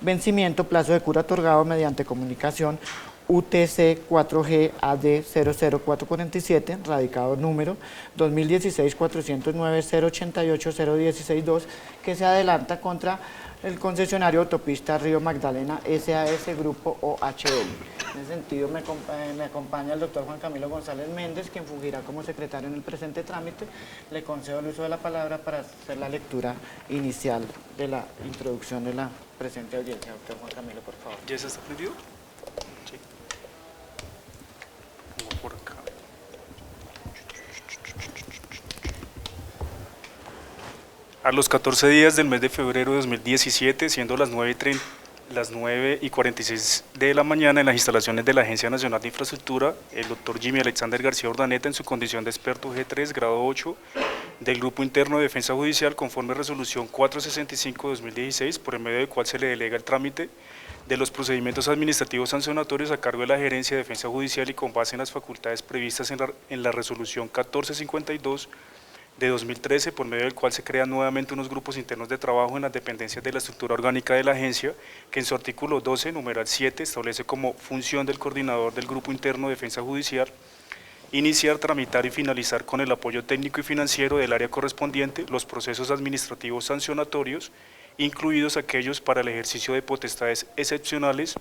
vencimiento, plazo de cura otorgado mediante comunicación UTC 4G AD 00447, radicado número 2016-409-088-016-2, que se adelanta contra el concesionario autopista Río Magdalena SAS Grupo OHL. En ese sentido me acompaña el doctor Juan Camilo González Méndez, quien fungirá como secretario en el presente trámite. Le concedo el uso de la palabra para hacer la lectura inicial de la introducción de la presente audiencia. Doctor Juan Camilo, por favor. ¿Ya se está prendido? Sí. Pongo por acá. A los 14 días del mes de febrero de 2017, siendo las 9:46 de la mañana, en las instalaciones de la Agencia Nacional de Infraestructura, el doctor Jimmy Alexander García Urdaneta, en su condición de experto G3, grado 8, del Grupo Interno de Defensa Judicial, conforme a resolución 465 de 2016, por el medio del cual se le delega el trámite de los procedimientos administrativos sancionatorios a cargo de la Gerencia de Defensa Judicial y con base en las facultades previstas en la resolución 1452 de 2013, por medio del cual se crean nuevamente unos grupos internos de trabajo en las dependencias de la estructura orgánica de la agencia, que en su artículo 12, numeral 7, establece como función del coordinador del Grupo Interno de Defensa Judicial iniciar, tramitar y finalizar con el apoyo técnico y financiero del área correspondiente los procesos administrativos sancionatorios, incluidos aquellos para el ejercicio de potestades excepcionales,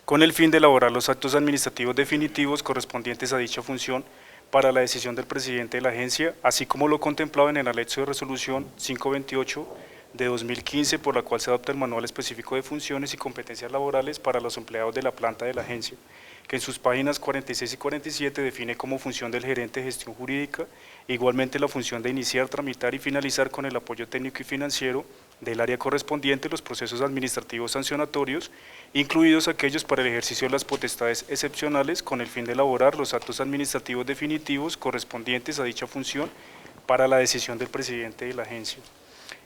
con el fin de elaborar los actos administrativos definitivos correspondientes a dicha función para la decisión del presidente de la agencia, así como lo contemplado en el anexo de resolución 528 de 2015, por la cual se adopta el manual específico de funciones y competencias laborales para los empleados de la planta de la agencia, que en sus páginas 46 y 47 define como función del gerente de gestión jurídica, igualmente la función de iniciar, tramitar y finalizar con el apoyo técnico y financiero del área correspondiente los procesos administrativos sancionatorios, incluidos aquellos para el ejercicio de las potestades excepcionales, con el fin de elaborar los actos administrativos definitivos correspondientes a dicha función para la decisión del presidente de la agencia.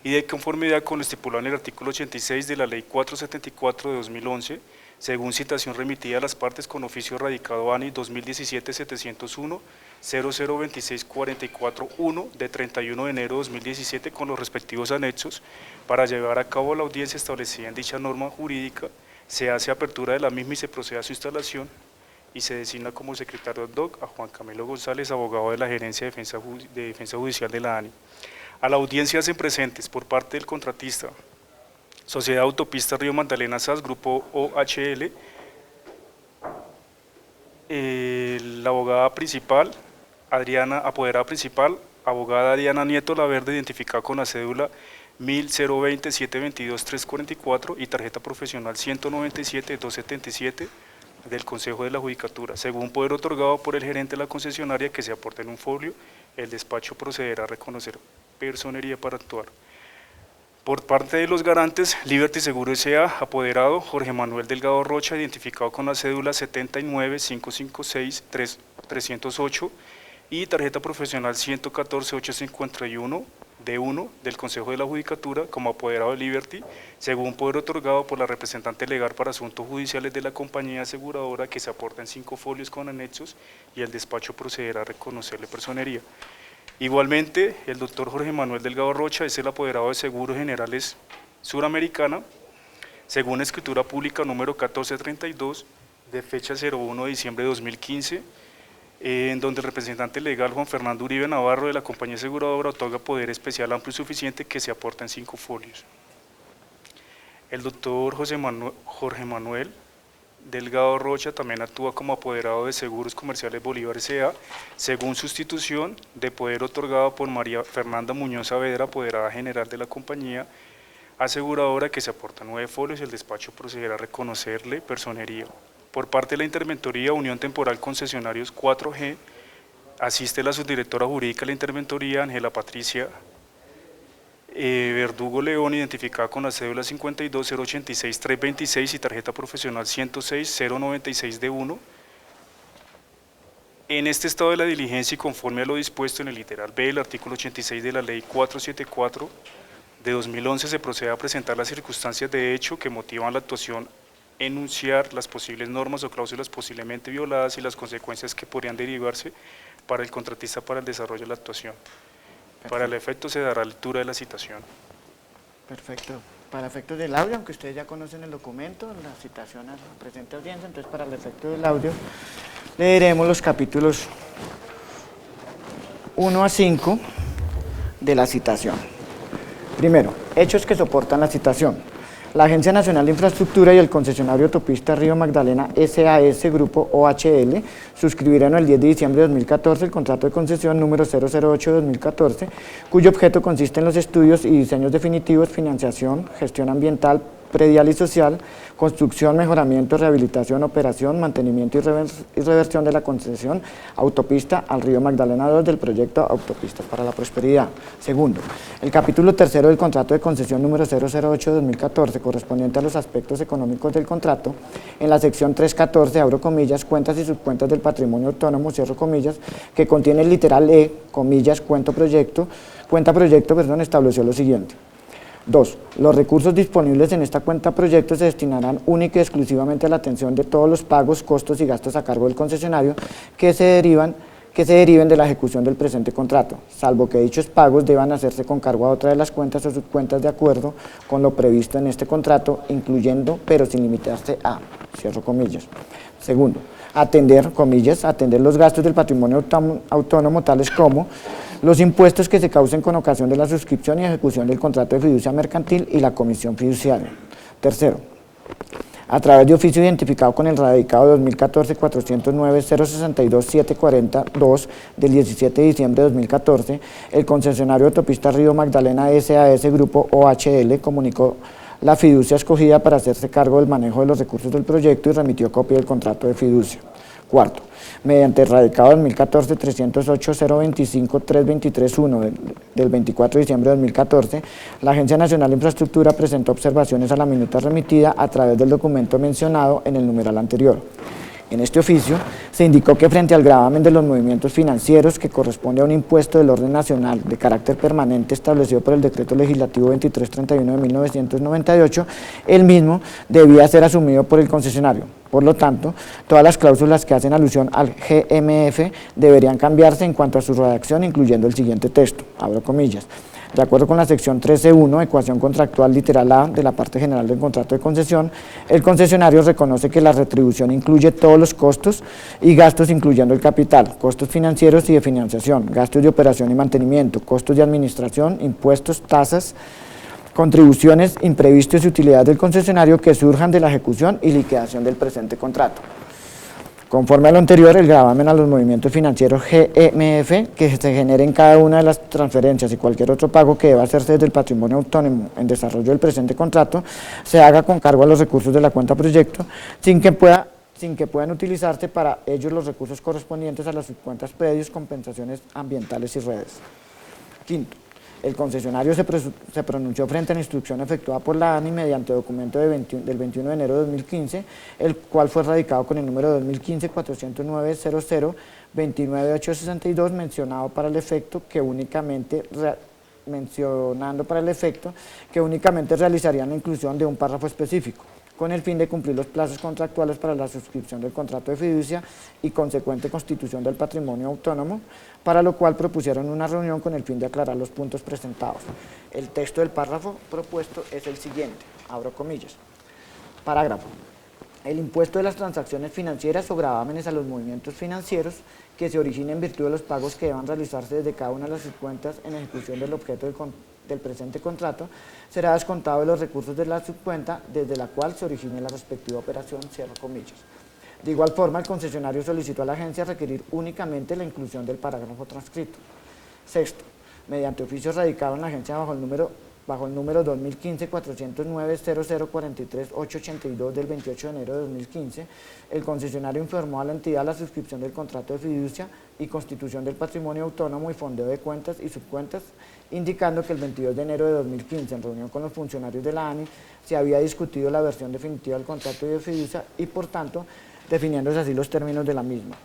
Y de conformidad con lo estipulado en el artículo 86 de la Ley 474 de 2011, según citación remitida a las partes con oficio radicado ANI 2017-701, 002644-1 de 31 de enero de 2017 con los respectivos anexos, para llevar a cabo la audiencia establecida en dicha norma jurídica, se hace apertura de la misma y se procede a su instalación, y se designa como secretario ad hoc a Juan Camilo González, abogado de la Gerencia de Defensa Judicial de la ANI. A la audiencia hacen presentes por parte del contratista, Sociedad Autopista Río Magdalena SAS, Grupo OHL, la abogada principal, apoderada principal, abogada Adriana Nieto Laverde, identificada con la cédula 1020-722-344 y tarjeta profesional 197-277 del Consejo de la Judicatura, según poder otorgado por el gerente de la concesionaria, que se aporta en un folio. El despacho procederá a reconocer personería para actuar. Por parte de los garantes, Liberty Seguro S.A., apoderado Jorge Manuel Delgado Rocha, identificado con la cédula 79-556-308 y tarjeta profesional 114-851 D1 del Consejo de la Judicatura, como apoderado de Liberty, según poder otorgado por la representante legal para asuntos judiciales de la compañía aseguradora, que se aporta en 5 folios con anexos, y el despacho procederá a reconocerle personería. Igualmente, el doctor Jorge Manuel Delgado Rocha es el apoderado de Seguros Generales Suramericana, según escritura pública número 1432, de fecha 01 de diciembre de 2015, en donde el representante legal Juan Fernando Uribe Navarro de la compañía aseguradora otorga poder especial amplio y suficiente, que se aporta en 5 folios. El doctor Jorge Manuel Delgado Rocha también actúa como apoderado de Seguros Comerciales Bolívar S.A., según sustitución de poder otorgado por María Fernanda Muñoz Saavedra, apoderada general de la compañía, aseguradora que se aporta 9 folios y el despacho procederá a reconocerle personería. Por parte de la Interventoría, Unión Temporal Concesionarios 4G, asiste la subdirectora jurídica de la Interventoría, Ángela Patricia Verdugo León, identificada con la cédula 52086326 y tarjeta profesional 106-096D1. En este estado de la diligencia y conforme a lo dispuesto en el literal B del artículo 86 de la Ley 474 de 2011, se procede a presentar las circunstancias de hecho que motivan la actuación, enunciar las posibles normas o cláusulas posiblemente violadas y las consecuencias que podrían derivarse para el contratista para el desarrollo de la actuación. Para el efecto se dará lectura de la citación. Perfecto. Para efectos del audio, aunque ustedes ya conocen el documento, la citación a la presente audiencia, entonces para el efecto del audio leeremos los capítulos 1 a 5 de la citación. Primero, hechos que soportan la citación. La Agencia Nacional de Infraestructura y el concesionario Autopista Río Magdalena SAS Grupo OHL suscribieron el 10 de diciembre de 2014 el contrato de concesión número 008-2014, cuyo objeto consiste en los estudios y diseños definitivos, financiación, gestión ambiental, predial y social, construcción, mejoramiento, rehabilitación, operación, mantenimiento y reversión de la concesión autopista al Río Magdalena 2 del proyecto Autopistas para la Prosperidad. Segundo, el capítulo tercero del contrato de concesión número 008-2014, correspondiente a los aspectos económicos del contrato, en la sección 314, abro comillas, cuentas y subcuentas del patrimonio autónomo, cierro comillas, que contiene el literal E, comillas, cuenta proyecto, estableció lo siguiente. 2. Los recursos disponibles en esta cuenta proyecto se destinarán única y exclusivamente a la atención de todos los pagos, costos y gastos a cargo del concesionario que se deriven de la ejecución del presente contrato, salvo que dichos pagos deban hacerse con cargo a otra de las cuentas o subcuentas de acuerdo con lo previsto en este contrato, incluyendo, pero sin limitarse a, cierro comillas. Segundo, atender, comillas, atender los gastos del patrimonio autónomo tales como los impuestos que se causen con ocasión de la suscripción y ejecución del contrato de fiducia mercantil y la comisión fiduciaria. Tercero, a través de oficio identificado con el radicado 2014-409-062-742 del 17 de diciembre de 2014, el concesionario Autopista Río Magdalena SAS Grupo OHL comunicó la fiducia escogida para hacerse cargo del manejo de los recursos del proyecto y remitió copia del contrato de fiducia. Cuarto, mediante el radicado 2014-308-025-323-1 del 24 de diciembre de 2014, la Agencia Nacional de Infraestructura presentó observaciones a la minuta remitida a través del documento mencionado en el numeral anterior. En este oficio se indicó que frente al gravamen de los movimientos financieros que corresponde a un impuesto del orden nacional de carácter permanente establecido por el Decreto Legislativo 2331 de 1998, el mismo debía ser asumido por el concesionario. Por lo tanto, todas las cláusulas que hacen alusión al GMF deberían cambiarse en cuanto a su redacción, incluyendo el siguiente texto, abro comillas. De acuerdo con la sección 13.1, ecuación contractual literal A de la parte general del contrato de concesión, el concesionario reconoce que la retribución incluye todos los costos y gastos incluyendo el capital, costos financieros y de financiación, gastos de operación y mantenimiento, costos de administración, impuestos, tasas, contribuciones, imprevistos y utilidades del concesionario que surjan de la ejecución y liquidación del presente contrato. Conforme a lo anterior, el gravamen a los movimientos financieros GMF que se genere en cada una de las transferencias y cualquier otro pago que deba hacerse desde el patrimonio autónomo en desarrollo del presente contrato se haga con cargo a los recursos de la cuenta proyecto sin que puedan utilizarse para ellos los recursos correspondientes a las subcuentas predios, compensaciones ambientales y redes. Quinto, el concesionario se pronunció frente a la instrucción efectuada por la ANI mediante documento del 21 de enero de 2015, el cual fue radicado con el número 2015-409-00-29862, mencionando para el efecto que únicamente realizarían la inclusión de un párrafo específico, con el fin de cumplir los plazos contractuales para la suscripción del contrato de fiducia y consecuente constitución del patrimonio autónomo, para lo cual propusieron una reunión con el fin de aclarar los puntos presentados. El texto del párrafo propuesto es el siguiente, abro comillas. Parágrafo. El impuesto de las transacciones financieras o gravámenes a los movimientos financieros que se originen en virtud de los pagos que deban realizarse desde cada una de las subcuentas en ejecución del objeto del presente contrato será descontado de los recursos de la subcuenta desde la cual se origine la respectiva operación, cierro comillas. De igual forma, el concesionario solicitó a la agencia requerir únicamente la inclusión del parágrafo transcrito. Sexto, mediante oficio radicado en la agencia bajo el número bajo el número 2015-409-0043-882 del 28 de enero de 2015, el concesionario informó a la entidad la suscripción del contrato de fiducia y constitución del patrimonio autónomo y fondeo de cuentas y subcuentas, indicando que el 22 de enero de 2015, en reunión con los funcionarios de la ANI, se había discutido la versión definitiva del contrato de fiducia y, por tanto, definiéndose así los términos de la misma.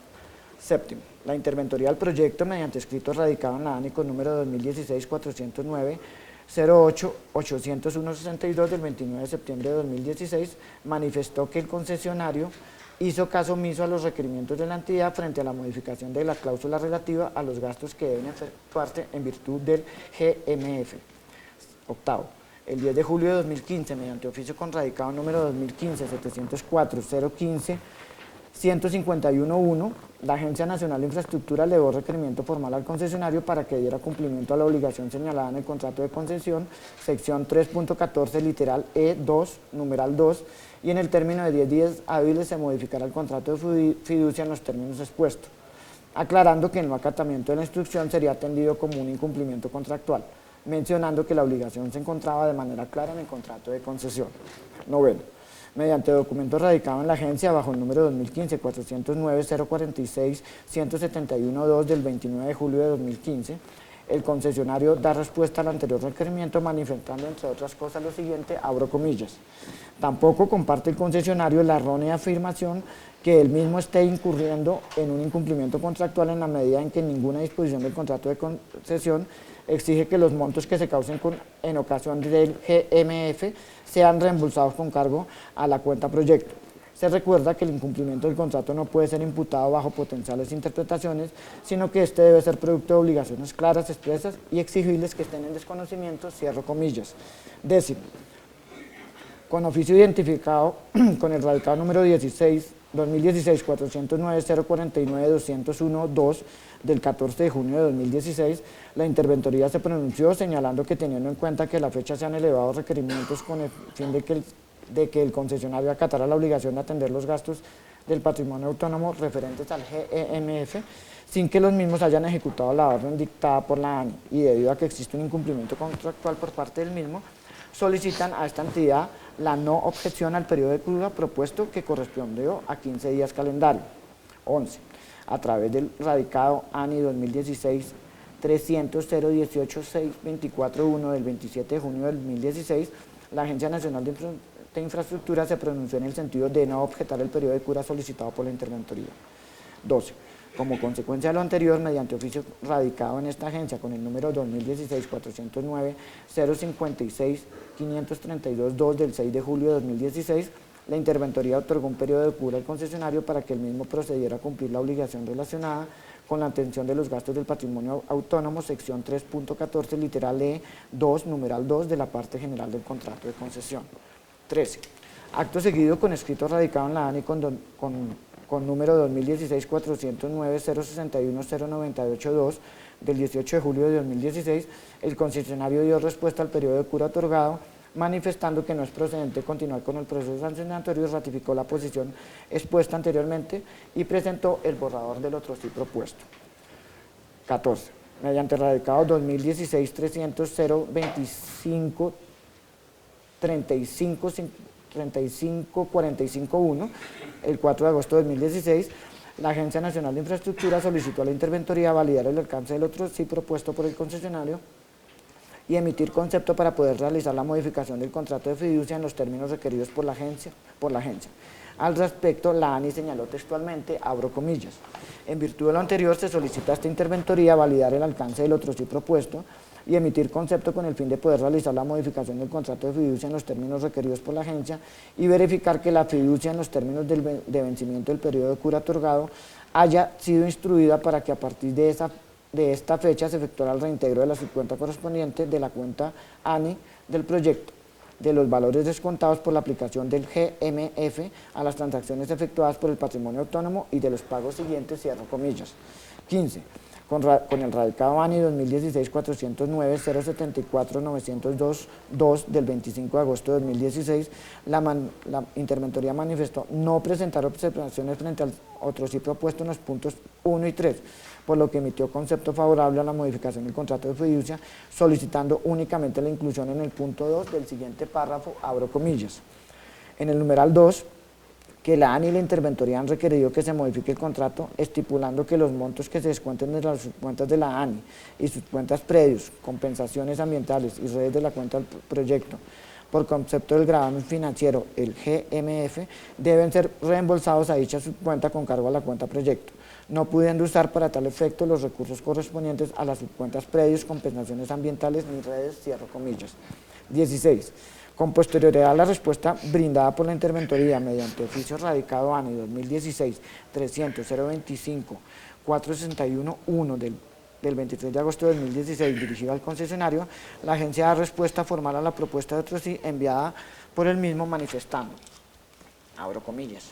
Séptimo, la interventoría del proyecto mediante escrito radicado en la ANI con número 2016-409-08-801-62 del 29 de septiembre de 2016 manifestó que el concesionario hizo caso omiso a los requerimientos de la entidad frente a la modificación de la cláusula relativa a los gastos que deben efectuarse en virtud del GMF. Octavo, el 10 de julio de 2015, mediante oficio con radicado número 2015-704-015-151.1, la Agencia Nacional de Infraestructura elevó requerimiento formal al concesionario para que diera cumplimiento a la obligación señalada en el contrato de concesión, sección 3.14, literal E2, numeral 2, y en el término de 10 días hábiles se modificará el contrato de fiducia en los términos expuestos, aclarando que el no acatamiento de la instrucción sería atendido como un incumplimiento contractual, mencionando que la obligación se encontraba de manera clara en el contrato de concesión. Noveno, mediante documento radicado en la agencia bajo el número 2015-409-046-171.2 del 29 de julio de 2015, el concesionario da respuesta al anterior requerimiento manifestando, entre otras cosas, lo siguiente, abro comillas. Tampoco comparte el concesionario la errónea afirmación que él mismo esté incurriendo en un incumplimiento contractual en la medida en que ninguna disposición del contrato de concesión exige que los montos que se causen en ocasión del GMF sean reembolsados con cargo a la cuenta proyecto. Se recuerda que el incumplimiento del contrato no puede ser imputado bajo potenciales interpretaciones, sino que este debe ser producto de obligaciones claras, expresas y exigibles que estén en desconocimiento, cierro comillas. Décimo, con oficio identificado con el radicado número 2016-409-049-201-2 del 14 de junio de 2016, la interventoría se pronunció señalando que, teniendo en cuenta que a la fecha se han elevado requerimientos con el fin de que el concesionario acatara la obligación de atender los gastos del patrimonio autónomo referentes al GMF, sin que los mismos hayan ejecutado la orden dictada por la ANI, y debido a que existe un incumplimiento contractual por parte del mismo, solicitan a esta entidad la no objeción al periodo de cura propuesto, que correspondió a 15 días calendario. 11. A través del radicado ANI 2016-300-018-624-1 del 27 de junio del 2016, la Agencia Nacional de Infraestructura se pronunció en el sentido de no objetar el periodo de cura solicitado por la interventoría. 12. Como consecuencia de lo anterior, mediante oficio radicado en esta agencia con el número 2016-409-056-532-2 del 6 de julio de 2016, la interventoría otorgó un periodo de cura al concesionario para que el mismo procediera a cumplir la obligación relacionada con la atención de los gastos del patrimonio autónomo, sección 3.14, literal E2, numeral 2 de la parte general del contrato de concesión. 13. Acto seguido, con escrito radicado en la ANI con número 2016-409-061-098-2 del 18 de julio de 2016, el concesionario dio respuesta al periodo de cura otorgado, manifestando que no es procedente continuar con el proceso sancionatorio y ratificó la posición expuesta anteriormente y presentó el borrador del otro sí propuesto. 14. Mediante radicado 2016-300-025-35-45-1, el 4 de agosto de 2016, la Agencia Nacional de Infraestructura solicitó a la interventoría validar el alcance del otro sí propuesto por el concesionario y emitir concepto para poder realizar la modificación del contrato de fiducia en los términos requeridos por la agencia. Al respecto, la ANI señaló textualmente, abro comillas, en virtud de lo anterior se solicita a esta interventoría validar el alcance del otro sí propuesto y emitir concepto con el fin de poder realizar la modificación del contrato de fiducia en los términos requeridos por la agencia y verificar que la fiducia en los términos de vencimiento del periodo de cura otorgado haya sido instruida para que a partir de esta fecha se efectuara el reintegro de la subcuenta correspondiente de la cuenta ANI del proyecto, de los valores descontados por la aplicación del GMF a las transacciones efectuadas por el patrimonio autónomo y de los pagos siguientes, cierro comillas. 15. con el radicado ANI 2016-409-074-902 del 25 de agosto de 2016, la interventoría manifestó no presentar observaciones frente al otro sí propuesto en los puntos 1 y 3, por lo que emitió concepto favorable a la modificación del contrato de fiducia, solicitando únicamente la inclusión en el punto 2 del siguiente párrafo, abro comillas. En el numeral 2, que la ANI y la interventoría han requerido que se modifique el contrato, estipulando que los montos que se descuenten de las subcuentas de la ANI y sus cuentas predios, compensaciones ambientales y redes de la cuenta del proyecto, por concepto del gravamen financiero, el GMF, deben ser reembolsados a dicha subcuenta con cargo a la cuenta proyecto, no pudiendo usar para tal efecto los recursos correspondientes a las subcuentas predios, compensaciones ambientales ni redes, cierro comillas. 16. Con posterioridad a la respuesta brindada por la interventoría mediante oficio radicado ANI 2016-300-025-461-1 del 23 de agosto de 2016 dirigido al concesionario, la agencia da respuesta formal a la propuesta de otro sí enviada por el mismo manifestando, abro comillas,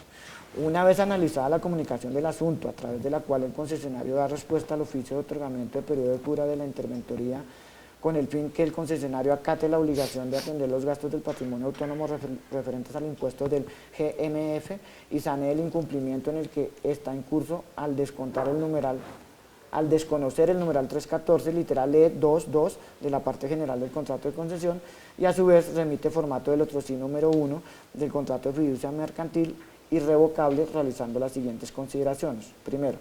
una vez analizada la comunicación del asunto a través de la cual el concesionario da respuesta al oficio de otorgamiento de periodo de cura de la interventoría con el fin que el concesionario acate la obligación de atender los gastos del patrimonio autónomo referentes al impuesto del GMF y sanee el incumplimiento en el que está en curso al desconocer el numeral 314, literal E22 de la parte general del contrato de concesión y a su vez remite formato del otro sí número 1 del contrato de fiducia mercantil irrevocable realizando las siguientes consideraciones. Primero,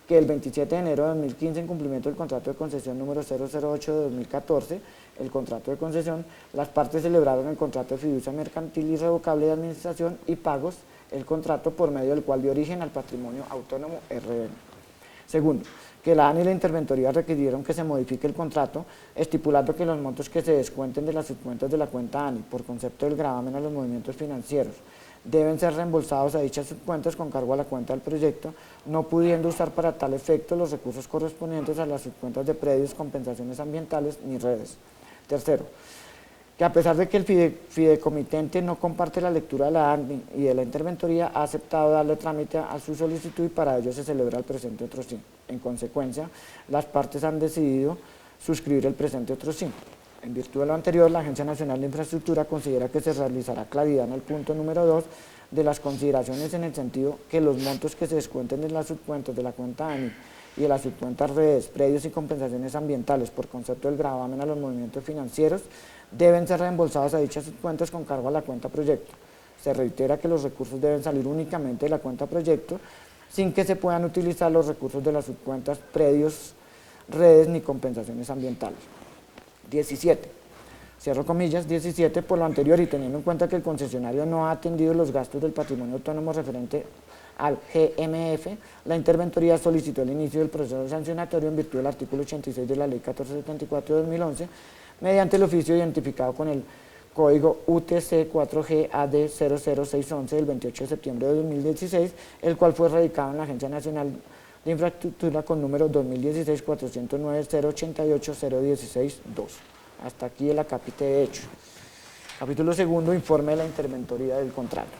que el 27 de enero de 2015, en cumplimiento del contrato de concesión número 008 de 2014, el contrato de concesión, las partes celebraron el contrato de fiducia mercantil irrevocable de administración y pagos, el contrato por medio del cual dio origen al patrimonio autónomo RN. Segundo, que la ANI y la interventoría requirieron que se modifique el contrato, estipulando que los montos que se descuenten de las subcuentas de la cuenta ANI por concepto del gravamen a los movimientos financieros deben ser reembolsados a dichas subcuentas con cargo a la cuenta del proyecto, no pudiendo usar para tal efecto los recursos correspondientes a las subcuentas de predios, compensaciones ambientales ni redes. Tercero, que a pesar de que el fideicomitente no comparte la lectura de la ANI y de la interventoría, ha aceptado darle trámite a su solicitud y para ello se celebra el presente otro sí. En consecuencia, las partes han decidido suscribir el presente otro sí. En virtud de lo anterior, la Agencia Nacional de Infraestructura considera que se realizará claridad en el punto número 2 de las consideraciones en el sentido que los montos que se descuenten de las subcuentas de la cuenta ANI y de las subcuentas redes, predios y compensaciones ambientales por concepto del gravamen a los movimientos financieros deben ser reembolsados a dichas subcuentas con cargo a la cuenta proyecto. Se reitera que los recursos deben salir únicamente de la cuenta proyecto sin que se puedan utilizar los recursos de las subcuentas predios, redes ni compensaciones ambientales. 17. Cierro comillas, 17, por lo anterior y teniendo en cuenta que el concesionario no ha atendido los gastos del patrimonio autónomo referente al GMF, la interventoría solicitó el inicio del proceso sancionatorio en virtud del artículo 86 de la Ley 1474 de 2011, mediante el oficio identificado con el código UTC 4G AD 00611 del 28 de septiembre de 2016, el cual fue radicado en la Agencia Nacional de Infraestructura con número 2016-409-088-016-2. Hasta aquí el acápite de hecho. Capítulo segundo, informe de la interventoría del contrato.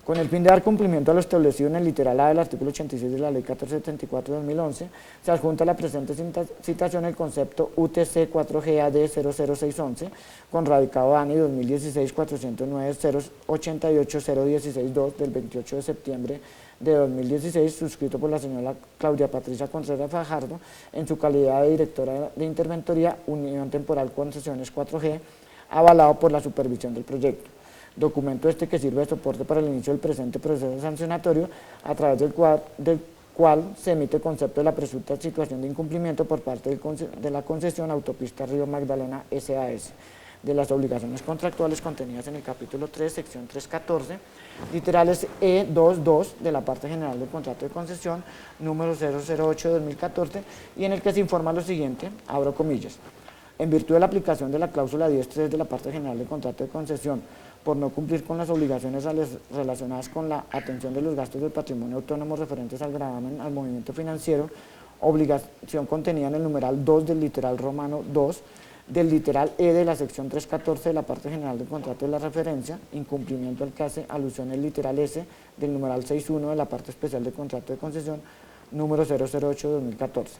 Con el fin de dar cumplimiento a lo establecido en el literal A del artículo 86 de la Ley 1474 de 2011, se adjunta a la presente citación el concepto UTC 4GAD 00611 con radicado ANI 2016-409-088-016-2 del 28 de septiembre de 2016, suscrito por la señora Claudia Patricia Contreras Fajardo en su calidad de directora de Interventoría Unión Temporal Concesiones 4G, avalado por la supervisión del proyecto. Documento este que sirve de soporte para el inicio del presente proceso sancionatorio, a través del cual se emite el concepto de la presunta situación de incumplimiento por parte de la concesión Autopista Río Magdalena SAS, de las obligaciones contractuales contenidas en el capítulo 3, sección 314, literales E22 de la parte general del contrato de concesión número 008 de 2014, y en el que se informa lo siguiente, abro comillas, en virtud de la aplicación de la cláusula 10.3 de la parte general del contrato de concesión, por no cumplir con las obligaciones relacionadas con la atención de los gastos del patrimonio autónomo referentes al gravamen al movimiento financiero, obligación contenida en el numeral 2 del literal romano 2, del literal E de la sección 314 de la parte general del contrato de la referencia, incumplimiento al que hace alusión el literal S del numeral 6.1 de la parte especial del contrato de concesión número 008 de 2014.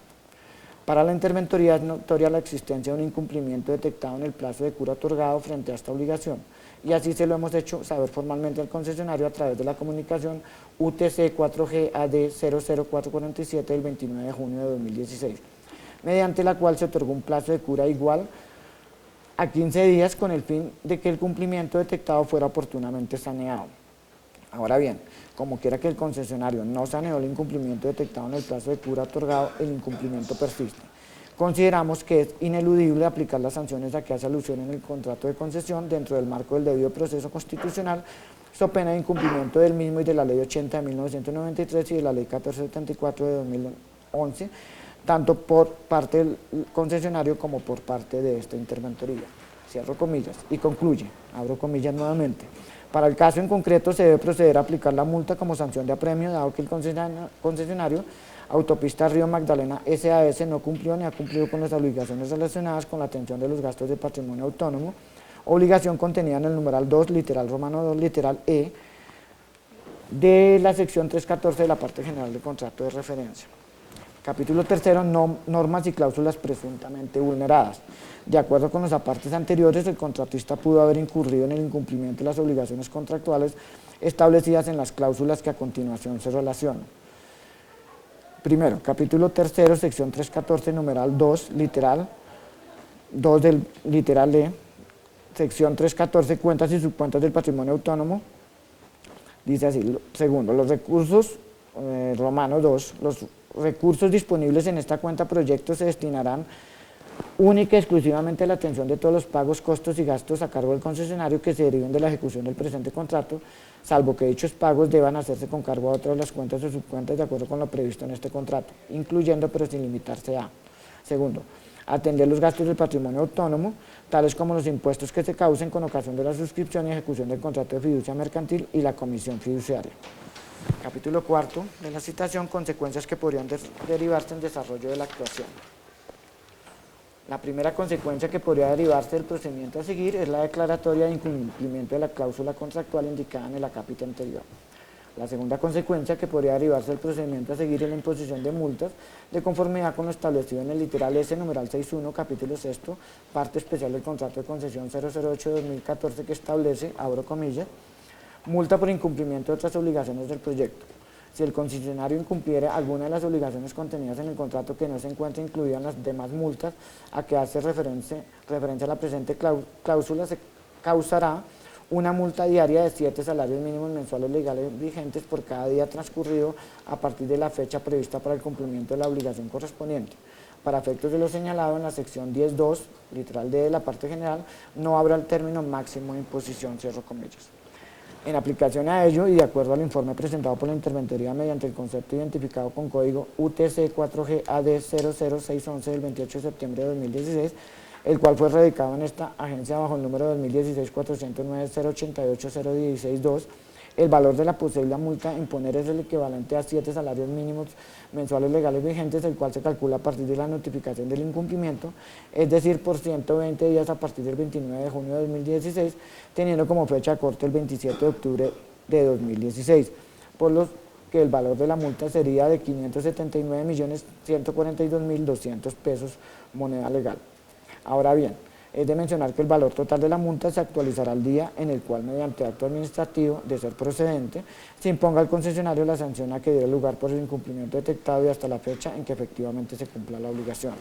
Para la interventoría es notoria la existencia de un incumplimiento detectado en el plazo de cura otorgado frente a esta obligación, y así se lo hemos hecho saber formalmente al concesionario a través de la comunicación UTC 4G AD 00447 del 29 de junio de 2016, mediante la cual se otorgó un plazo de cura igual a 15 días con el fin de que el cumplimiento detectado fuera oportunamente saneado. Ahora bien, como quiera que el concesionario no saneó el incumplimiento detectado en el plazo de cura otorgado, el incumplimiento persiste. Consideramos que es ineludible aplicar las sanciones a que hace alusión en el contrato de concesión dentro del marco del debido proceso constitucional, so pena de incumplimiento del mismo y de la Ley 80 de 1993 y de la Ley 1474 de 2011, tanto por parte del concesionario como por parte de esta interventoría. Cierro comillas y concluye, abro comillas nuevamente. Para el caso en concreto se debe proceder a aplicar la multa como sanción de apremio, dado que el concesionario Autopista Río Magdalena SAS no cumplió ni ha cumplido con las obligaciones relacionadas con la atención de los gastos de patrimonio autónomo, obligación contenida en el numeral 2, literal romano 2, literal E, de la sección 314 de la parte general del contrato de referencia. Capítulo tercero, normas y cláusulas presuntamente vulneradas. De acuerdo con los apartes anteriores, el contratista pudo haber incurrido en el incumplimiento de las obligaciones contractuales establecidas en las cláusulas que a continuación se relacionan. Primero, capítulo tercero, sección 314, numeral 2, literal 2 del literal E, sección 314, cuentas y subcuentas del patrimonio autónomo, dice así. Segundo, los recursos, romano 2, los recursos disponibles en esta cuenta proyecto se destinarán única y exclusivamente a la atención de todos los pagos, costos y gastos a cargo del concesionario que se deriven de la ejecución del presente contrato, salvo que dichos pagos deban hacerse con cargo a otras de las cuentas o subcuentas de acuerdo con lo previsto en este contrato, incluyendo pero sin limitarse a. Segundo, atender los gastos del patrimonio autónomo, tales como los impuestos que se causen con ocasión de la suscripción y ejecución del contrato de fiducia mercantil y la comisión fiduciaria. Capítulo cuarto de la citación, consecuencias que podrían derivarse en desarrollo de la actuación. La primera consecuencia que podría derivarse del procedimiento a seguir es la declaratoria de incumplimiento de la cláusula contractual indicada en el acápite anterior. La segunda consecuencia que podría derivarse del procedimiento a seguir es la imposición de multas de conformidad con lo establecido en el literal S, numeral 6.1, capítulo sexto, parte especial del contrato de concesión 008-2014 que establece, abro comillas, multa por incumplimiento de otras obligaciones del proyecto. Si el concesionario incumpliere alguna de las obligaciones contenidas en el contrato que no se encuentre incluida en las demás multas a que hace referencia a la presente cláusula, se causará una multa diaria de 7 salarios mínimos mensuales legales vigentes por cada día transcurrido a partir de la fecha prevista para el cumplimiento de la obligación correspondiente. Para efectos de lo señalado en la sección 10.2, literal D de la parte general, no habrá el término máximo de imposición, cierro comillas. En aplicación a ello y de acuerdo al informe presentado por la interventoría mediante el concepto identificado con código UTC 4G AD 00611 del 28 de septiembre de 2016, el cual fue radicado en esta agencia bajo el número 2016-409-088-016-2, el valor de la posible multa a imponer es el equivalente a 7 salarios mínimos mensuales legales vigentes, el cual se calcula a partir de la notificación del incumplimiento, es decir, por 120 días a partir del 29 de junio de 2016, teniendo como fecha de corte el 27 de octubre de 2016, por lo que el valor de la multa sería de 579.142.200 pesos moneda legal. Ahora bien, es de mencionar que el valor total de la multa se actualizará al día en el cual, mediante acto administrativo, de ser procedente, se imponga al concesionario la sanción a que diera lugar por el incumplimiento detectado y hasta la fecha en que efectivamente se cumpla la obligación.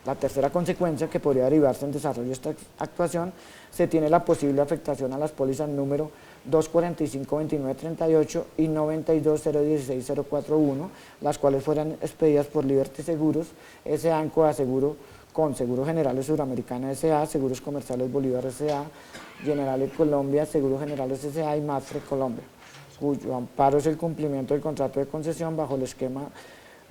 La tercera consecuencia que podría derivarse en desarrollo de esta actuación, se tiene la posible afectación a las pólizas número 245-2938 y 92-016-041, las cuales fueran expedidas por Liberty Seguros, S.A. en coaseguro con Seguros Generales Suramericana S.A., Seguros Comerciales Bolívar S.A., Generales Colombia, Seguros Generales S.A. y Mafre Colombia, cuyo amparo es el cumplimiento del contrato de concesión bajo el esquema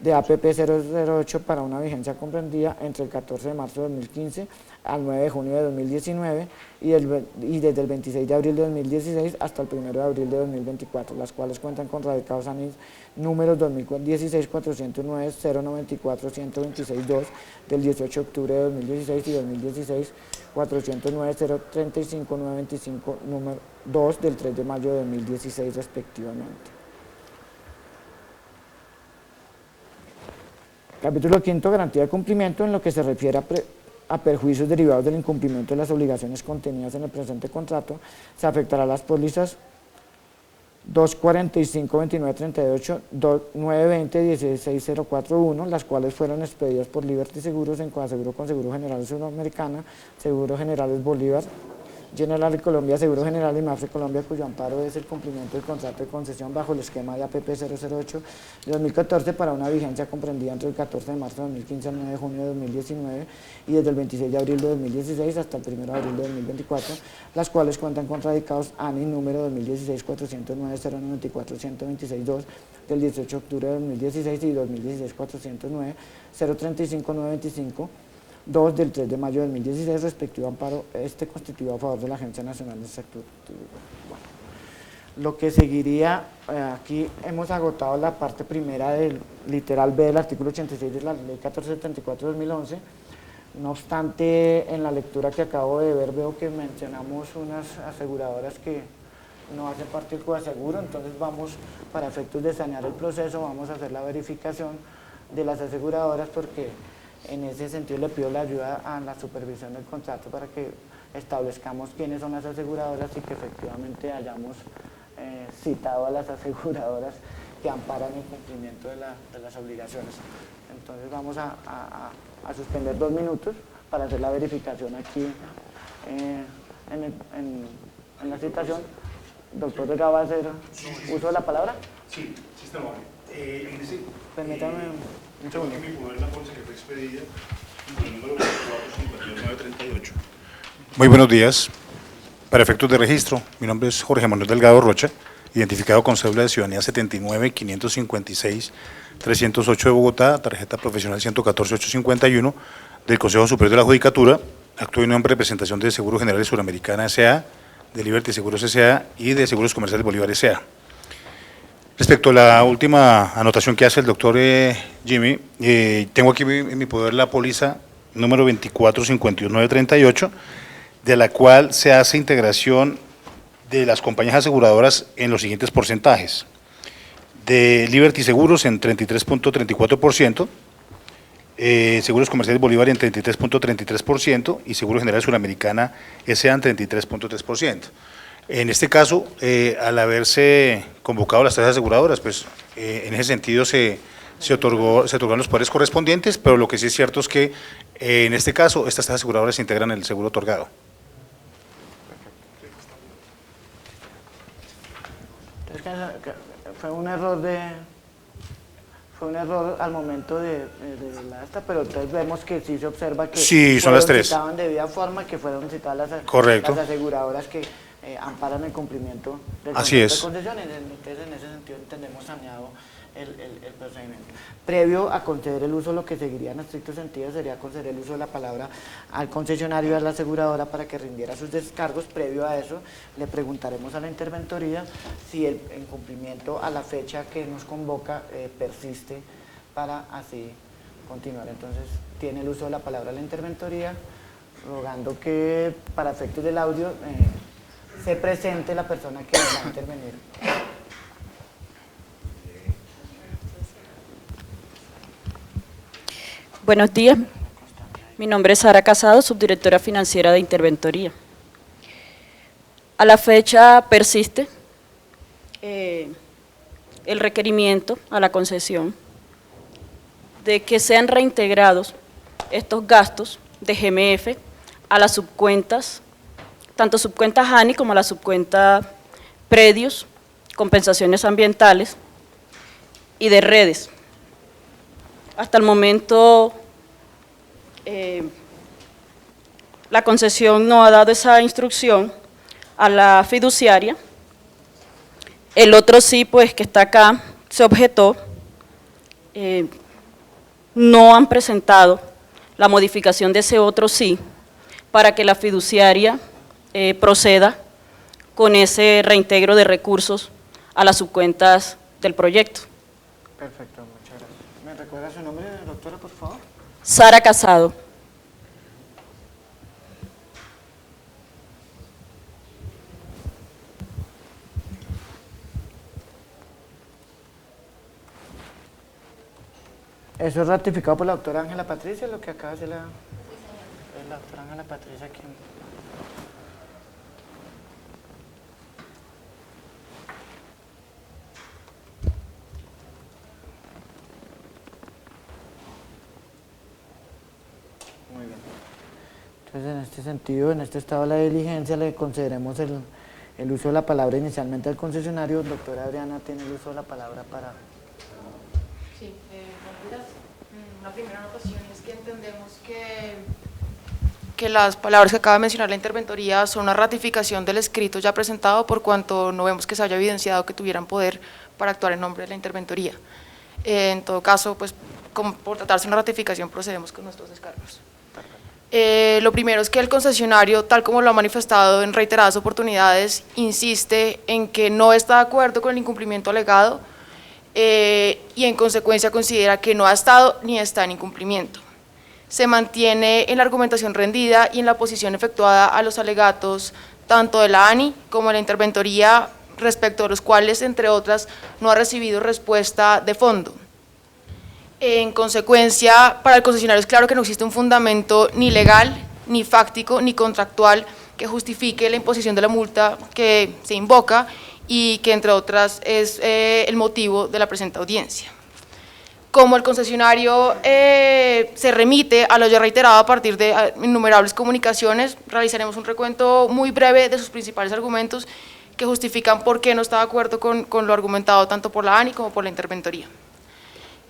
de APP 008 para una vigencia comprendida entre el 14 de marzo de 2015 al 9 de junio de 2019 y desde el 26 de abril de 2016 hasta el 1 de abril de 2024, las cuales cuentan con radicados anís números 2016-409-094-126-2 del 18 de octubre de 2016 y 2016-409-035-925 número 2 del 3 de mayo de 2016 respectivamente. Capítulo quinto, garantía de cumplimiento. En lo que se refiere a perjuicios derivados del incumplimiento de las obligaciones contenidas en el presente contrato, se afectará a las pólizas 245, 29, 38, 920, 16041, las cuales fueron expedidas por Liberty Seguros en coaseguro con Seguro General Sudamericana, Seguro Generales Bolívar, General de Colombia, Seguro General y Mafre Colombia, cuyo amparo es el cumplimiento del contrato de concesión bajo el esquema de APP 008 de 2014 para una vigencia comprendida entre el 14 de marzo de 2015 al 9 de junio de 2019 y desde el 26 de abril de 2016 hasta el 1 de abril de 2024, las cuales cuentan con radicados ANI número 2016-409-094-126-2 del 18 de octubre de 2016 y 2016-409-035-925 2 del 3 de mayo de 2016, respectivo amparo, constituido a favor de la Agencia Nacional del Sector. Bueno, lo que seguiría, aquí hemos agotado la parte primera del literal B del artículo 86 de la Ley 1474-2011, no obstante, en la lectura que acabo de ver veo que mencionamos unas aseguradoras que no hacen parte del coaseguro, entonces vamos, para efectos de sanear el proceso, vamos a hacer la verificación de las aseguradoras porque en ese sentido le pido la ayuda a la supervisión del contrato para que establezcamos quiénes son las aseguradoras y que efectivamente hayamos citado a las aseguradoras que amparan el cumplimiento de las obligaciones. Entonces vamos a suspender 2 minutos para hacer la verificación aquí en la citación. Doctor Vega, ¿va a hacer uso de la palabra? Sí, sí está mal. Permítame un segundo. Mi poder la bolsa que fue expedida con el número 245938. Muy buenos días. Para efectos de registro, mi nombre es Jorge Manuel Delgado Rocha, identificado con cédula de ciudadanía 79-556-308 de Bogotá, tarjeta profesional 114-851 del Consejo Superior de la Judicatura. Actúo en nombre de representación de Seguros Generales Suramericana S.A., de Liberty Seguros S.A. y de Seguros Comerciales Bolívar S.A. Respecto a la última anotación que hace el doctor Jimmy, tengo aquí en mi poder la póliza número 2451938, de la cual se hace integración de las compañías aseguradoras en los siguientes porcentajes. De Liberty Seguros en 33.34%, Seguros Comerciales Bolívar en 33.33% y Seguros Generales Suramericana S.A. en 33.3%. En este caso, al haberse convocado las tasas aseguradoras, pues en ese sentido se otorgaron los poderes correspondientes, pero lo que sí es cierto es que en este caso estas tasas aseguradoras se integran en el seguro otorgado. Fue un error al momento de esta, pero entonces vemos que sí se observa que sí, son las tres. Citaban de debida forma, que fueron citadas las aseguradoras que amparan el cumplimiento del contrato de concesión. Entonces en ese sentido entendemos saneado el procedimiento. Previo a conceder el uso, lo que seguiría en estricto sentido sería conceder el uso de la palabra al concesionario y a la aseguradora para que rindiera sus descargos. Previo a eso, le preguntaremos a la interventoría si el incumplimiento a la fecha que nos convoca persiste para así continuar. Entonces, tiene el uso de la palabra la interventoría, rogando que para efectos del audio se presente la persona que va a intervenir. Buenos días, mi nombre es Sara Casado, subdirectora financiera de Interventoría. A la fecha persiste el requerimiento a la concesión de que sean reintegrados estos gastos de GMF a las subcuentas, tanto subcuentas ANI como a la subcuenta predios, compensaciones ambientales y de redes. Hasta el momento la concesión no ha dado esa instrucción a la fiduciaria. El otro sí, pues que está acá, se objetó, no han presentado la modificación de ese otro sí para que la fiduciaria proceda con ese reintegro de recursos a las subcuentas del proyecto. Perfecto, muchas gracias. ¿Me recuerda su nombre, doctora, por favor? Sara Casado. Eso es ratificado por la doctora Ángela Patricia, lo que acaba de hacer la doctora Ángela Patricia aquí. Muy bien. Entonces, en este sentido, en este estado de la diligencia, le concederemos el uso de la palabra inicialmente al concesionario. Doctora Adriana tiene el uso de la palabra para... Sí, buenos días. Una primera anotación es que entendemos que las palabras que acaba de mencionar la interventoría son una ratificación del escrito ya presentado, por cuanto no vemos que se haya evidenciado que tuvieran poder para actuar en nombre de la interventoría. En todo caso, pues, como por tratarse de una ratificación, procedemos con nuestros descargos. Lo primero es que el concesionario, tal como lo ha manifestado en reiteradas oportunidades, insiste en que no está de acuerdo con el incumplimiento alegado y en consecuencia considera que no ha estado ni está en incumplimiento. Se mantiene en la argumentación rendida y en la posición efectuada a los alegatos tanto de la ANI como de la interventoría, respecto de los cuales, entre otras, no ha recibido respuesta de fondo. En consecuencia, para el concesionario es claro que no existe un fundamento ni legal, ni fáctico, ni contractual que justifique la imposición de la multa que se invoca y que, entre otras, es el motivo de la presente audiencia. Como el concesionario se remite a lo ya reiterado a partir de innumerables comunicaciones, realizaremos un recuento muy breve de sus principales argumentos que justifican por qué no está de acuerdo con lo argumentado tanto por la ANI como por la interventoría.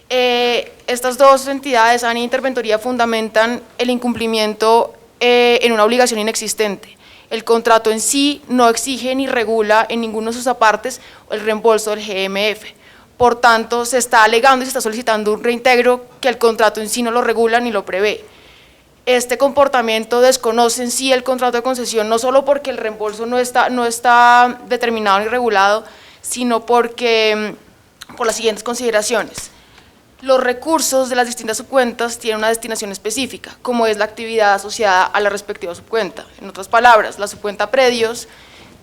Estas dos entidades, ANI e interventoría, fundamentan el incumplimiento en una obligación inexistente. El contrato en sí no exige ni regula en ninguno de sus apartes el reembolso del GMF. Por tanto, se está alegando y se está solicitando un reintegro que el contrato en sí no lo regula ni lo prevé. Este comportamiento desconoce en sí el contrato de concesión, no solo porque el reembolso no está determinado ni regulado, sino porque, por las siguientes consideraciones. Los recursos de las distintas subcuentas tienen una destinación específica, como es la actividad asociada a la respectiva subcuenta. En otras palabras, la subcuenta predios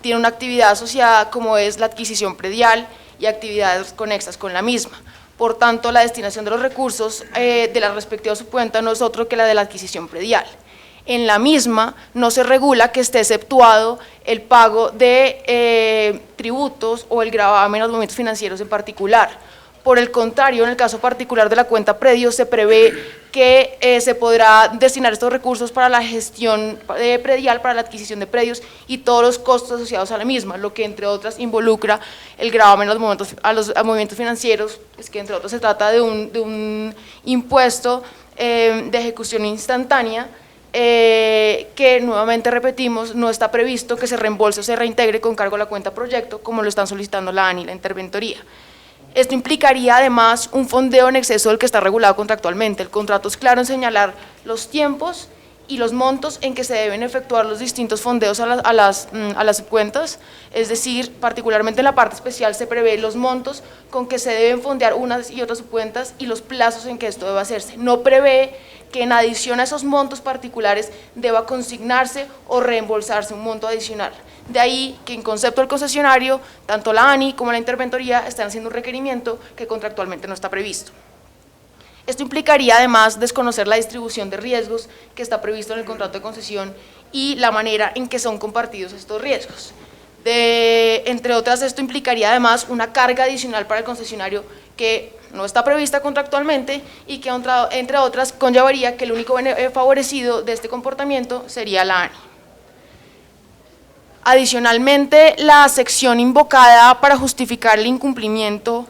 tiene una actividad asociada como es la adquisición predial y actividades conexas con la misma. Por tanto, la destinación de los recursos de la respectiva subcuenta no es otro que la de la adquisición predial. En la misma no se regula que esté exceptuado el pago de tributos o el gravamen a los movimientos financieros en particular. Por el contrario, en el caso particular de la cuenta predios, se prevé que se podrá destinar estos recursos para la gestión predial, para la adquisición de predios y todos los costos asociados a la misma, lo que entre otras involucra el gravamen a los movimientos financieros, es que entre otros se trata de un impuesto de ejecución instantánea que, nuevamente repetimos, no está previsto que se reembolse o se reintegre con cargo a la cuenta proyecto, como lo están solicitando la ANI y la interventoría. Esto implicaría además un fondeo en exceso del que está regulado contractualmente. El contrato es claro en señalar los tiempos y los montos en que se deben efectuar los distintos fondeos a las subcuentas, es decir, particularmente en la parte especial se prevé los montos con que se deben fondear unas y otras subcuentas y los plazos en que esto debe hacerse. No prevé que en adición a esos montos particulares deba consignarse o reembolsarse un monto adicional. De ahí que en concepto del concesionario, tanto la ANI como la interventoría están haciendo un requerimiento que contractualmente no está previsto. Esto implicaría además desconocer la distribución de riesgos que está previsto en el contrato de concesión y la manera en que son compartidos estos riesgos. Entre otras, esto implicaría además una carga adicional para el concesionario que no está prevista contractualmente y que, entre otras, conllevaría que el único favorecido de este comportamiento sería la ANI. Adicionalmente, la sección invocada para justificar el incumplimiento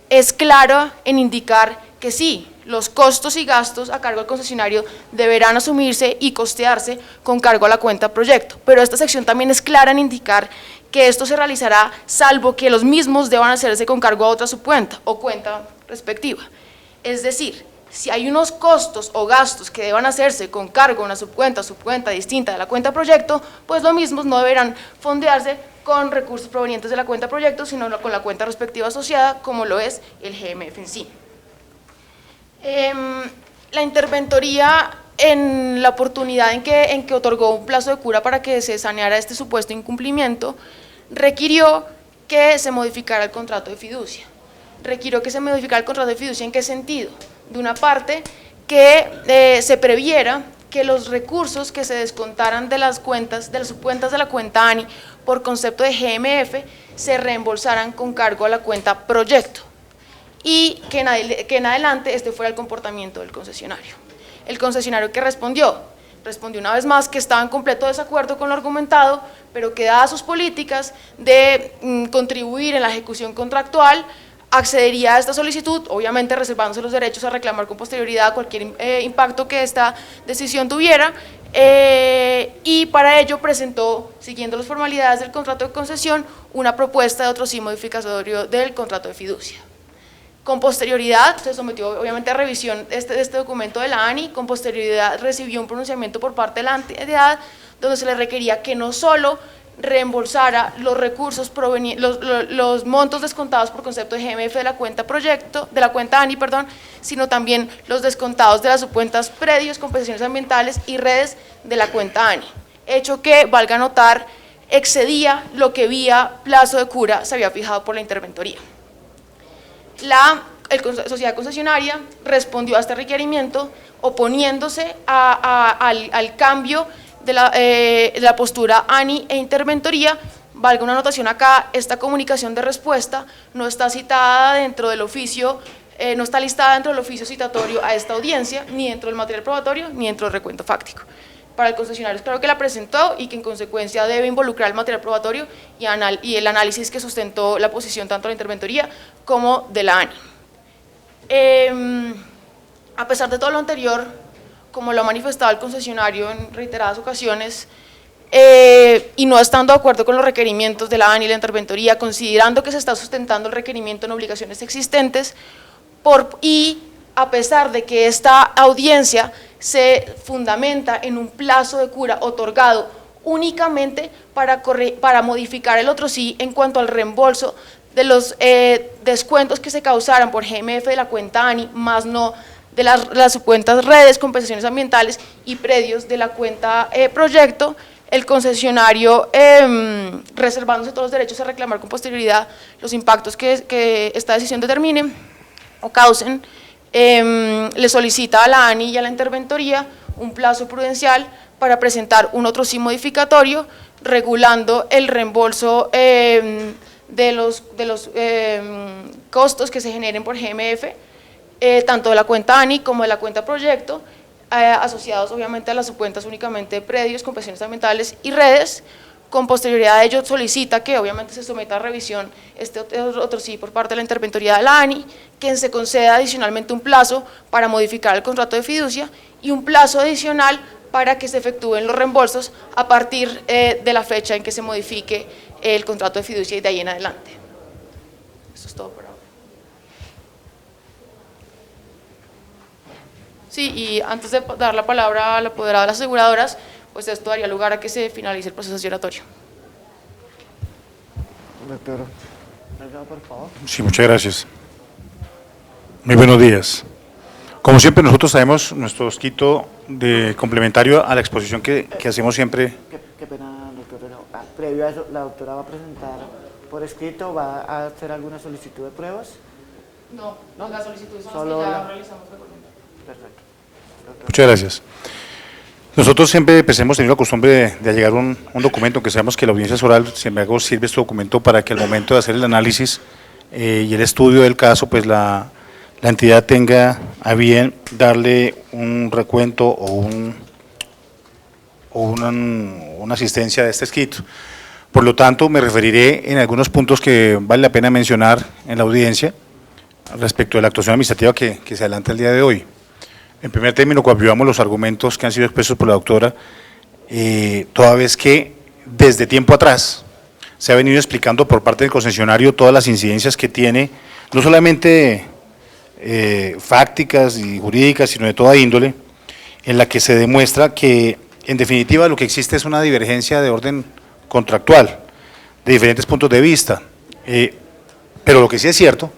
es clara en indicar que sí, los costos y gastos a cargo del concesionario deberán asumirse y costearse con cargo a la cuenta proyecto, pero esta sección también es clara en indicar que esto se realizará salvo que los mismos deban hacerse con cargo a otra subcuenta o cuenta respectiva. Es decir, si hay unos costos o gastos que deban hacerse con cargo a una subcuenta distinta de la cuenta proyecto, pues los mismos no deberán fondearse con recursos provenientes de la cuenta proyecto, sino con la cuenta respectiva asociada, como lo es el GMF en sí. La interventoría, en la oportunidad en que otorgó un plazo de cura para que se saneara este supuesto incumplimiento, requirió que se modificara el contrato de fiducia. ¿Requirió que se modificara el contrato de fiducia en qué sentido? de una parte que se previera que los recursos que se descontaran de las cuentas, de las subcuentas de la cuenta ANI por concepto de GMF, se reembolsaran con cargo a la cuenta proyecto y que en adelante este fuera el comportamiento del concesionario. El concesionario que respondió una vez más que estaba en completo desacuerdo con lo argumentado, pero que dadas sus políticas de contribuir en la ejecución contractual, accedería a esta solicitud, obviamente reservándose los derechos a reclamar con posterioridad cualquier impacto que esta decisión tuviera, y para ello presentó, siguiendo las formalidades del contrato de concesión, una propuesta de otro sí modificatorio del contrato de fiducia. Con posterioridad se sometió obviamente a revisión este documento de la ANI, con posterioridad recibió un pronunciamiento por parte de la entidad donde se le requería que no solo reembolsara los recursos los montos descontados por concepto de GMF de la cuenta proyecto, de la cuenta ANI, perdón, sino también los descontados de las subcuentas predios, compensaciones ambientales y redes de la cuenta ANI, hecho que, valga notar, excedía lo que vía plazo de cura se había fijado por la interventoría. La sociedad concesionaria respondió a este requerimiento oponiéndose al cambio de la postura ANI e interventoría. Valga una anotación acá, esta comunicación de respuesta no está citada dentro del oficio, no está listada dentro del oficio citatorio a esta audiencia, ni dentro del material probatorio, ni dentro del recuento fáctico. Para el concesionario es claro que la presentó y que en consecuencia debe involucrar el material probatorio y el análisis que sustentó la posición tanto de la interventoría como de la ANI. A pesar de todo lo anterior, como lo ha manifestado el concesionario en reiteradas ocasiones, y no estando de acuerdo con los requerimientos de la ANI y la interventoría, considerando que se está sustentando el requerimiento en obligaciones existentes, y a pesar de que esta audiencia se fundamenta en un plazo de cura otorgado únicamente para modificar el otro sí en cuanto al reembolso de los descuentos que se causaran por GMF de la cuenta ANI, más no de las cuentas redes, compensaciones ambientales y predios de la cuenta proyecto, el concesionario, reservándose todos los derechos a reclamar con posterioridad los impactos que esta decisión determine o causen, le solicita a la ANI y a la interventoría un plazo prudencial para presentar un otro sí modificatorio regulando el reembolso de los costos que se generen por GMF, tanto de la cuenta ANI como de la cuenta proyecto, asociados obviamente a las subcuentas únicamente predios, compensaciones ambientales y redes. Con posterioridad a ello solicita que obviamente se someta a revisión este otro sí por parte de la interventoría de la ANI, que se conceda adicionalmente un plazo para modificar el contrato de fiducia y un plazo adicional para que se efectúen los reembolsos a partir de la fecha en que se modifique el contrato de fiducia y de ahí en adelante. Eso es todo por ahora. Sí, y antes de dar la palabra al apoderado de las aseguradoras, pues esto daría lugar a que se finalice el proceso sancionatorio. Doctor, por favor. Sí, muchas gracias. Muy buenos días. Como siempre, nosotros traemos nuestro escrito de complementario a la exposición que hacemos siempre. Qué pena, doctor. Previo a eso, ¿la doctora va a presentar por escrito, va a hacer alguna solicitud de pruebas? No, las solicitudes son Solo las que ya la... realizamos regularmente. Perfecto. Muchas gracias. Nosotros siempre hemos tenido la costumbre de allegar un documento, que sabemos que la audiencia es oral, sin embargo sirve este documento para que al momento de hacer el análisis y el estudio del caso, pues la entidad tenga a bien darle un recuento o una asistencia de este escrito. Por lo tanto, me referiré en algunos puntos que vale la pena mencionar en la audiencia respecto de la actuación administrativa que se adelanta el día de hoy. En primer término, coadyuvamos los argumentos que han sido expresos por la doctora, toda vez que desde tiempo atrás se ha venido explicando por parte del concesionario todas las incidencias que tiene, no solamente fácticas y jurídicas, sino de toda índole, en la que se demuestra que, en definitiva, lo que existe es una divergencia de orden contractual, de diferentes puntos de vista, pero lo que sí es cierto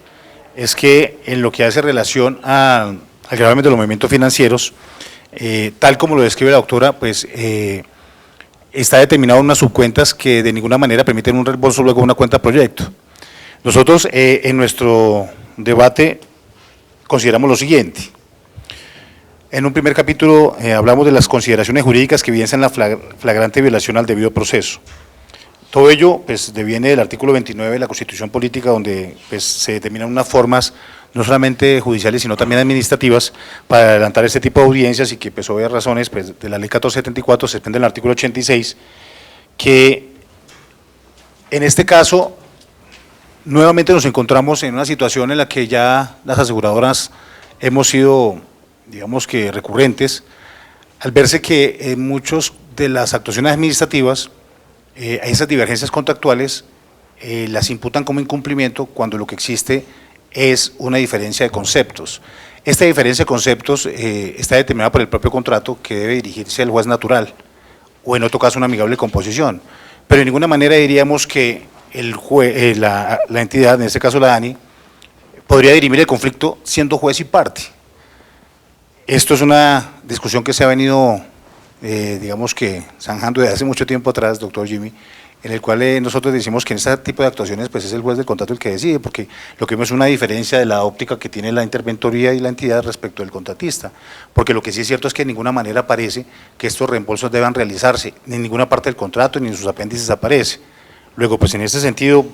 es que en lo que hace relación al gravamen de los movimientos financieros, tal como lo describe la doctora, pues está determinado en unas subcuentas que de ninguna manera permiten un reembolso luego de una cuenta proyecto. Nosotros en nuestro debate consideramos lo siguiente: En un primer capítulo hablamos de las consideraciones jurídicas que evidencian la flagrante violación al debido proceso. Todo ello pues, deviene del artículo 29 de la Constitución Política, donde pues, se determinan unas formas no solamente judiciales, sino también administrativas, para adelantar este tipo de audiencias y que, pues, obvias razones, pues, de la ley 1474 se desprende el artículo 86, que en este caso, nuevamente nos encontramos en una situación en la que ya las aseguradoras hemos sido, digamos que recurrentes, al verse que en muchas de las actuaciones administrativas, esas divergencias contractuales las imputan como incumplimiento cuando lo que existe es una diferencia de conceptos. Esta diferencia de conceptos está determinada por el propio contrato que debe dirigirse al juez natural o en otro caso una amigable composición, pero de ninguna manera diríamos que la entidad, en este caso la ANI, podría dirimir el conflicto siendo juez y parte. Esto es una discusión que se ha venido, digamos que zanjando desde hace mucho tiempo atrás, doctor Jimmy, en el cual nosotros decimos que en este tipo de actuaciones pues es el juez del contrato el que decide, porque lo que vemos es una diferencia de la óptica que tiene la interventoría y la entidad respecto del contratista, porque lo que sí es cierto es que de ninguna manera aparece que estos reembolsos deban realizarse, ni en ninguna parte del contrato ni en sus apéndices aparece. Luego, pues en este sentido,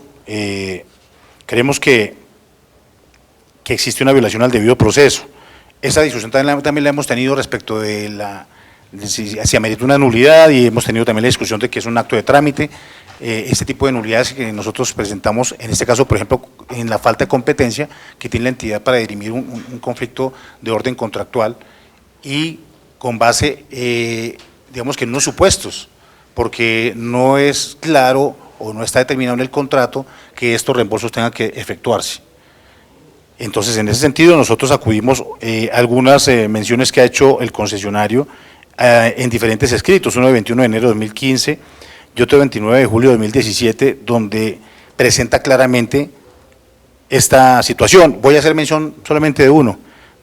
creemos que existe una violación al debido proceso. Esa discusión también la hemos tenido respecto de si amerita una nulidad, y hemos tenido también la discusión de que es un acto de trámite. Este tipo de nulidades que nosotros presentamos, en este caso, por ejemplo, en la falta de competencia que tiene la entidad para dirimir un conflicto de orden contractual y con base, digamos que en unos supuestos, porque no es claro o no está determinado en el contrato que estos reembolsos tengan que efectuarse. Entonces, en ese sentido, nosotros acudimos a algunas menciones que ha hecho el concesionario en diferentes escritos, uno de 21 de enero de 2015 y otro de 29 de julio de 2017, donde presenta claramente esta situación. Voy a hacer mención solamente de uno,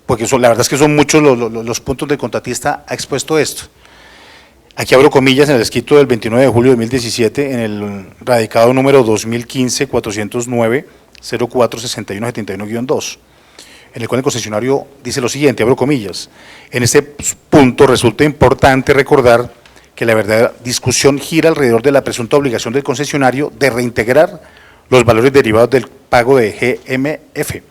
porque la verdad es que son muchos los puntos del contratista ha expuesto esto. Aquí abro comillas en el escrito del 29 de julio de 2017, en el radicado número 2015-409-046171-2, en el cual el concesionario dice lo siguiente, abro comillas: en este punto resulta importante recordar que la verdadera discusión gira alrededor de la presunta obligación del concesionario de reintegrar los valores derivados del pago de GMF,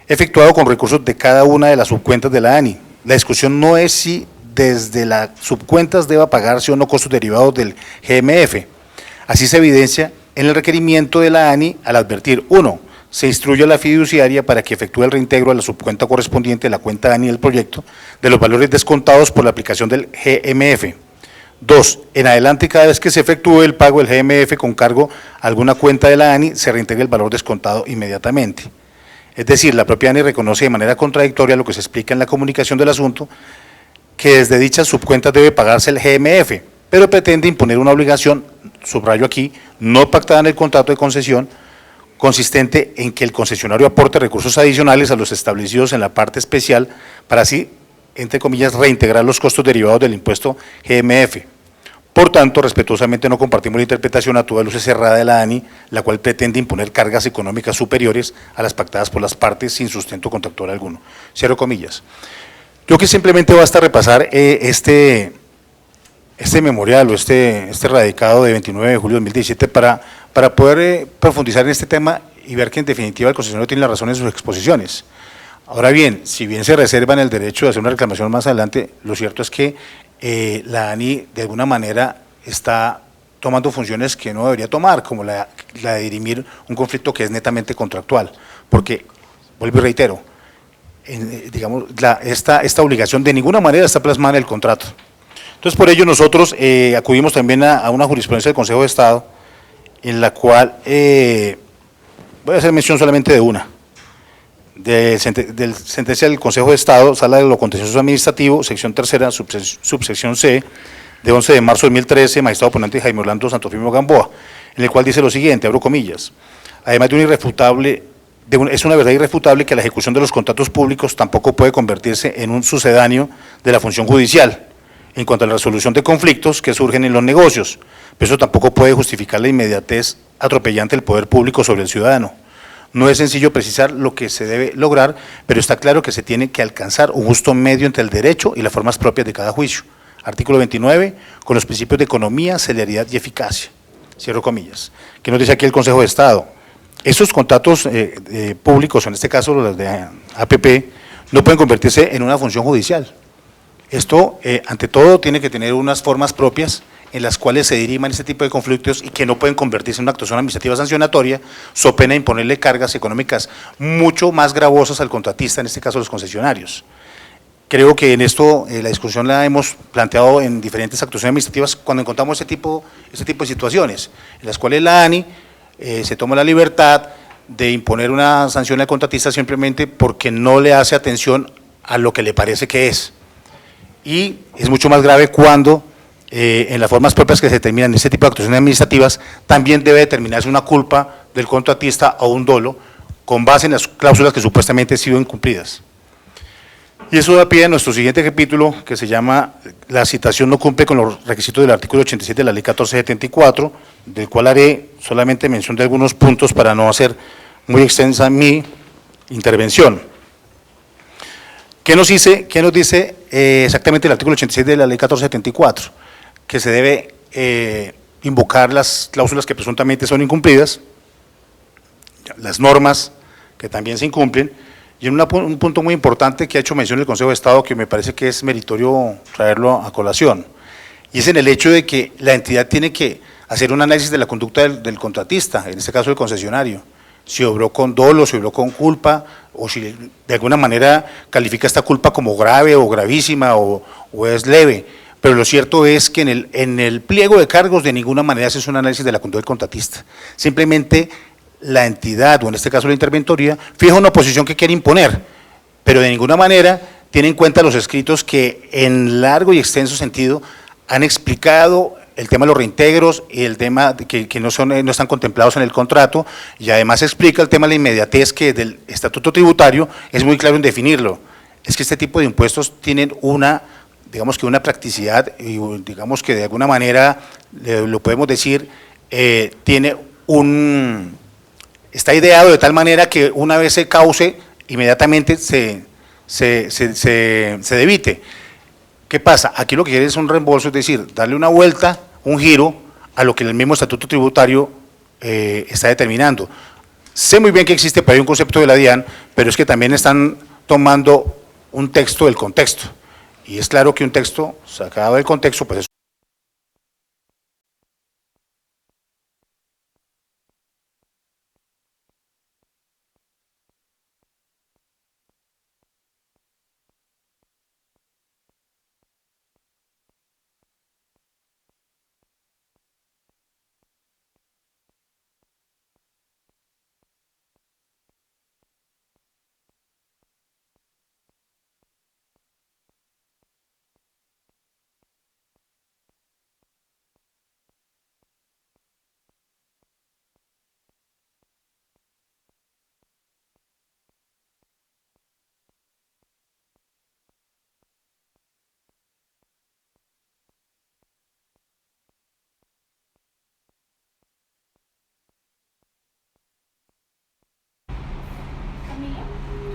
efectuado con recursos de cada una de las subcuentas de la ANI. La discusión no es si desde las subcuentas deba pagarse o no costos derivados del GMF. Así se evidencia en el requerimiento de la ANI al advertir: 1. Se instruye a la fiduciaria para que efectúe el reintegro a la subcuenta correspondiente de la cuenta ANI del proyecto de los valores descontados por la aplicación del GMF. 2. En adelante, cada vez que se efectúe el pago del GMF con cargo a alguna cuenta de la ANI, se reintegra el valor descontado inmediatamente. Es decir, la propia ANI reconoce de manera contradictoria lo que se explica en la comunicación del asunto, que desde dichas subcuentas debe pagarse el GMF, pero pretende imponer una obligación, subrayo aquí, no pactada en el contrato de concesión, consistente en que el concesionario aporte recursos adicionales a los establecidos en la parte especial para así, entre comillas, reintegrar los costos derivados del impuesto GMF. Por tanto, respetuosamente no compartimos la interpretación a toda luz cerrada de la ANI, la cual pretende imponer cargas económicas superiores a las pactadas por las partes sin sustento contractual alguno. Cierro comillas. Yo que simplemente basta repasar este memorial o este radicado de 29 de julio de 2017 para poder profundizar en este tema y ver que en definitiva el concesionario tiene la razón en sus exposiciones. Ahora bien, si bien se reservan el derecho de hacer una reclamación más adelante, lo cierto es que la ANI de alguna manera está tomando funciones que no debería tomar, como la de dirimir un conflicto que es netamente contractual, porque, vuelvo y reitero, digamos, esta obligación de ninguna manera está plasmada en el contrato. Entonces, por ello nosotros acudimos también a una jurisprudencia del Consejo de Estado, en la cual voy a hacer mención solamente de una, del sentencia del Consejo de Estado, Sala de lo Contencioso Administrativo, sección tercera, subsección C, de 11 de marzo de 2013, magistrado ponente Jaime Orlando Santofimio Gamboa, en el cual dice lo siguiente, abro comillas: además de un irrefutable, es una verdad irrefutable que la ejecución de los contratos públicos tampoco puede convertirse en un sucedáneo de la función judicial en cuanto a la resolución de conflictos que surgen en los negocios, pero eso tampoco puede justificar la inmediatez atropellante del poder público sobre el ciudadano. No es sencillo precisar lo que se debe lograr, pero está claro que se tiene que alcanzar un justo medio entre el derecho y las formas propias de cada juicio. Artículo 29, con los principios de economía, celeridad y eficacia. Cierro comillas. ¿Qué nos dice aquí el Consejo de Estado? Estos contratos públicos, en este caso los de APP, no pueden convertirse en una función judicial. Esto, ante todo, tiene que tener unas formas propias en las cuales se diriman este tipo de conflictos y que no pueden convertirse en una actuación administrativa sancionatoria, so pena de imponerle cargas económicas mucho más gravosas al contratista, en este caso los concesionarios. Creo que en esto la discusión la hemos planteado en diferentes actuaciones administrativas cuando encontramos este tipo de situaciones, en las cuales la ANI se toma la libertad de imponer una sanción al contratista simplemente porque no le hace atención a lo que le parece que es. Y es mucho más grave cuando en las formas propias que se determinan en este tipo de actuaciones administrativas también debe determinarse una culpa del contratista o un dolo con base en las cláusulas que supuestamente han sido incumplidas. Y eso da pie a nuestro siguiente capítulo, que se llama la citación no cumple con los requisitos del artículo 87 de la ley 1474, del cual haré solamente mención de algunos puntos para no hacer muy extensa mi intervención. ¿Qué nos dice exactamente el artículo 86 de la ley 1474? Que se debe invocar las cláusulas que presuntamente son incumplidas, las normas que también se incumplen, y en un punto muy importante que ha hecho mención el Consejo de Estado que me parece que es meritorio traerlo a colación, y es en el hecho de que la entidad tiene que hacer un análisis de la conducta del contratista, en este caso el concesionario, si obró con dolo, si obró con culpa, o si de alguna manera califica esta culpa como grave o gravísima o es leve. Pero lo cierto es que en el pliego de cargos de ninguna manera se hace un análisis de la conducta del contratista. Simplemente la entidad, o en este caso la interventoría, fija una posición que quiere imponer, pero de ninguna manera tiene en cuenta los escritos que en largo y extenso sentido han explicado el tema de los reintegros y el tema que no están contemplados en el contrato, y además explica el tema de la inmediatez que del estatuto tributario es muy claro en definirlo. Es que este tipo de impuestos tienen digamos que una practicidad, y digamos que de alguna manera, lo podemos decir, está ideado de tal manera que una vez se cause, inmediatamente se debite. ¿Qué pasa? Aquí lo que quiere es un reembolso, es decir, darle una vuelta, un giro a lo que el mismo estatuto tributario está determinando. Sé muy bien que existe por ahí un concepto de la DIAN, pero es que también están tomando un texto del contexto. Y es claro que un texto sacado del contexto, pues es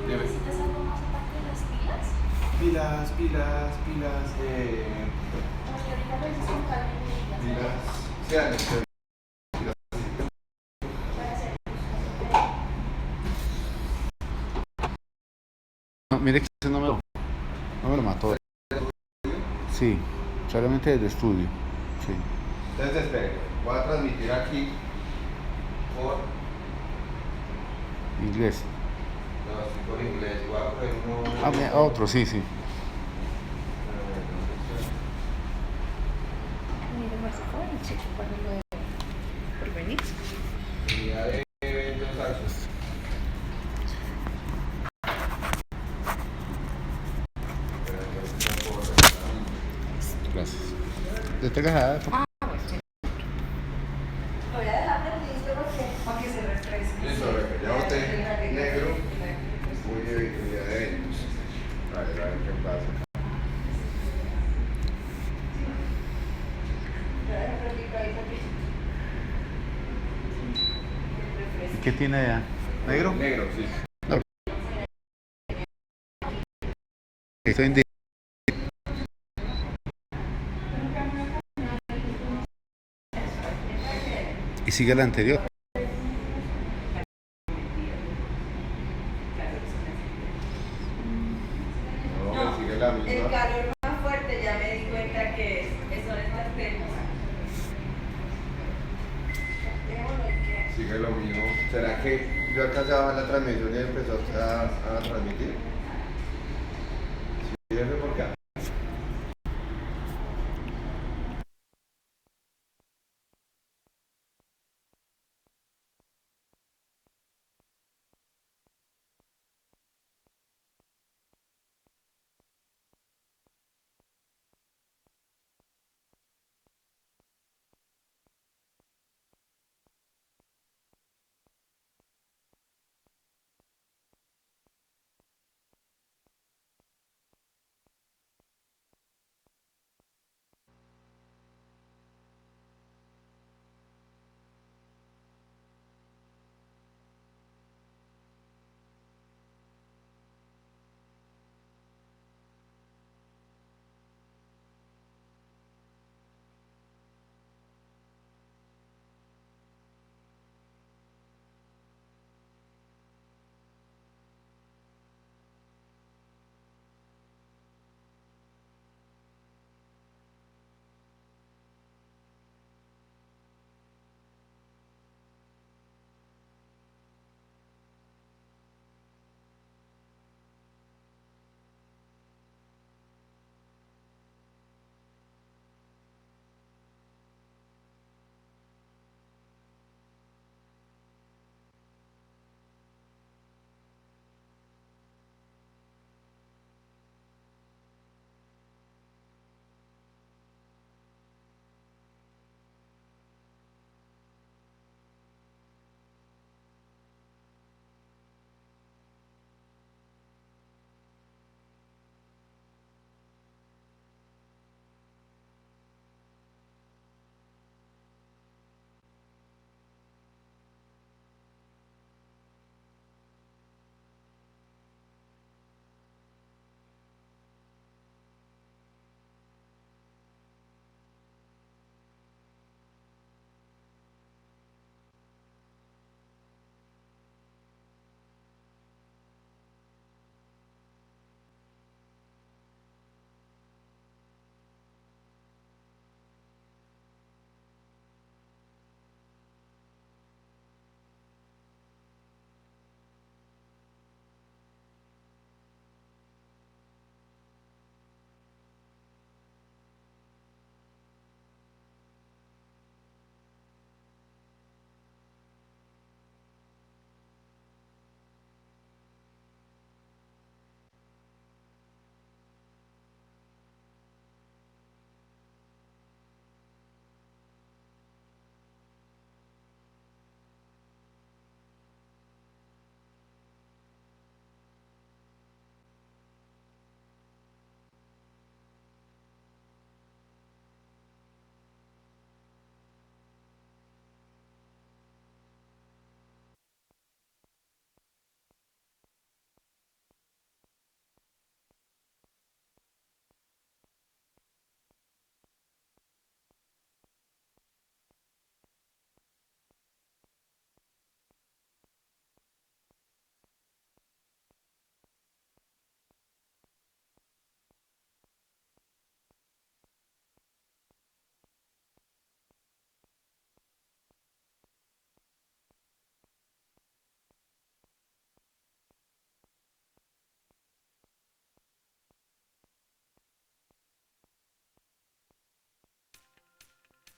¿Necesitas algo más aparte de las pilas? Pilas de... Oye, ahorita lo dices con calma y me digas. Pilas, no, mire que ese no me lo mató. Sí, solamente desde estudio. Sí. Entonces, espere, voy a transmitir aquí por inglés. No, sí, por inglés. Voy a poner uno. Otro, sí. Mire, más joven, chico, para lo de por venir. Día de los actos. Gracias. ¿Te entregas a...? Pues sí. Lo voy a dejar listo para que se refresque. Listo, ya usted negro. Muy de día de eventos. A ver qué pasa. ¿Y qué tiene allá? ¿Negro? Negro, sí. No. Estoy en y sigue la anterior. No, el calor más fuerte ya me di cuenta que son estas telas. Sigue lo mismo. ¿Será que yo alcanzaba la transmisión y empezó a transmitir? Sí, eso por qué.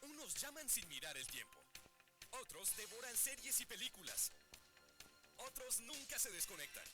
Unos llaman sin mirar el tiempo. Otros devoran series y películas. Otros nunca se desconectan.